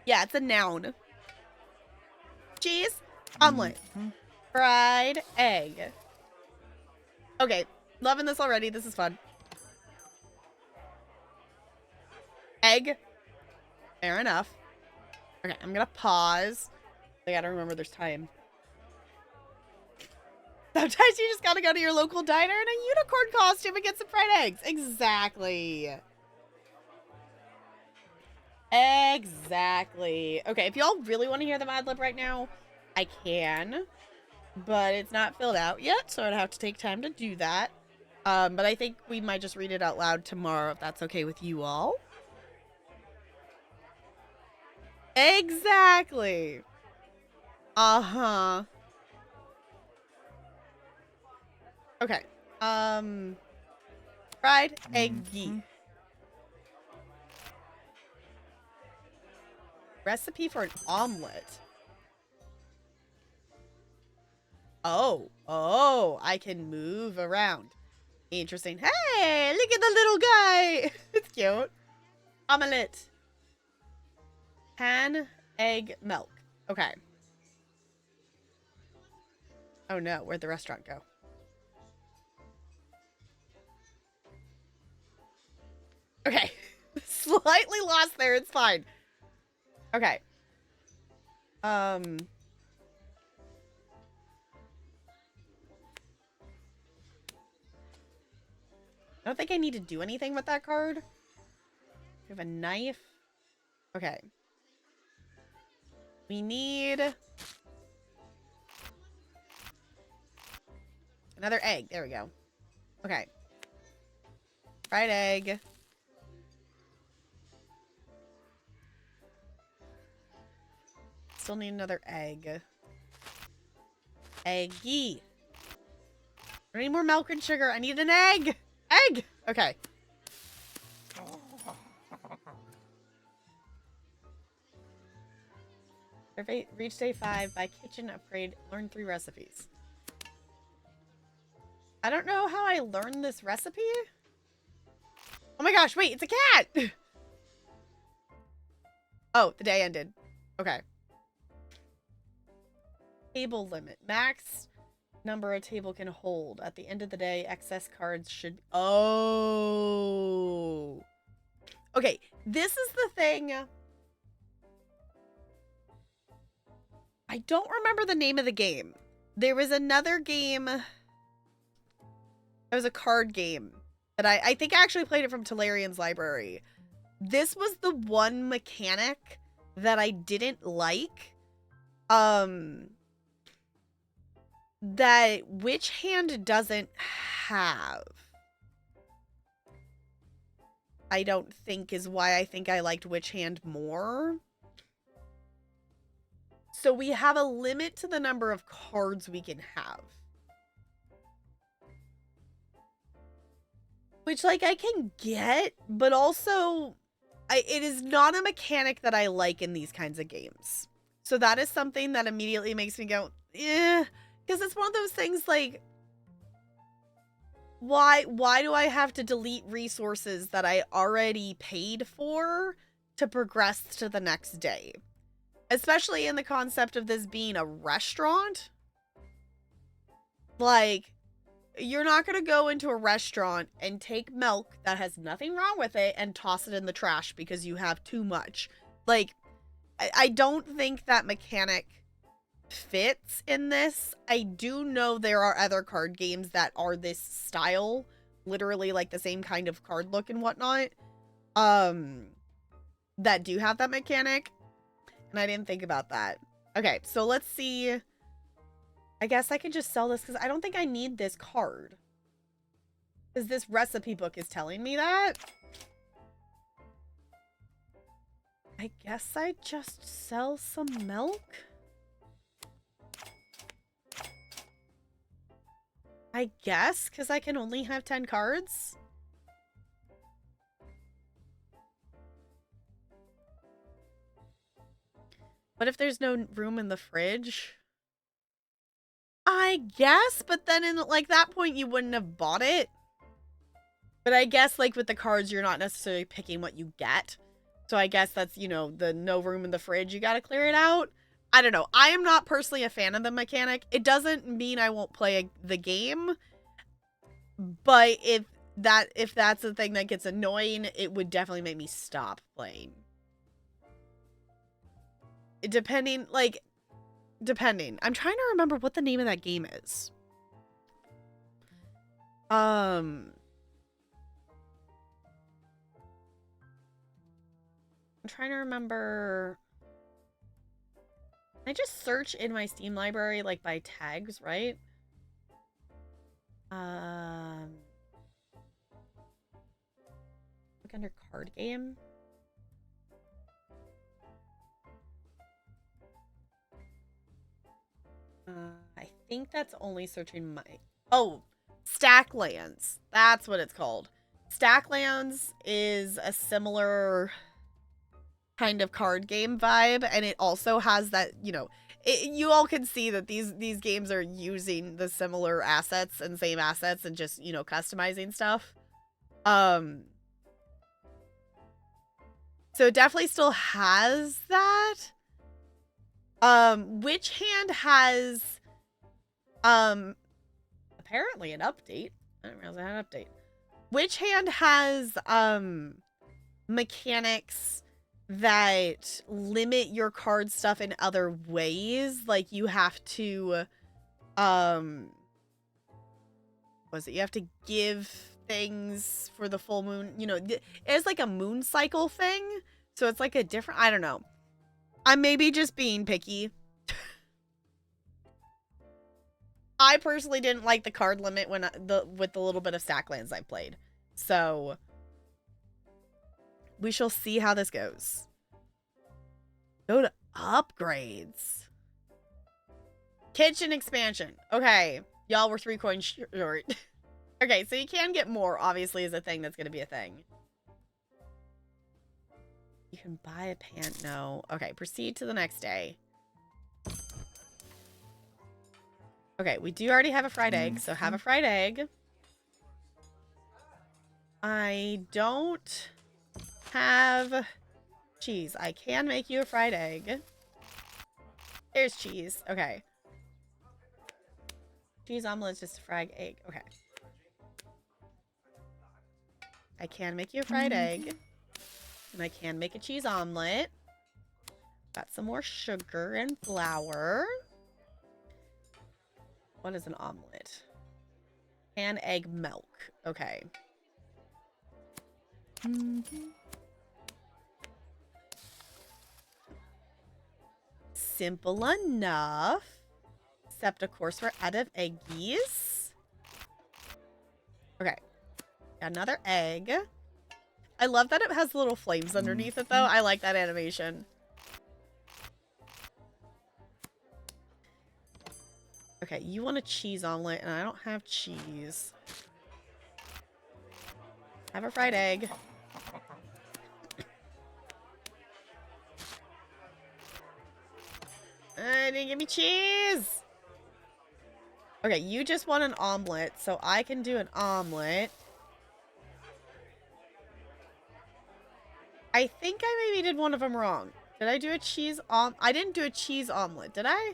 Yeah, it's a noun. Cheese, omelet, fried egg. Okay, loving this already. This is fun. Egg. Fair enough. Okay, I'm gonna pause. I gotta remember there's time. Sometimes you just gotta go to your local diner in a unicorn costume and get some fried eggs. Exactly. Exactly. Okay, if y'all really want to hear the Mad Lib right now, I can. But it's not filled out yet, so I'd have to take time to do that. But I think we might just read it out loud tomorrow, if that's okay with you all. Exactly. Uh-huh. Okay. Fried eggy. Recipe for an omelet. Oh, I can move around. Interesting. Hey, look at the little guy. It's cute. Omelet. Pan, egg, milk. Okay. Oh no, where'd the restaurant go? Okay. Slightly lost there, it's fine. Okay. I don't think I need to do anything with that card. We have a knife. Okay. We need another egg. There we go. Okay. Fried egg. Still need another egg. Eggy. I need more milk and sugar. I need an egg. Egg. Okay. Reach day 5. Buy kitchen upgrade. Learn 3 recipes. I don't know how I learned this recipe. Oh my gosh, wait, it's a cat! Oh, the day ended. Okay. Table limit. Max number a table can hold. At the end of the day, excess cards should... Oh. Okay, this is the thing. I don't remember the name of the game. There was another game. It was a card game that I think I actually played it from Tolarian's library. This was the one mechanic that I didn't like. That Witch Hand doesn't have. I don't think is why I think I liked Witch Hand more. So we have a limit to the number of cards we can have. Which, like, I can get, but also, it is not a mechanic that I like in these kinds of games. So that is something that immediately makes me go, eh. Because it's one of those things, like, why do I have to delete resources that I already paid for to progress to the next day? Especially in the concept of this being a restaurant. Like, you're not going to go into a restaurant and take milk that has nothing wrong with it and toss it in the trash because you have too much. Like, I don't think that mechanic fits in this. I do know there are other card games that are this style. Literally, like, the same kind of card look and whatnot. That do have that mechanic. And I didn't think about that. Okay, so let's see. I guess I could just sell this because I don't think I need this card. Because this recipe book is telling me that. I guess I just sell some milk. I guess, because I can only have 10 cards. What if there's no room in the fridge? I guess, but then in, like, that point, you wouldn't have bought it. But I guess, like, with the cards, you're not necessarily picking what you get. So I guess that's, you know, the no room in the fridge, you gotta clear it out. I don't know. I am not personally a fan of the mechanic. It doesn't mean I won't play the game. But if that's the thing that gets annoying, it would definitely make me stop playing. depending, like, depending. I'm trying to remember what the name of that game is. I'm trying to remember. I just search in my Steam library, like, by tags, right? Look under card game. I think that's only searching my... Oh, Stacklands. That's what it's called. Stacklands is a similar kind of card game vibe, and it also has that, you know, you all can see that these games are using the similar assets and same assets and just, you know, customizing stuff. So it definitely still has that. Witch Hand has apparently an update. I didn't realize I had an update. Witch Hand has mechanics that limit your card stuff in other ways. Like you have to was it you have to give things for the full moon, you know, it's like a moon cycle thing. So it's like a different, I don't know. I'm maybe just being picky. I personally didn't like the card limit when with the little bit of Stacklands I played. So we shall see how this goes. Go to upgrades. Kitchen expansion. Okay. Y'all were 3 coins short. Okay, so you can get more, obviously, is a thing that's going to be a thing. You can buy a pan. No. Okay, proceed to the next day. Okay, we do already have a fried egg, so have a fried egg. I don't have cheese. I can make you a fried egg. There's cheese. Okay. Cheese omelet is just a fried egg. Okay. I can make you a fried egg. And I can make a cheese omelet. Got some more sugar and flour. What is an omelet? Pan, egg, milk. Okay. Simple enough. Except, of course, we're out of eggies. Okay. Got another egg. I love that it has little flames underneath it, though. I like that animation. Okay, you want a cheese omelet, and I don't have cheese. Have a fried egg. Didn't give me cheese! Okay, you just want an omelet, so I can do an omelet. I think I maybe did one of them wrong. Did I do a cheese I didn't do a cheese omelet, did I?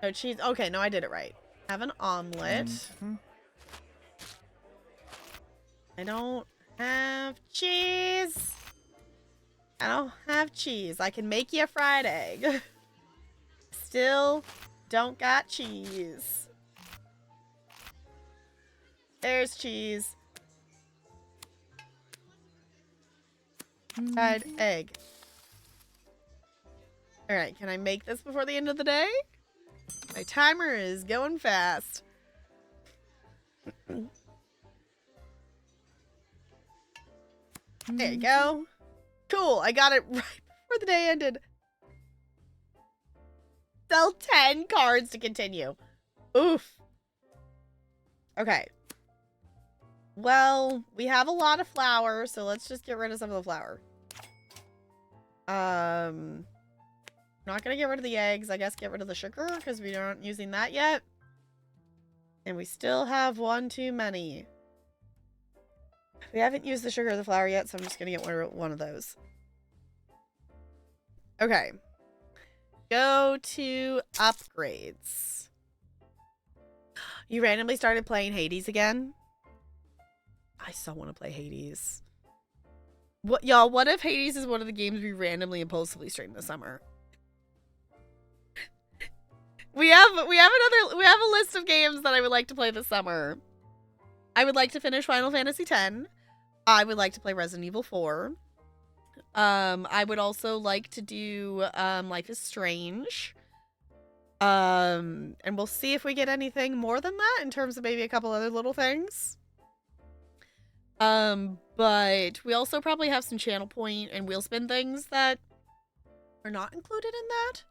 No cheese. Okay, no, I did it right. Have an omelet. I don't have cheese. I don't have cheese. I can make you a fried egg. Still don't got cheese. There's cheese. Fried egg. Alright, can I make this before the end of the day? My timer is going fast. There you go. Cool, I got it right before the day ended. Sell 10 cards to continue. Oof. Okay. Well, we have a lot of flour, so let's just get rid of some of the flour. Not gonna get rid of the eggs. I guess get rid of the sugar because we aren't using that yet. And we still have one too many. We haven't used the sugar or the flour yet, so I'm just gonna get one of those. Okay. Go to upgrades. You randomly started playing Hades again? I so want to play Hades. What, y'all, what if Hades is one of the games we randomly impulsively stream this summer? We have a list of games that I would like to play this summer. I would like to finish Final Fantasy X. I would like to play Resident Evil 4. I would also like to do Life is Strange. And we'll see if we get anything more than that in terms of maybe a couple other little things. But we also probably have some Channel Point and Wheelspin things that are not included in that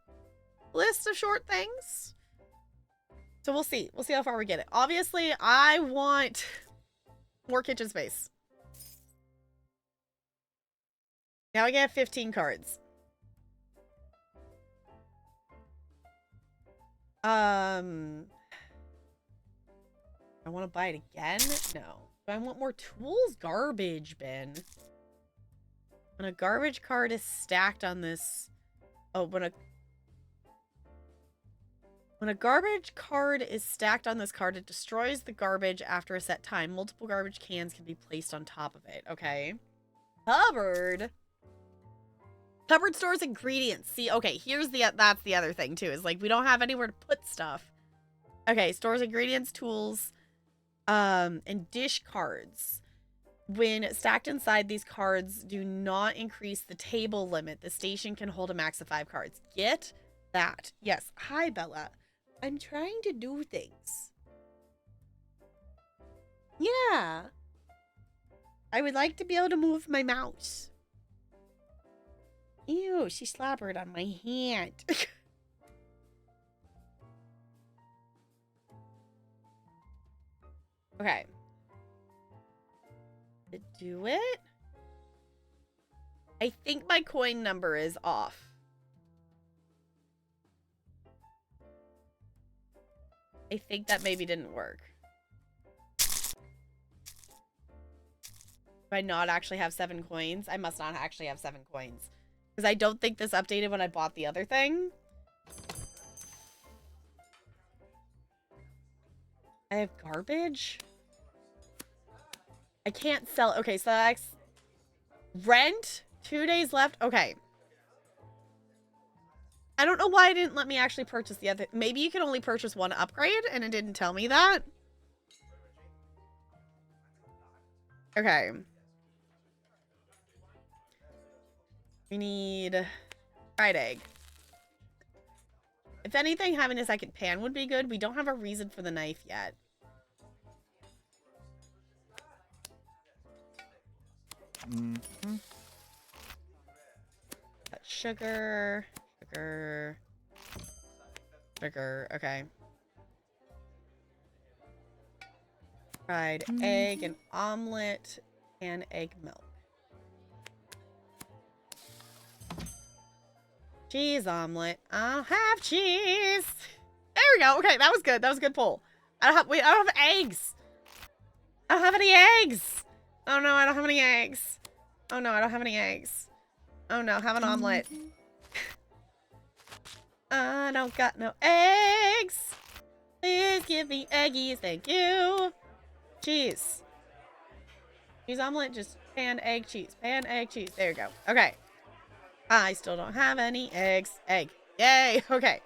list of short things. So we'll see. We'll see how far we get it. Obviously, I want more kitchen space. Now I get 15 cards. I want to buy it again? No. Do I want more tools? Garbage bin. When a garbage card is stacked on this... Oh, when a garbage card is stacked on this card, it destroys the garbage after a set time. Multiple garbage cans can be placed on top of it. Okay. Cupboard. Cupboard stores ingredients. See, okay, that's the other thing, too, is, like, we don't have anywhere to put stuff. Okay, stores ingredients, tools, and dish cards. When stacked inside, these cards do not increase the table limit. The station can hold a max of 5 cards. Get that. Yes. Hi, Bella. I'm trying to do things. Yeah. I would like to be able to move my mouse. Ew, she slobbered on my hand. Okay. To do it? I think my coin number is off. I think that maybe didn't work. Do I not actually have 7 coins? I must not actually have 7 coins. Because I don't think this updated when I bought the other thing. I have garbage? I can't sell. Okay, so that's rent. 2 days left. Okay. I don't know why it didn't let me actually purchase the other. Maybe you can only purchase one upgrade and it didn't tell me that. Okay. We need fried egg. If anything, having a second pan would be good. We don't have a reason for the knife yet. Mm-hmm. Sugar. Okay. Fried egg and omelet and egg milk. Cheese omelet. I'll have cheese. There we go. Okay, that was good. That was a good pull. I don't have eggs. I don't have any eggs. Oh no, I don't have any eggs. Oh no, I don't have any eggs. Oh no, have an omelet. I don't got no eggs. Please give me eggies, thank you. Cheese. Cheese omelet, just pan, egg, cheese. Pan, egg, cheese. There you go. Okay. I still don't have any eggs. Egg. Yay. Okay.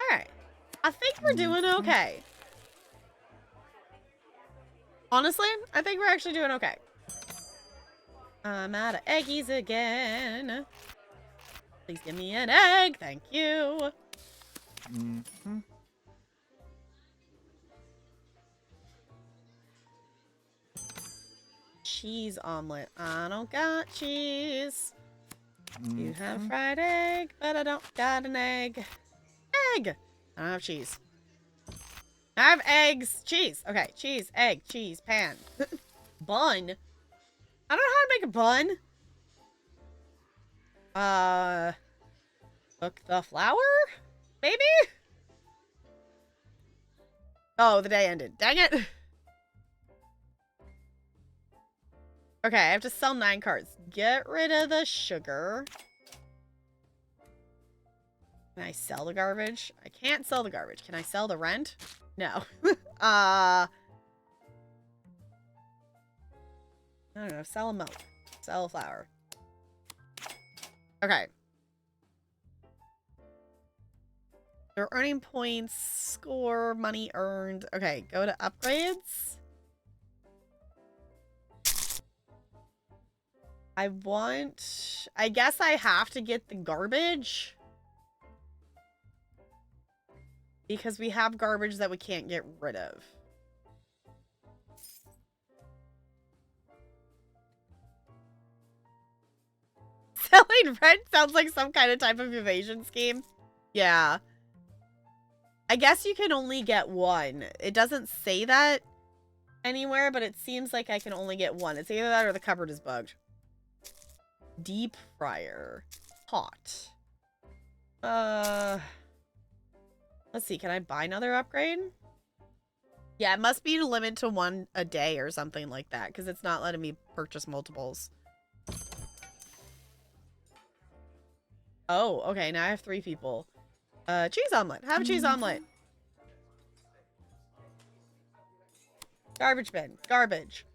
Alright. I think we're doing okay. Honestly, I think we're actually doing okay. I'm out of eggies again. Please give me an egg. Thank you. Mm-hmm. Cheese omelet. I don't got cheese. Mm-hmm. You have fried egg, but I don't got an egg. Egg! I don't have cheese. I have eggs. Cheese. Okay. Cheese, egg, cheese, pan. Bun. I don't know how to make a bun. Cook the flour? Maybe? Oh, the day ended. Dang it. Okay, I have to sell 9 cards. Get rid of the sugar. Can I sell the garbage? I can't sell the garbage. Can I sell the rent? No. I don't know. Sell milk. Sell flour. Okay. They're earning points. Score. Money earned. Okay. Go to upgrades. I guess I have to get the garbage. Because we have garbage that we can't get rid of. Selling rent sounds like some kind of type of evasion scheme. Yeah. I guess you can only get one. It doesn't say that anywhere, but it seems like I can only get one. It's either that or the cupboard is bugged. Deep fryer. Hot. Let's see. Can I buy another upgrade? Yeah, it must be limited to one a day or something like that, because it's not letting me purchase multiples. Oh, okay. Now I have 3 people. Cheese omelet. Have a cheese omelet. Garbage bin. Garbage.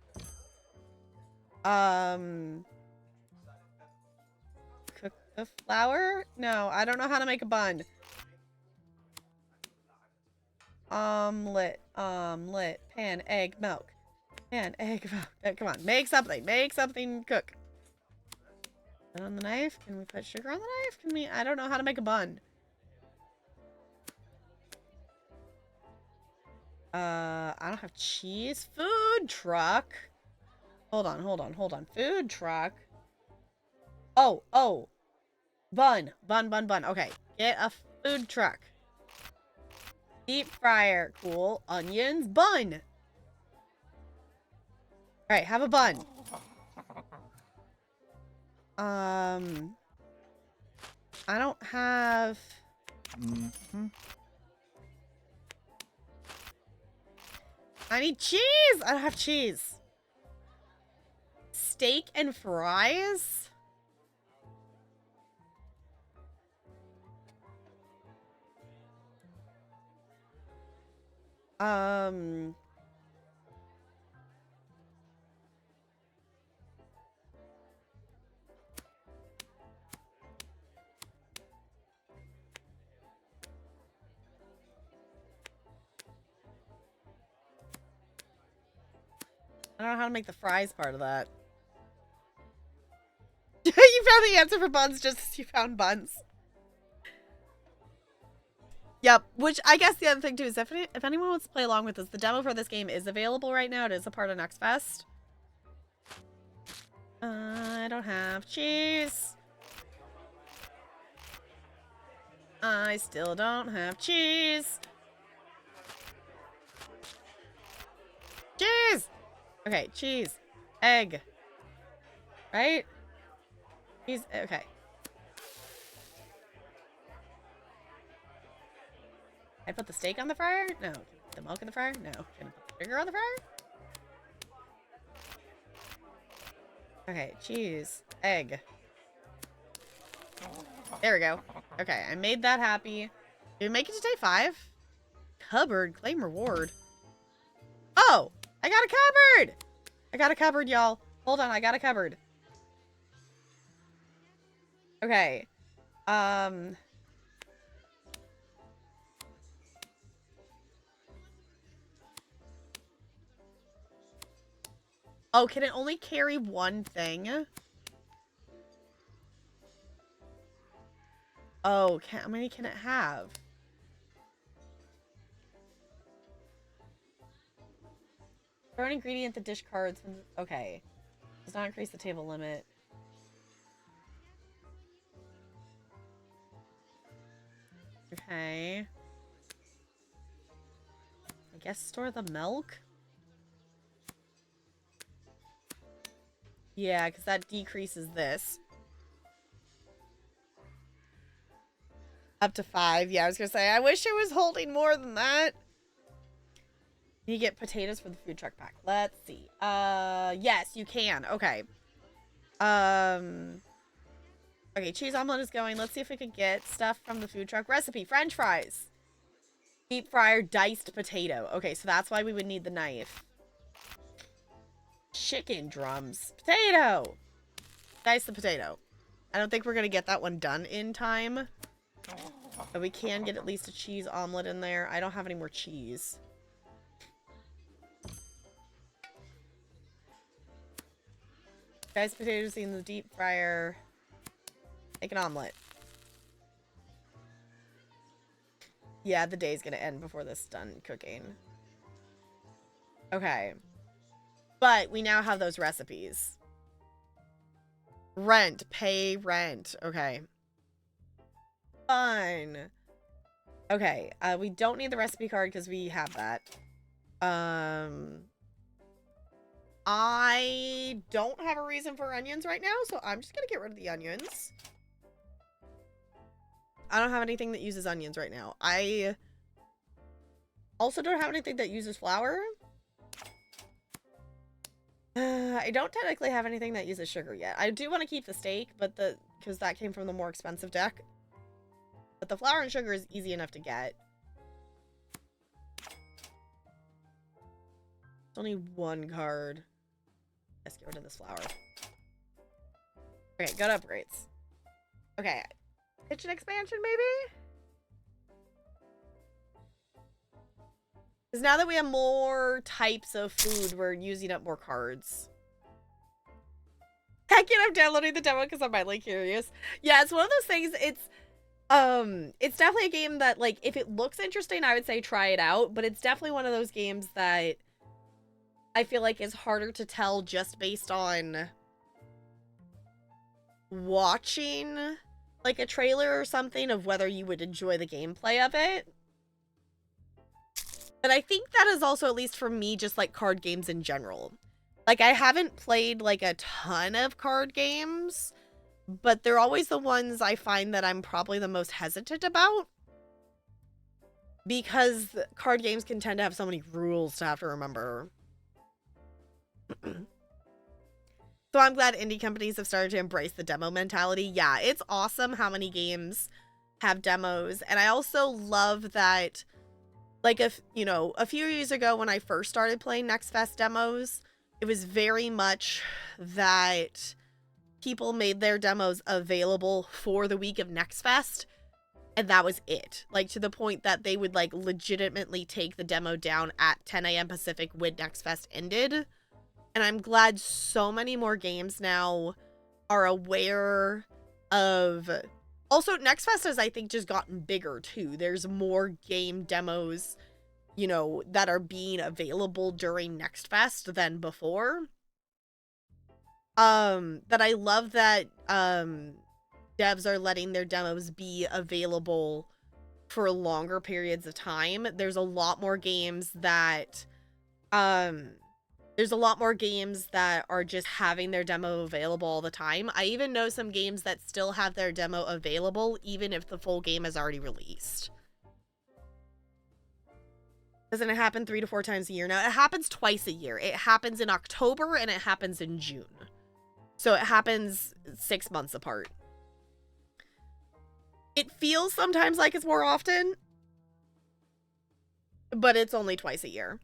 Cook the flour? No, I don't know how to make a bun. Omelet. Omelet. Pan, egg, milk. Pan, egg, milk. Come on. Make something. Make something cook. Put on the knife? Can we put sugar on the knife? Can we? I don't know how to make a bun. I don't have cheese. Food truck. Hold on, hold on, hold on. Food truck. Oh, oh. Bun. Bun, bun, bun. Okay. Get a food truck. Deep fryer. Cool. Onions. Bun. Alright, have a bun. I don't have... I need cheese! I don't have cheese. Steak and fries? I don't know how to make the fries part of that. You found the answer for buns just as you found buns. Yep, which I guess the other thing too is if anyone wants to play along with us, the demo for this game is available right now. It is a part of Next Fest. I don't have cheese. I still don't have cheese. Cheese! Okay, cheese. Egg. Right? Cheese, okay. I put the steak on the fryer? No. Can I put the milk in the fryer? No. Can I put the sugar on the fryer? Okay, cheese. Egg. There we go. Okay, I made that happy. Did we make it to day 5? Cupboard. Claim reward. Oh! I got a cupboard! I got a cupboard, y'all. Hold on, I got a cupboard. Okay. Oh, can it only carry one thing? Oh, how many can it have? Throw an ingredient at the dish cards. Okay. Does not increase the table limit. Okay. I guess store the milk? Yeah, because that decreases this. Up to 5. Yeah, I was going to say, I wish it was holding more than that. You get potatoes for the food truck pack. Let's see. Yes, you can. Okay. Okay, cheese omelet is going. Let's see if we can get stuff from the food truck. Recipe, French fries. Deep fryer diced potato. Okay, so that's why we would need the knife. Chicken drums. Potato! Dice the potato. I don't think we're going to get that one done in time. But we can get at least a cheese omelet in there. I don't have any more cheese. Diced potatoes in the deep fryer. Make an omelet. Yeah, the day's gonna end before this is done cooking. Okay. But we now have those recipes. Rent. Pay rent. Okay. Fun. Okay. We don't need the recipe card because we have that. I don't have a reason for onions right now, so I'm just gonna get rid of the onions. I don't have anything that uses onions right now. I also don't have anything that uses flour. I don't technically have anything that uses sugar yet. I do want to keep the steak, but because that came from the more expensive deck. But the flour and sugar is easy enough to get. It's only one card. Let's get rid of this flour. Okay, go to upgrades. Okay. Kitchen expansion, maybe? Because now that we have more types of food, we're using up more cards. Heck yeah, I'm downloading the demo because I'm mildly curious. Yeah, it's one of those things, it's definitely a game that, like, if it looks interesting, I would say try it out, but it's definitely one of those games that I feel like is harder to tell just based on watching, like, a trailer or something of whether you would enjoy the gameplay of it. But I think that is also, at least for me, just like card games in general. Like, I haven't played like a ton of card games, but they're always the ones I find that I'm probably the most hesitant about. Because card games can tend to have so many rules to have to remember. So I'm glad indie companies have started to embrace the demo mentality. Yeah, it's awesome how many games have demos. And I also love that, like, if, you know, a few years ago when I first started playing Next Fest demos, it was very much that people made their demos available for the week of Next Fest, and that was it. Like, to the point that they would, like, legitimately take the demo down at 10 a.m. Pacific when Next Fest ended. And I'm glad so many more games now are aware of... Also, Next Fest has, I think, just gotten bigger, too. There's more game demos, you know, that are being available during Next Fest than before. That I love that, devs are letting their demos be available for longer periods of time. There's a lot more games that, are just having their demo available all the time. I even know some games that still have their demo available even if the full game is already released. Doesn't it happen 3 to 4 times a year now? It happens twice a year. It happens in October and it happens in June. So it happens 6 months apart. It feels sometimes like it's more often, but it's only twice a year.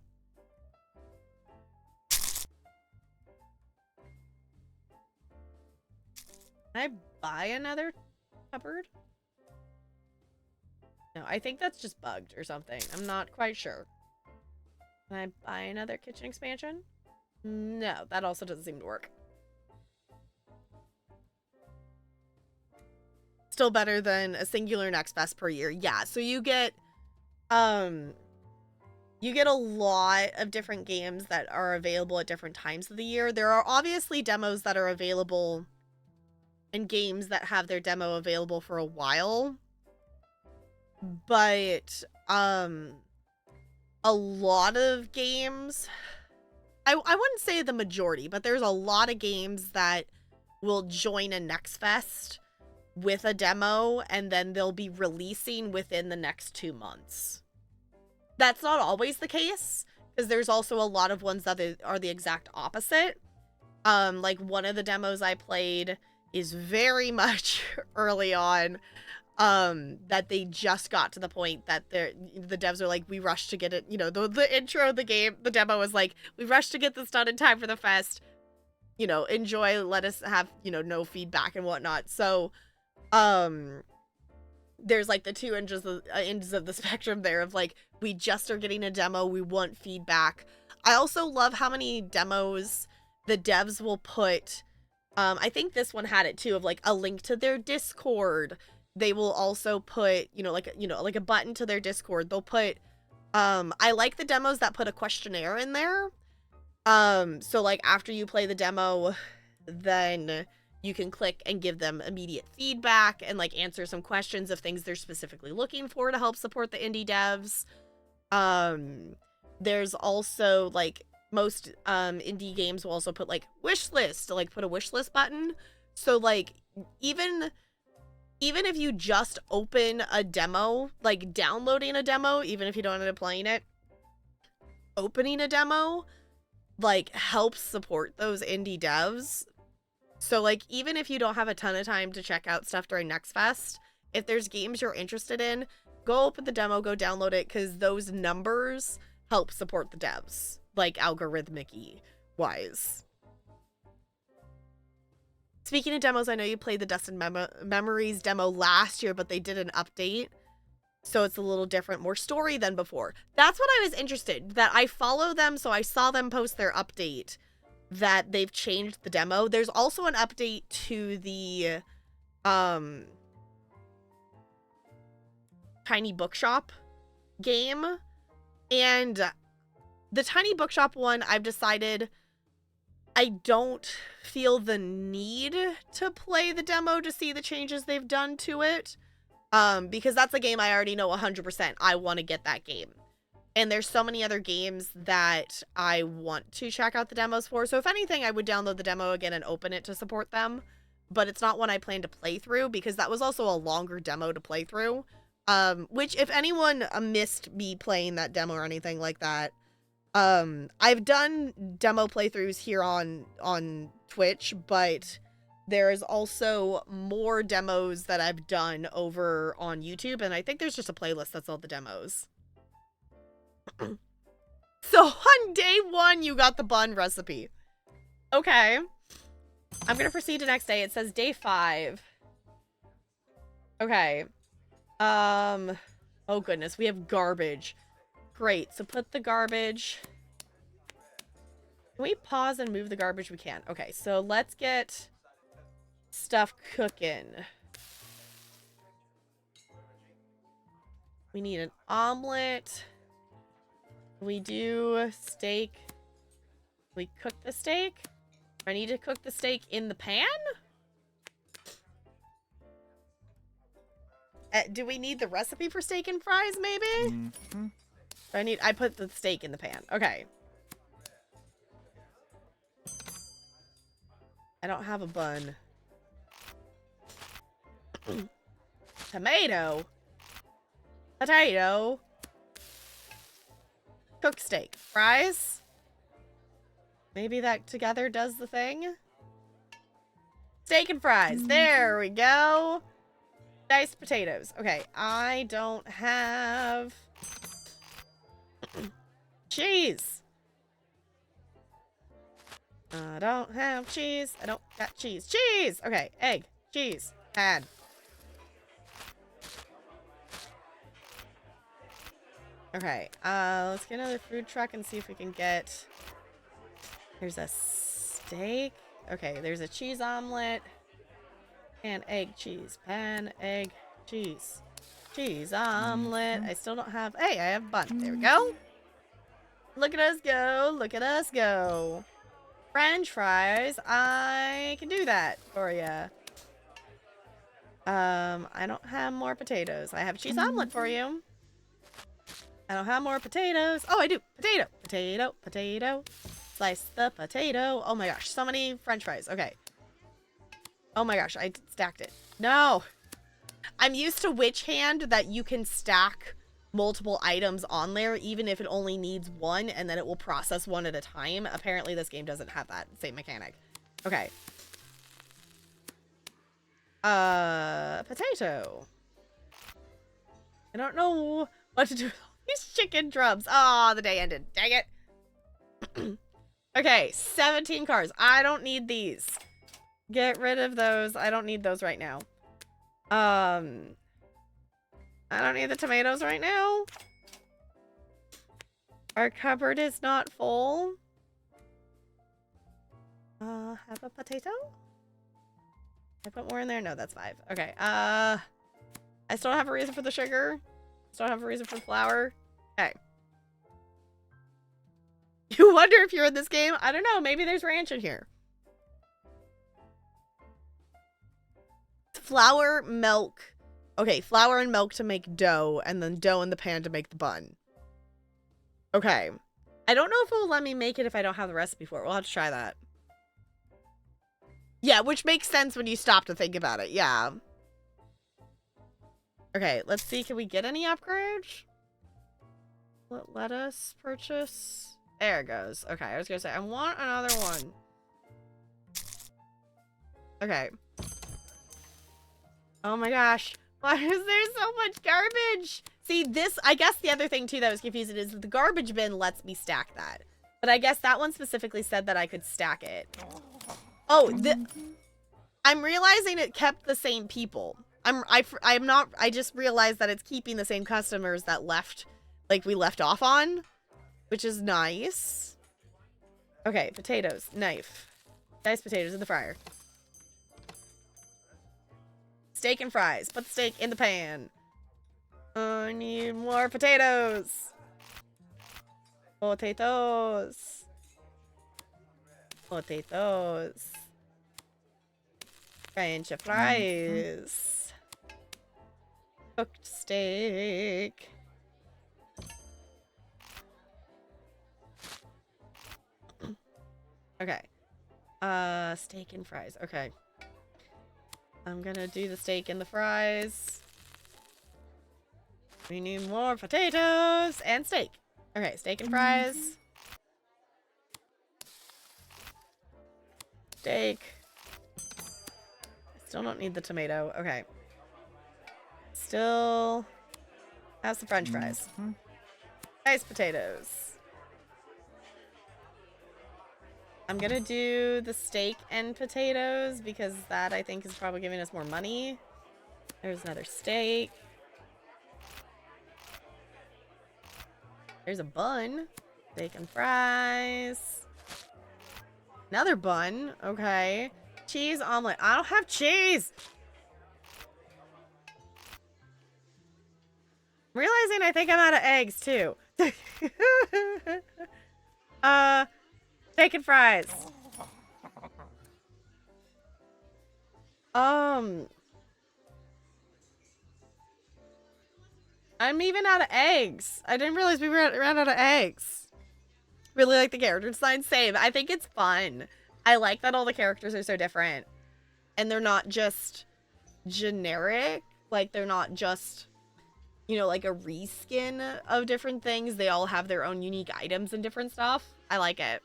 Can I buy another cupboard? No, I think that's just bugged or something. I'm not quite sure. Can I buy another kitchen expansion? No, that also doesn't seem to work. Still better than a singular Next Fest per year. Yeah, so you get a lot of different games that are available at different times of the year. There are obviously demos that are available and games that have their demo available for a while. But a lot of games, I wouldn't say the majority, but there's a lot of games that will join a Next Fest with a demo and then they'll be releasing within the next 2 months. That's not always the case, because there's also a lot of ones that are the exact opposite. Like one of the demos I played is very much early on. that they just got to the point that the devs are like, we rushed to get it, you know, the intro of the game, the demo was like, we rushed to get this done in time for the fest, you know, enjoy, let us have, you know, no feedback and whatnot. So there's like the two ends of the spectrum there of like, we just are getting a demo, we want feedback. I also love how many demos the devs will put, I think this one had it too, of like a link to their Discord. They will also put, like a button to their Discord. They'll put, I like the demos that put a questionnaire in there. So like after you play the demo, then you can click and give them immediate feedback and like answer some questions of things they're specifically looking for to help support the indie devs. There's also like most indie games will also put like wish list, to like put a wish list button. So like even if you just open a demo, like downloading a demo, even if you don't end up playing it, opening a demo like helps support those indie devs. So like even if you don't have a ton of time to check out stuff during Next Fest, if there's games you're interested in, go open the demo, go download it, because those numbers help support the devs, like algorithmic-y wise. Speaking of demos, I know you played the Dust and Memories demo last year, but they did an update. So it's a little different, more story than before. That's what I was interested, that I follow them, so I saw them post their update, that they've changed the demo. There's also an update to the Tiny Bookshop game. And the Tiny Bookshop one, I've decided I don't feel the need to play the demo to see the changes they've done to it. Because that's a game I already know 100%. I want to get that game. And there's so many other games that I want to check out the demos for. So if anything, I would download the demo again and open it to support them. But it's not one I plan to play through, because that was also a longer demo to play through. Which, if anyone missed me playing that demo or anything like that, I've done demo playthroughs here on Twitch, but there is also more demos that I've done over on YouTube, and I think there's just a playlist that's all the demos. So on day 1, you got the bun recipe. Okay. I'm gonna proceed to next day. It says day 5. Okay. Oh goodness, we have garbage. Great, so put the garbage. Can we pause and move the garbage? We can. Okay, so let's get stuff cooking. We need an omelet. We do steak. We cook the steak? Do I need to cook the steak in the pan? Do we need the recipe for steak and fries, maybe? Mm-hmm. I put the steak in the pan. Okay. I don't have a bun. Tomato. Potato. Cooked steak. Fries. Maybe that together does the thing. Steak and fries. There we go. Diced potatoes. Okay, I don't have cheese. I don't have cheese. I don't got cheese. Cheese! Okay, egg, cheese, pan. Okay, let's get another food truck and see if we can get... There's a steak. Okay, there's a cheese omelet. Pan, egg, cheese. Pan, egg, cheese. Cheese omelet. I still don't have... Hey, I have bun. There we go. Look at us go. Look at us go. French fries. I can do that for you. I don't have more potatoes. I have a cheese omelet for you. I don't have more potatoes. Oh, I do. Potato. Potato. Potato. Slice the potato. Oh my gosh. So many French fries. Okay. Oh my gosh, I stacked it. No! I'm used to Witch Hand that you can stack multiple items on there, even if it only needs one, and then it will process one at a time. Apparently this game doesn't have that same mechanic. Okay. Potato. I don't know what to do with all these chicken drums. Oh, the day ended. Dang it. Okay, 17 cars. I don't need these. Get rid of those. I don't need those right now. I don't need the tomatoes right now. Our cupboard is not full. Have a potato? I put more in there? No, that's 5. Okay, I still don't have a reason for the sugar. Still don't have a reason for the flour. Okay. You wonder if you're in this game? I don't know. Maybe there's ranch in here. Flour, milk. Okay, flour and milk to make dough, and then dough in the pan to make the bun. Okay. I don't know if it will let me make it if I don't have the recipe for it. We'll have to try that. Yeah, which makes sense when you stop to think about it. Yeah. Okay, let's see. Can we get any upgrades? Let us purchase. There it goes. Okay, I was gonna say, I want another one. Okay. Oh my gosh. Why is there so much garbage? See, this, I guess the other thing too that was confusing is that the garbage bin lets me stack that. But I guess that one specifically said that I could stack it. Oh, I'm realizing it kept the same people. I just realized that it's keeping the same customers that left, like we left off on, which is nice. Okay, potatoes, knife. Diced potatoes in the fryer. Steak and fries. Put the steak in the pan. I need more potatoes. Potatoes. Potatoes. French fries. Cooked steak. Okay. Steak and fries. Okay. I'm gonna do the steak and the fries. We need more potatoes and steak. Okay, steak and fries. Steak. Still don't need the tomato. Okay. Still has the French fries. Nice potatoes. I'm gonna do the steak and potatoes because that I think is probably giving us more money. There's another steak. There's a bun. Steak and fries. Another bun. Okay. Cheese omelet. I don't have cheese. I'm realizing I think I'm out of eggs too. Steak and fries. I'm even out of eggs. I didn't realize we ran out of eggs. Really like the character design. Same. I think it's fun. I like that all the characters are so different. And they're not just generic. Like, they're not just, you know, like a reskin of different things. They all have their own unique items and different stuff. I like it.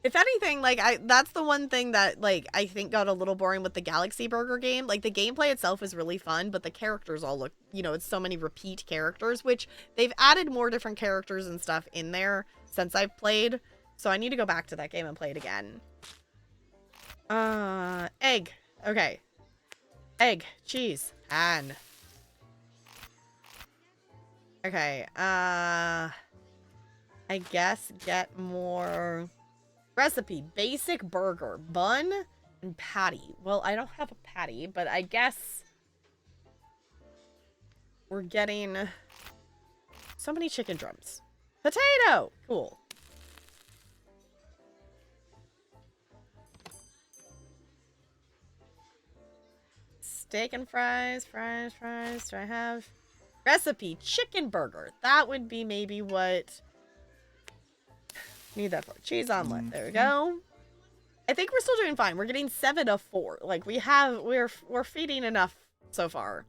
If anything, like, that's the one thing that, like, I think got a little boring with the Galaxy Burger game. Like, the gameplay itself is really fun, but the characters all look, you know, it's so many repeat characters, which they've added more different characters and stuff in there since I've played. So I need to go back to that game and play it again. Egg. Okay. Egg. Cheese. And. Okay, I guess get more recipe. Basic burger, bun, and patty. Well, I don't have a patty, but I guess we're getting so many chicken drums. Potato! Cool. Steak and fries, fries. Do I have... Recipe, chicken burger. That would be maybe what need that for. Cheese omelet. There we go. I think we're still doing fine. We're getting 7 of 4. Like we're feeding enough so far.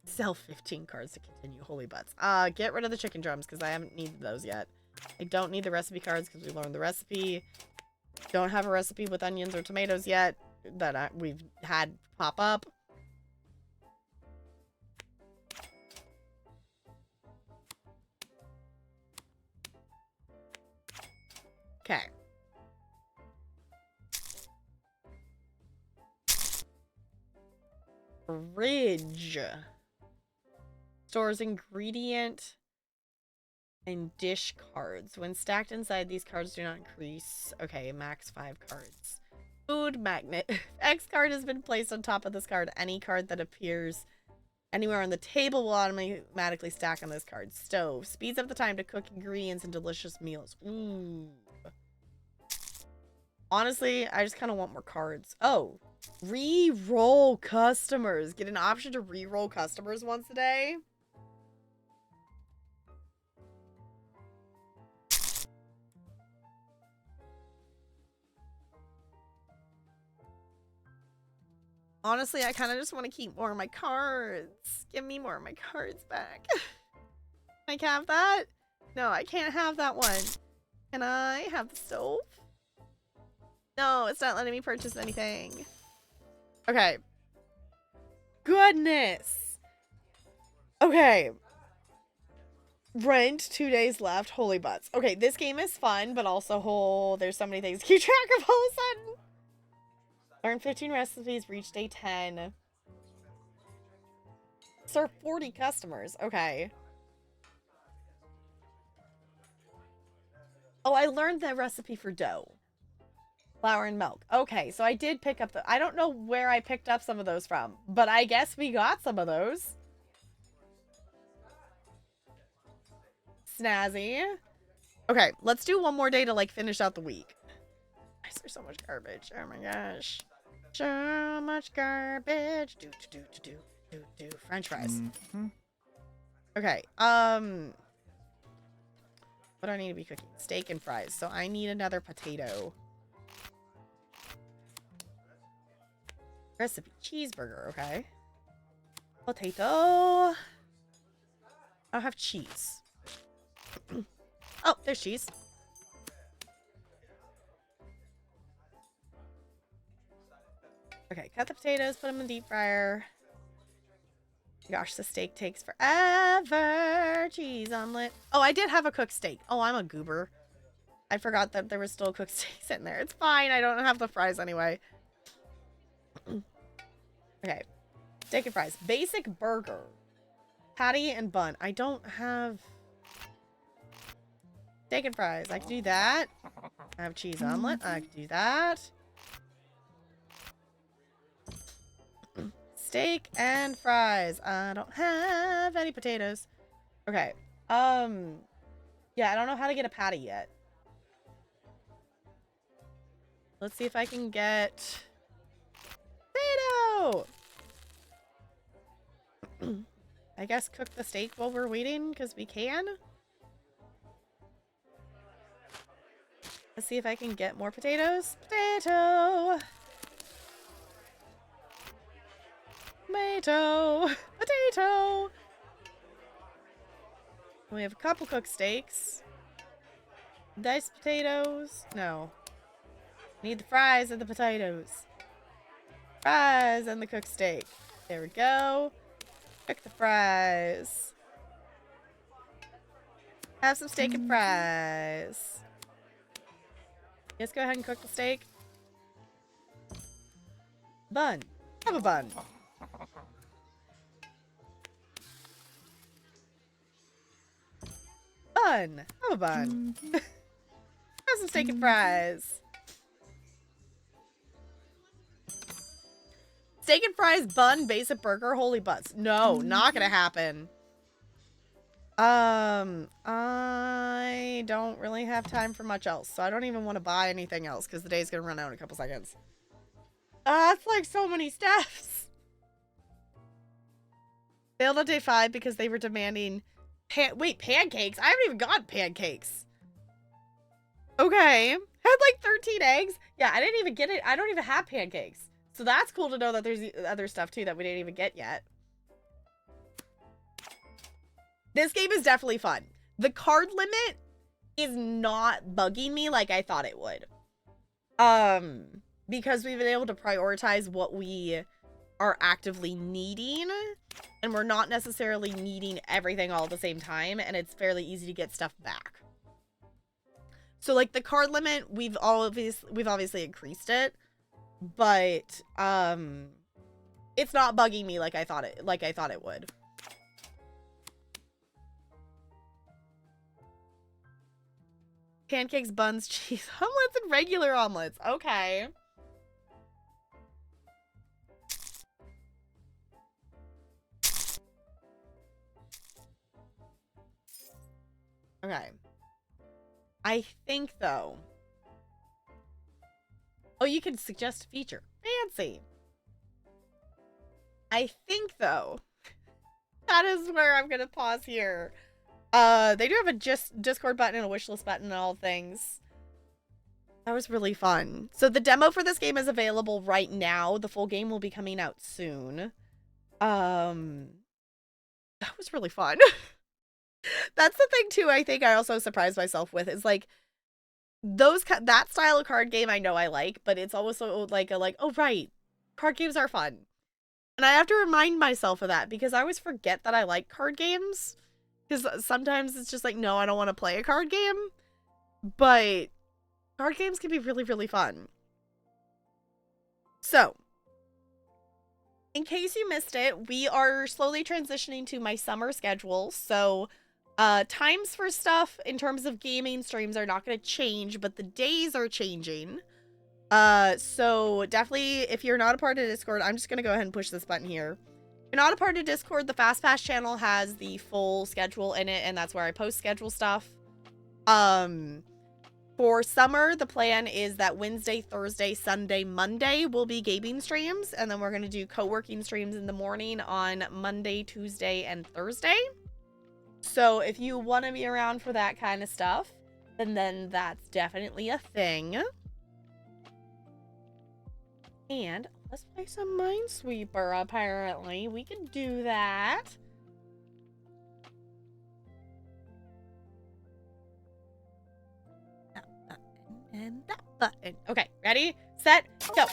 Sell 15 cards to continue. Holy butts. Get rid of the chicken drums because I haven't needed those yet. I don't need the recipe cards because we learned the recipe. Don't have a recipe with onions or tomatoes yet that we've had pop up. Okay. Fridge. Stores ingredient and dish cards. When stacked inside, these cards do not increase. Okay, max 5 cards. Food magnet. X card has been placed on top of this card. Any card that appears anywhere on the table will automatically stack on this card. Stove. Speeds up the time to cook ingredients and delicious meals. Ooh. Honestly, I just kind of want more cards. Oh. Re-roll customers. Get an option to re-roll customers once a day. Honestly, I kind of just want to keep more of my cards. Give me more of my cards back. Can I have that? No, I can't have that one. Can I have the stove? No, it's not letting me purchase anything. Okay. Goodness. Okay. Rent, 2 days left. Holy butts. Okay, this game is fun, but also there's so many things to keep track of all of a sudden. Learn 15 recipes, reach day 10. Serve 40 customers. Okay. Oh, I learned the recipe for dough. Flour and milk. Okay, so I did pick up I don't know where I picked up some of those from, but I guess we got some of those. Snazzy. Okay, let's do one more day to, like, finish out the week. Why is there so much garbage? Oh my gosh. So much garbage. Do. French fries.
Mm-hmm.
Okay, what do I need to be cooking? Steak and fries. So I need another potato. Recipe. Cheeseburger, okay. Potato. I'll have cheese. Oh, there's cheese. Okay, cut the potatoes, put them in the deep fryer. Gosh, the steak takes forever. Cheese omelet. Oh, I did have a cooked steak. Oh, I'm a goober. I forgot that there was still cooked steaks in there. It's fine. I don't have the fries anyway. Okay. Steak and fries. Basic burger. Patty and bun. I don't have steak and fries. I can do that. I have cheese omelet. I can do that. Steak and fries. I don't have any potatoes. Okay. Yeah, I don't know how to get a patty yet. Let's see if I can get potato. I guess cook the steak while we're waiting because we can. Let's see if I can get more potatoes. Potato. Tomato. Potato. We have a couple cooked steaks. Diced potatoes. No. Need the fries and the potatoes. Fries and the cooked steak. There we go. Cook the fries. Have some steak and fries. Let's go ahead and cook the steak. Bun. Have a bun. Bun. Have a bun. Have some steak and fries. Steak and fries, bun, basic burger, holy butts. No, not gonna happen. I don't really have time for much else, so I don't even want to buy anything else because the day's gonna run out in a couple seconds. That's like so many steps. Failed on day 5 because they were demanding pancakes? I haven't even got pancakes. Okay. Had like 13 eggs. Yeah, I didn't even get it. I don't even have pancakes. So that's cool to know that there's other stuff too that we didn't even get yet. This game is definitely fun. The card limit is not bugging me like I thought it would. Because we've been able to prioritize what we are actively needing, and we're not necessarily needing everything all at the same time, and it's fairly easy to get stuff back. So like the card limit, we've obviously increased it, but it's not bugging me like I thought it would. Pancakes, buns, cheese, omelets, and regular omelets. Okay. Okay. I think, though... Oh, you can suggest a feature. Fancy. I think, though, that is where I'm gonna pause here. They do have a Discord button and a wishlist button and all things. That was really fun. So the demo for this game is available right now. The full game will be coming out soon. That was really fun. That's the thing too, I think I also surprised myself with, is like that style of card game I know I like, but it's also like oh right, card games are fun. And I have to remind myself of that because I always forget that I like card games. Because sometimes it's just like, no, I don't want to play a card game. But card games can be really, really fun. So, in case you missed it, we are slowly transitioning to my summer schedule. So, times for stuff in terms of gaming streams are not going to change, but the days are changing. So definitely, if you're not a part of Discord, I'm just going to go ahead and push this button here. If you're not a part of Discord, the Fast Pass channel has the full schedule in it, and that's where I post schedule stuff. For summer, the plan is that Wednesday, Thursday, Sunday, Monday will be gaming streams, and then we're going to do co-working streams in the morning on Monday, Tuesday, and Thursday. So if you want to be around for that kind of stuff, then that's definitely a thing. And let's play some Minesweeper, apparently. We can do that. That button and that button. Okay, ready, set, go.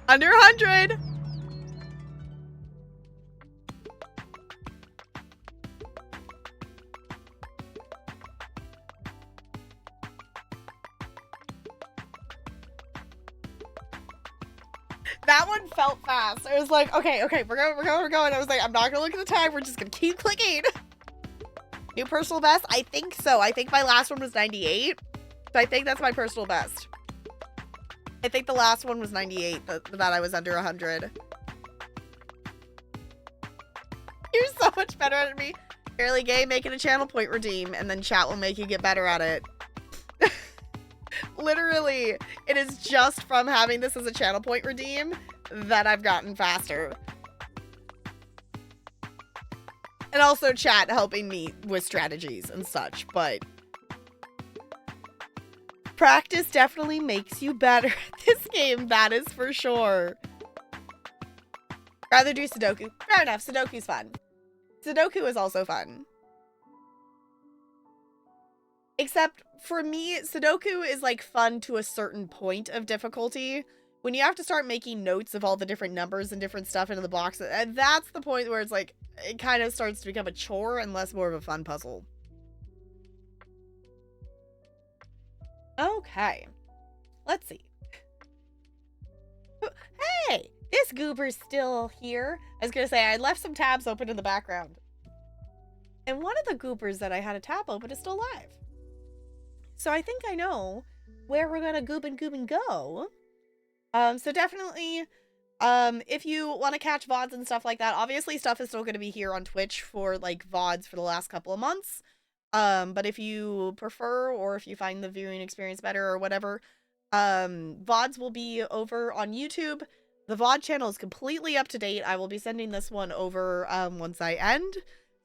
Under 100. That one felt fast. I was like, okay, we're going. I was like, I'm not gonna look at the time. We're just gonna keep clicking. New personal best? I think so. I think my last one was 98. So I think that's my personal best. I think the last one was 98, that I was under 100. You're so much better at me. Fairly gay, making a channel point redeem, and then chat will make you get better at it. Literally, it is just from having this as a channel point redeem that I've gotten faster. And also chat helping me with strategies and such, but practice definitely makes you better at this game, that is for sure. Rather do Sudoku. Fair enough, Sudoku's fun. Sudoku is also fun. Except for me, Sudoku is like fun to a certain point of difficulty. When you have to start making notes of all the different numbers and different stuff into the box, and that's the point where it's like, it kind of starts to become a chore and less more of a fun puzzle. Okay. Let's see. Hey! This goober's still here. I was gonna say, I left some tabs open in the background. And one of the goobers that I had a tab open is still alive. So I think I know where we're gonna goob and go. So definitely, if you want to catch VODs and stuff like that, obviously stuff is still going to be here on Twitch for like VODs for the last couple of months. But if you prefer, or if you find the viewing experience better or whatever, VODs will be over on YouTube. The VOD channel is completely up to date. I will be sending this one over once I end.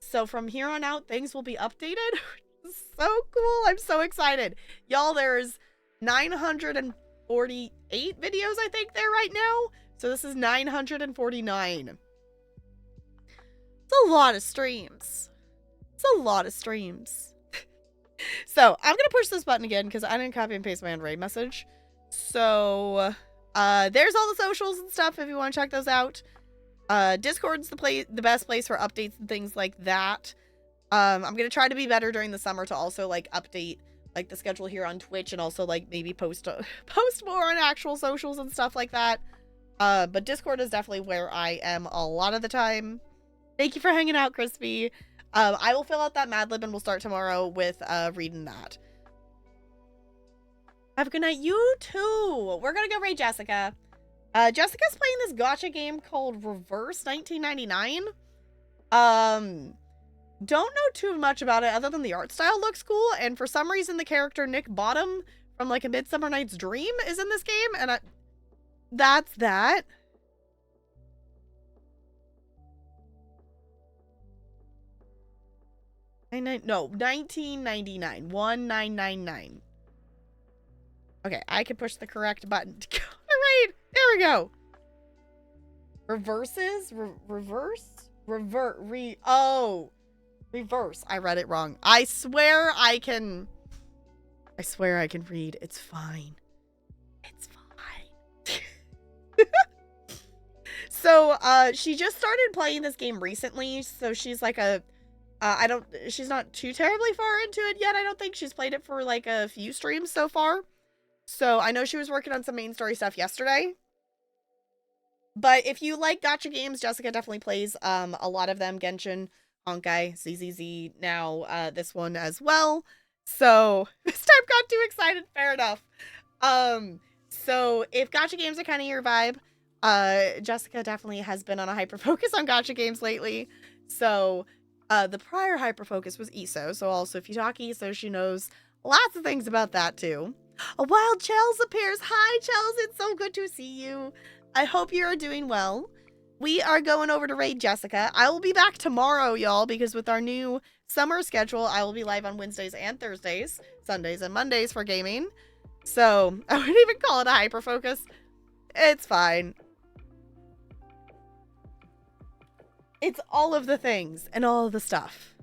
So from here on out, things will be updated. So cool. I'm so excited. Y'all, there's 948 videos, I think, there right now. So this is 949. It's a lot of streams. It's a lot of streams. So I'm going to push this button again because I didn't copy and paste my own raid message. So there's all the socials and stuff if you want to check those out. Discord's the best place for updates and things like that. I'm going to try to be better during the summer to also like update like the schedule here on Twitch and also like maybe post more on actual socials and stuff like that. But Discord is definitely where I am a lot of the time. Thank you for hanging out, Crispy. I will fill out that Mad Lib and we'll start tomorrow with reading that. Have a good night. You too. We're gonna go raid Jessica. Jessica's playing this gacha game called Reverse 1999. Don't know too much about it other than the art style looks cool, and for some reason the character Nick Bottom from like A Midsummer Night's Dream is in this game, and that's that. No, 1999. 1999. Okay, I can push the correct button to go to raid. There we go. Reverses? Reverse. I read it wrong. I swear I can read. It's fine. It's fine. So, she just started playing this game recently, so she's like she's not too terribly far into it yet. I don't think she's played it for like a few streams so far. So I know she was working on some main story stuff yesterday. But if you like gacha games, Jessica definitely plays a lot of them. Genshin, Honkai, ZZZ, now this one as well. So this time got too excited, fair enough. So if gacha games are kind of your vibe, Jessica definitely has been on a hyper focus on gacha games lately. So the prior hyper focus was ESO. So also if you talk ESO, she knows lots of things about that too. A wild Chels appears. Hi Chels, it's so good to see you. I hope you are doing well. We are going over to raid Jessica. I will be back tomorrow, y'all, because with our new summer schedule, I will be live on Wednesdays and Thursdays, Sundays and Mondays for gaming. So I wouldn't even call it a hyper focus. It's fine. It's all of the things and all of the stuff.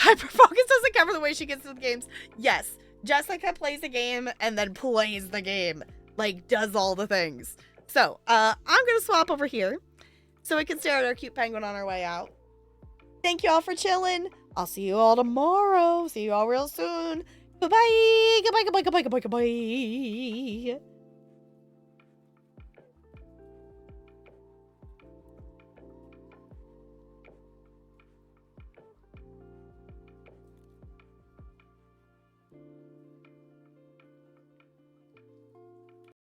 Hyper focus doesn't cover the way she gets to the games. Yes, Jessica plays the game and then plays the game. Like, does all the things. So, I'm gonna swap over here so we can stare at our cute penguin on our way out. Thank you all for chilling. I'll see you all tomorrow. See you all real soon. Goodbye. Goodbye, goodbye, goodbye, goodbye, goodbye.